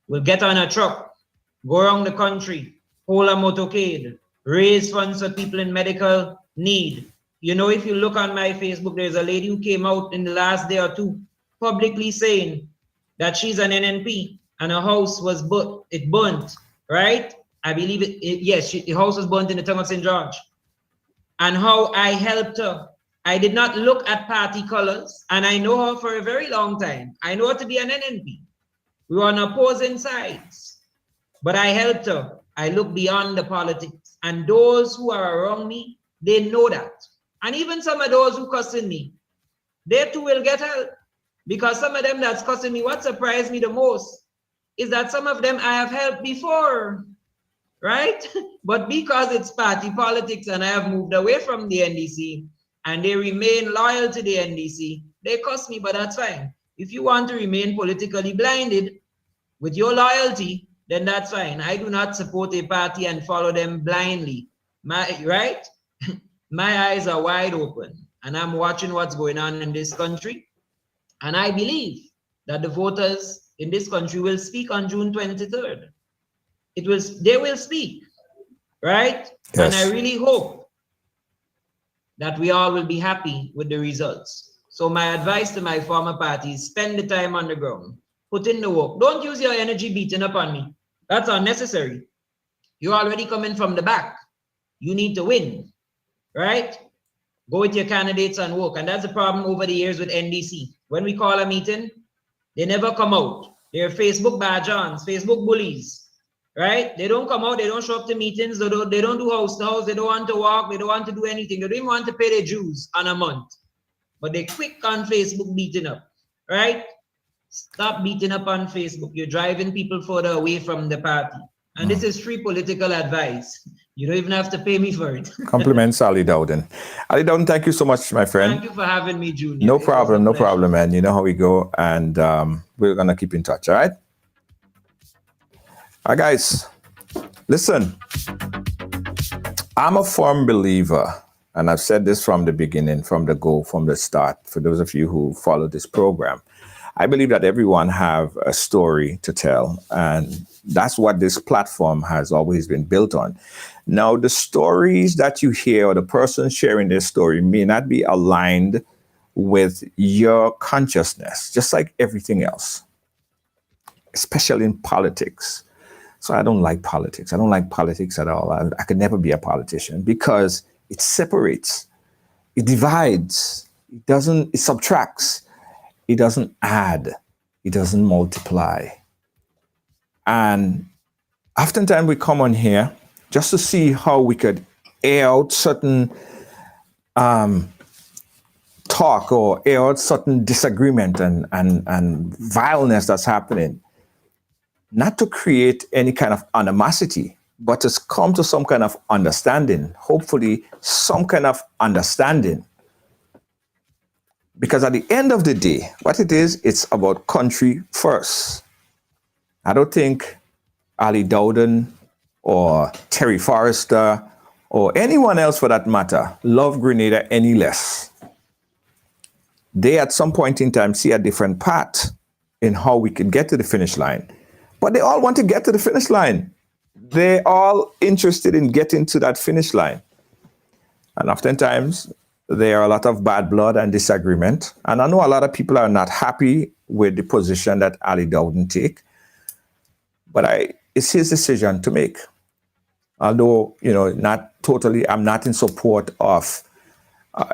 We'll get on a truck, go around the country, hold a motorcade, raise funds for people in medical need. You know, if you look on my Facebook, there's a lady who came out in the last day or two publicly saying that she's an NNP and her house was burnt, right? I believe yes, the house was burnt in the town of St. George. And how I helped her. I did not look at party colors, and I know her for a very long time. I know her to be an NNP. We were on opposing sides, but I helped her. I look beyond the politics, and those who are around me, they know that. And even some of those who cussing me, they too will get help, because some of them that's cussing me, what surprised me the most is that some of them I have helped before, right? But because it's party politics and I have moved away from the NDC and they remain loyal to the NDC, they cuss me, but that's fine. If you want to remain politically blinded with your loyalty, then that's fine. I do not support a party and follow them blindly. Right? My eyes are wide open and I'm watching what's going on in this country. And I believe that the voters in this country will speak on June 23rd. They will speak, right? Yes. And I really hope that we all will be happy with the results. So my advice to my former party is spend the time on the ground, put in the work. Don't use your energy beating up on me. That's unnecessary. You're already coming from the back. You need to win, right? Go with your candidates and work. And that's the problem over the years with NDC. When we call a meeting, they never come out. They're Facebook badge-ons, Facebook bullies, right? They don't come out. They don't show up to meetings. They don't do house to house. They don't want to walk. They don't want to do anything. They don't even want to pay their dues on a month. But they're quick on Facebook beating up, right? Stop beating up on Facebook. You're driving people further away from the party. And this is free political advice. You don't even have to pay me for it. Compliments, Ali Dowden. Ali Dowden, thank you so much, my friend. Thank you for having me, Junior. No problem, no problem, man. You know how we go, and we're gonna keep in touch, all right? All right, guys, listen. I'm a firm believer, and I've said this from the beginning, from the start, for those of you who follow this program. I believe that everyone have a story to tell, and that's what this platform has always been built on. Now, the stories that you hear or the person sharing their story may not be aligned with your consciousness, just like everything else, especially in politics. So I don't like politics. I don't like politics at all. I could never be a politician because it separates, it divides, it subtracts. It doesn't add, it doesn't multiply. And oftentimes we come on here just to see how we could air out certain talk or air out certain disagreement and vileness that's happening. Not to create any kind of animosity, but to come to some kind of understanding, hopefully some kind of understanding. Because at the end of the day, what it is, it's about country first. I don't think Ali Dowden or Terry Forrester or anyone else for that matter love Grenada any less. They at some point in time see a different path in how we could get to the finish line. But they all want to get to the finish line. They're all interested in getting to that finish line. And oftentimes, there are a lot of bad blood and disagreement. And I know a lot of people are not happy with the position that Ali Dowden take. But it's his decision to make. Although, not totally, I'm not in support of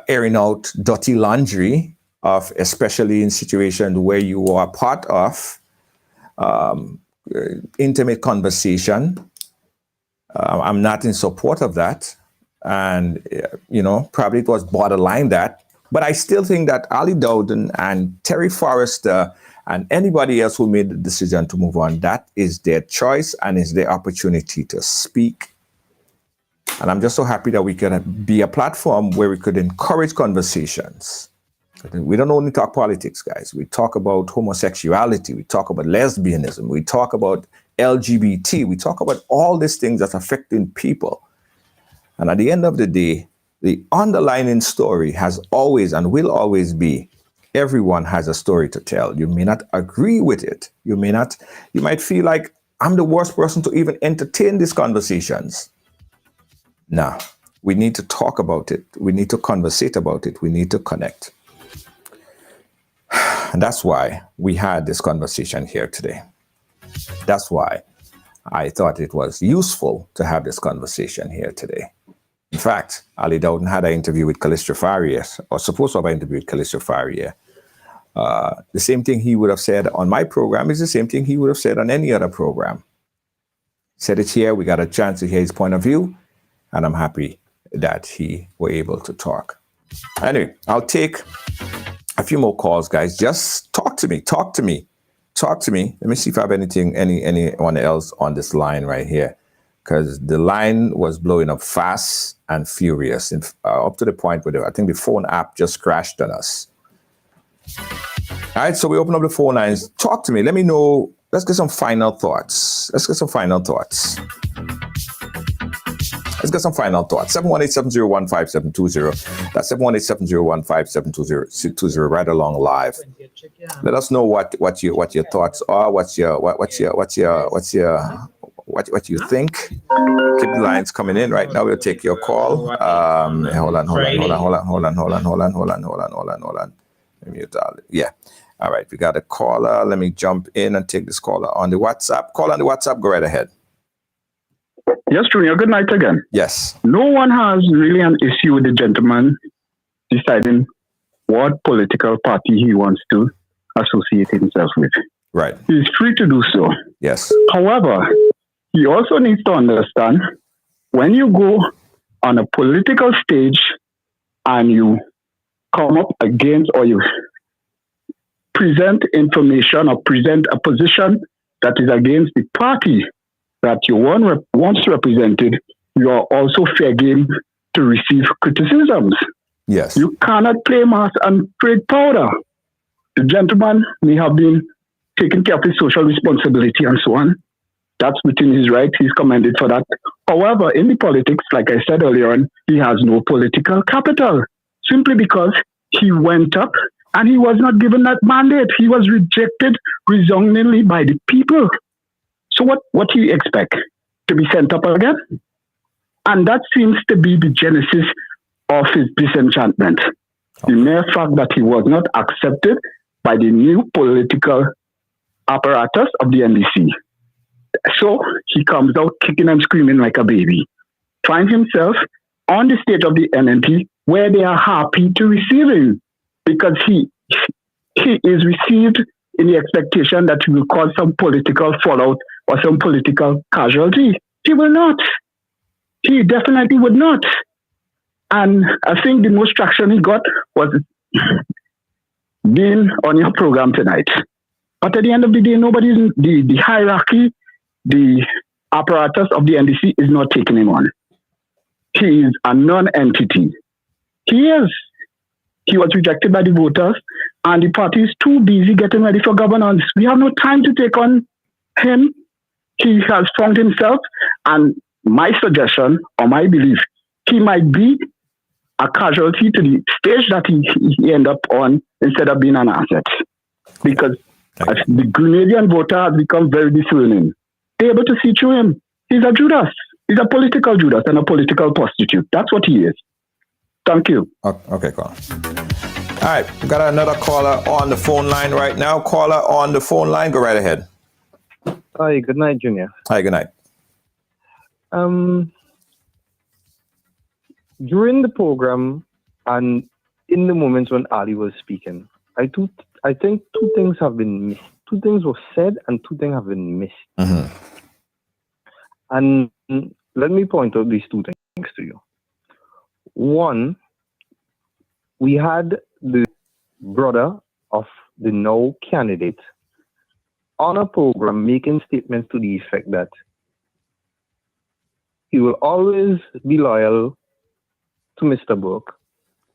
airing out dirty laundry, especially in situations where you are part of intimate conversation. I'm not in support of that. And, probably it was borderline that. But I still think that Ali Dowden and Terry Forrester and anybody else who made the decision to move on, that is their choice and is their opportunity to speak. And I'm just so happy that we can be a platform where we could encourage conversations. We don't only talk politics, guys. We talk about homosexuality. We talk about lesbianism. We talk about LGBT. We talk about all these things that are affecting people. And at the end of the day, the underlying story has always and will always be, everyone has a story to tell. You may not agree with it. You might feel like I'm the worst person to even entertain these conversations. No, we need to talk about it. We need to conversate about it. We need to connect. And that's why we had this conversation here today. That's why I thought it was useful to have this conversation here today. In fact, Ali Dowden had an interview with Callisto Faria, or supposed to have an interview with Callisto Faria. The same thing he would have said on my program is the same thing he would have said on any other program. Said it here, we got a chance to hear his point of view, and I'm happy that he were able to talk. Anyway, I'll take a few more calls, guys. Just talk to me. Let me see if I have anyone else on this line right here, because the line was blowing up fast and furious, up to the point where I think the phone app just crashed on us. All right, so we open up the phone lines. Talk to me. Let me know. Let's get some final thoughts. 718-701-5720. That's 718-701-5720. Right along live. Let us know what your thoughts are. What you think. Keep the lines coming in. Right now, we'll take your call. Hold on. Let me mute all. Yeah. All right. We got a caller. Let me jump in and take this caller on the WhatsApp. Call on the WhatsApp. Go right ahead. Yes, Junior. Good night again. Yes. No one has really an issue with the gentleman deciding what political party he wants to associate himself with. Right. He's free to do so. Yes. However, he also needs to understand when you go on a political stage and you come up against or you present information or present a position that is against the party that you once represented, you are also fair game to receive criticisms. Yes. You cannot play mass and trade powder. The gentleman may have been taking care of his social responsibility and so on. That's within his right. He's commended for that. However, in the politics, like I said earlier on, he has no political capital simply because he went up and he was not given that mandate. He was rejected resoundingly by the people. So what do you expect? To be sent up again? And that seems to be the genesis of his disenchantment. The mere fact that he was not accepted by the new political apparatus of the NDC. So he comes out kicking and screaming like a baby, finds himself on the stage of the NNP where they are happy to receive him because he is received in the expectation that he will cause some political fallout or some political casualty. He will not. He definitely would not. And I think the most traction he got was being on your program tonight. But at the end of the day, nobody's the hierarchy, the apparatus of the NDC is not taking him on. He is a non-entity. He was rejected by the voters, and the party is too busy getting ready for governance. We have no time to take on him. He has found himself, and my suggestion or my belief, he might be a casualty to the stage that he end up on instead of being an asset. Because the Grenadian voter has become very discerning. They're able to see through him. He's a Judas. He's a political Judas and a political prostitute. That's what he is. Thank you. Okay, Carl. All right, we got another caller on the phone line right now. Caller on the phone line, go right ahead. Hi, good night, Junior. Hi, good night. During the program and in the moments when Ali was speaking, I think two things have been missed. Two things were said and two things have been missed. Mm-hmm. And let me point out these two things to you. One, we had the brother of the now candidate on a program making statements to the effect that he will always be loyal to Mr. Burke,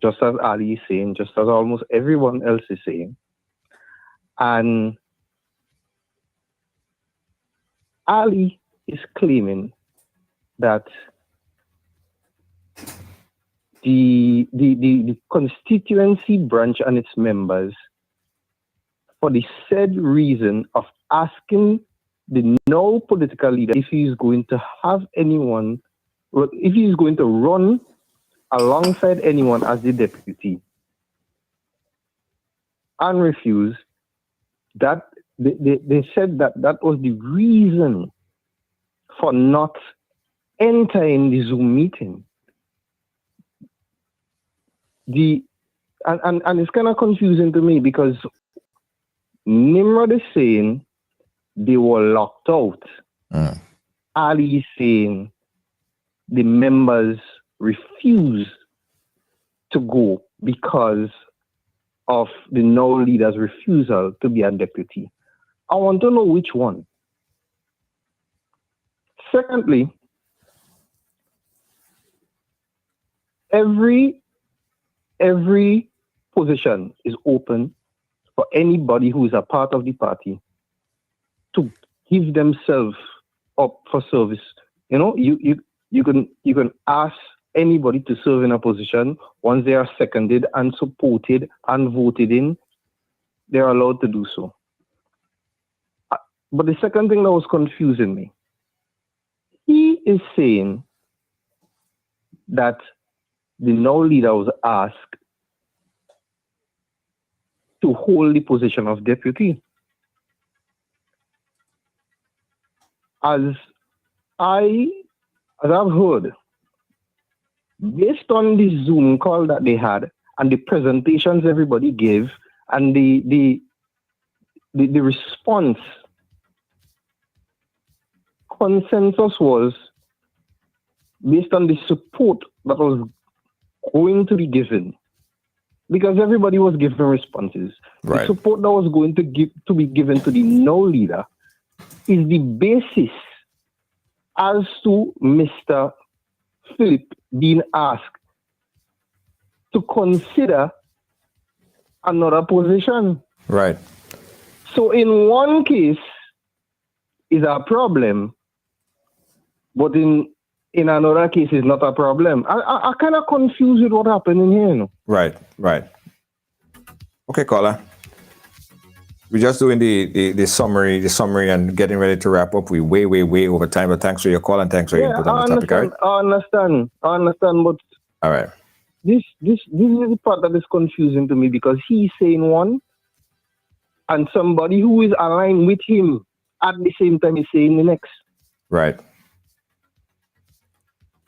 just as Ali is saying, just as almost everyone else is saying. And Ali is claiming that the constituency branch and its members, for the said reason of asking the now political leader if he is going to have anyone, if he is going to run alongside anyone as the deputy, and refuse, that they said that was the reason for not entering the Zoom meeting. And it's kind of confusing to me because Nimrod is saying they were locked out. Ali is saying the members refused to go because of the now leader's refusal to be a deputy. I want to know which one. Secondly, every position is open for anybody who is a part of the party to give themselves up for service. You know, you can ask anybody to serve in a position. Once they are seconded and supported and voted in, they're allowed to do so. But the second thing that was confusing me, he is saying that the now leader was asked to hold the position of deputy. As I've heard, based on the Zoom call that they had and the presentations everybody gave and the response, consensus was based on the support that was going to be given, because everybody was giving responses. Right. The support that was going to be given to the no leader is the basis as to Mr. Philip being asked to consider another position. Right. So in one case is a problem, but in another case is not a problem. I kind of confused with what happened in here. You know? Right. Okay, caller. We're just doing the summary and getting ready to wrap up. We way over time, but thanks for your call and thanks for your input on the topic. All right? I understand, but all right. This is the part that is confusing to me because he's saying one, and somebody who is aligned with him at the same time is saying the next. Right.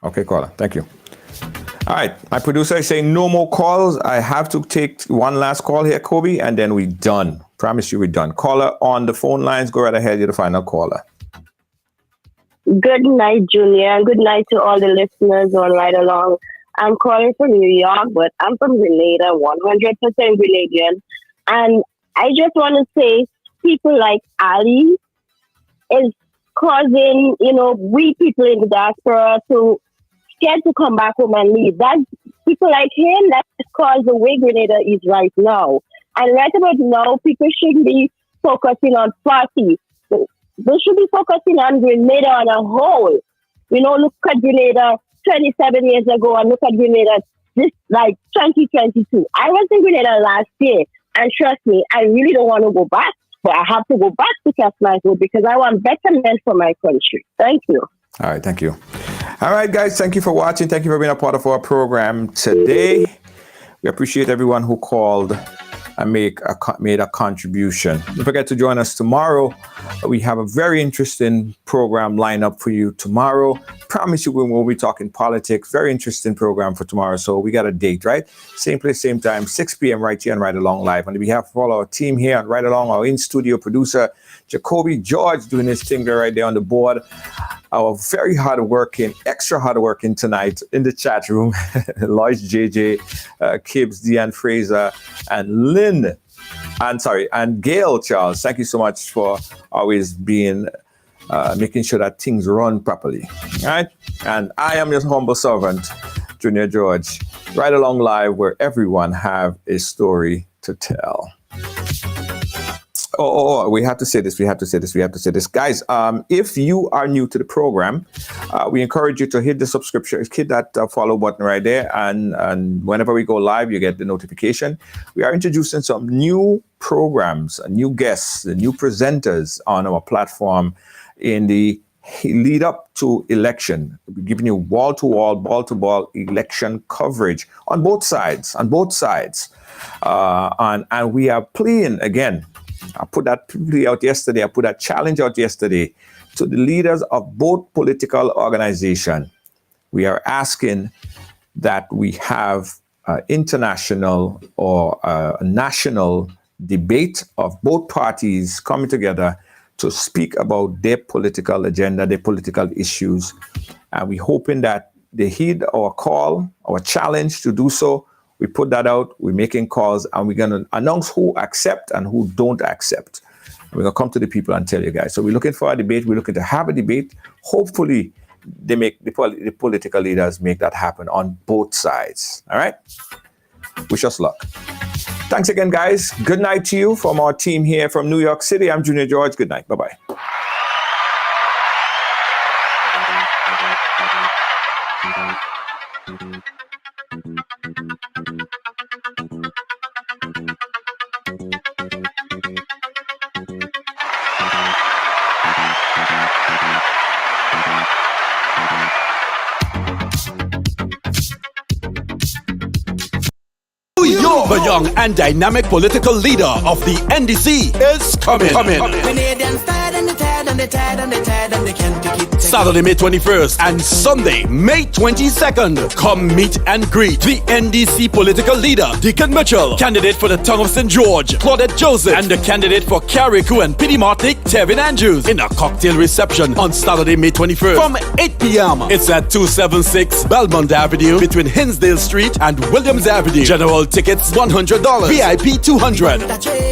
Okay, caller. Thank you. All right. My producer is saying no more calls. I have to take one last call here, Kobe, and then we're done. Promise you we're done. Caller on the phone lines. Go right ahead. You're the final caller. Good night, Junior. Good night to all the listeners on Ride Along. I'm calling from New York, but I'm from Grenada, 100% Grenadian. And I just want to say people like Ali is causing, we people in the diaspora to scared to come back home and leave. That's people like him that cause the way Grenada is right now. And right about now, people shouldn't be focusing on party. They should be focusing on Grenada on a whole. Look at Grenada 27 years ago and look at Grenada this 2022. I was in Grenada last year, and trust me, I really don't want to go back, but I have to go back to cast my vote because I want betterment for my country. Thank you. All right, thank you. All right, guys, thank you for watching. Thank you for being a part of our program today. We appreciate everyone who called and made a contribution. Don't forget to join us tomorrow. We have a very interesting program lined up for you tomorrow. Promise you we will be talking politics. Very interesting program for tomorrow. So we got a date, right? Same place, same time, 6 p.m. right here on Ride Along Live. On behalf of all our team here on Ride Along, our in-studio producer, Jacoby George, doing his thing right there on the board. Our very extra hardworking tonight in the chat room, Lois JJ, Kibbs, Deanne Fraser, and Lynn. And Gail Charles. Thank you so much for always being making sure that things run properly. All right? And I am your humble servant, Junior George. Ride Along Live, where everyone have a story to tell. We have to say this. Guys, if you are new to the program, we encourage you to hit the subscription, hit that follow button right there. And whenever we go live, you get the notification. We are introducing some new programs, new guests, new presenters on our platform in the lead up to election. We're giving you wall-to-wall, ball-to-ball election coverage on both sides. And we are playing again. I put that plea out yesterday. I put that challenge out yesterday to the leaders of both political organizations. We are asking that we have international or national debate of both parties coming together to speak about their political agenda, their political issues. And we're hoping that they heed our call, our challenge to do so. We put that out, we're making calls, and we're going to announce who accept and who don't accept. And we're going to come to the people and tell you guys. So we're looking for a debate. We're looking to have a debate. Hopefully, they make the political leaders make that happen on both sides. All right? Wish us luck. Thanks again, guys. Good night to you from our team here from New York City. I'm Junior George. Good night. Bye-bye. The young and dynamic political leader of the NDC is coming. Canadians tired and they tired and they tired and they tired and they can't take it. Saturday, May 21st and Sunday, May 22nd. Come meet and greet the NDC political leader, Deacon Mitchell, candidate for the Tongue of St. George, Claudette Joseph, and the candidate for Carriacou and Pity Martinique, Tevin Andrews, in a cocktail reception on Saturday, May 21st from 8 p.m. It's at 276 Belmont Avenue between Hinsdale Street and Williams Avenue. General tickets $100, VIP $200.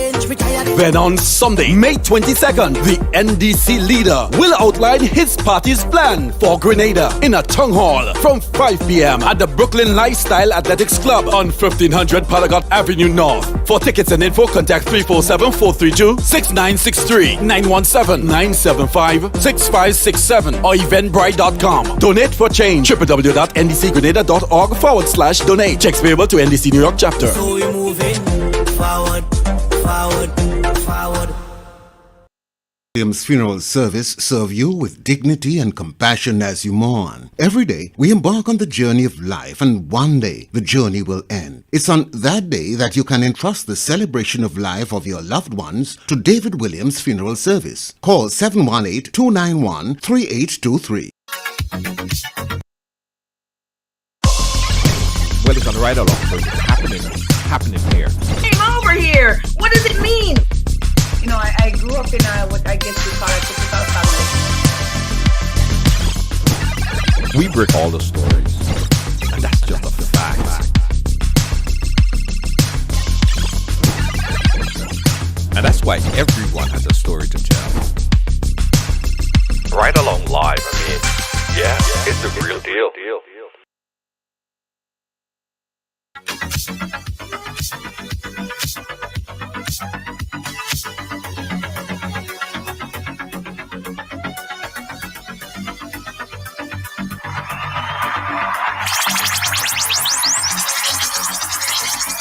Then on Sunday, May 22nd, the NDC leader will outline his party's plan for Grenada in a town hall from 5 p.m. at the Brooklyn Lifestyle Athletics Club on 1500 Palagot Avenue North. For tickets and info, contact 347-432-6963, 917-975-6567 or eventbrite.com. Donate for change. www.ndcgrenada.org/donate. Checks payable to NDC New York chapter. So we're moving forward. Williams Funeral Service serve you with dignity and compassion as you mourn. Every day, we embark on the journey of life, and one day, the journey will end. It's on that day that you can entrust the celebration of life of your loved ones to David Williams Funeral Service. Call 718-291-3823. Well, it's on Ridealong, so it's happening here. Came over here. What does it mean? You know, I grew up in what I guess we call a typical family. We break all the stories, and that's just a fact. And that's why everyone has a story to tell. Ridealong Live, I mean, yeah, it's a real deal.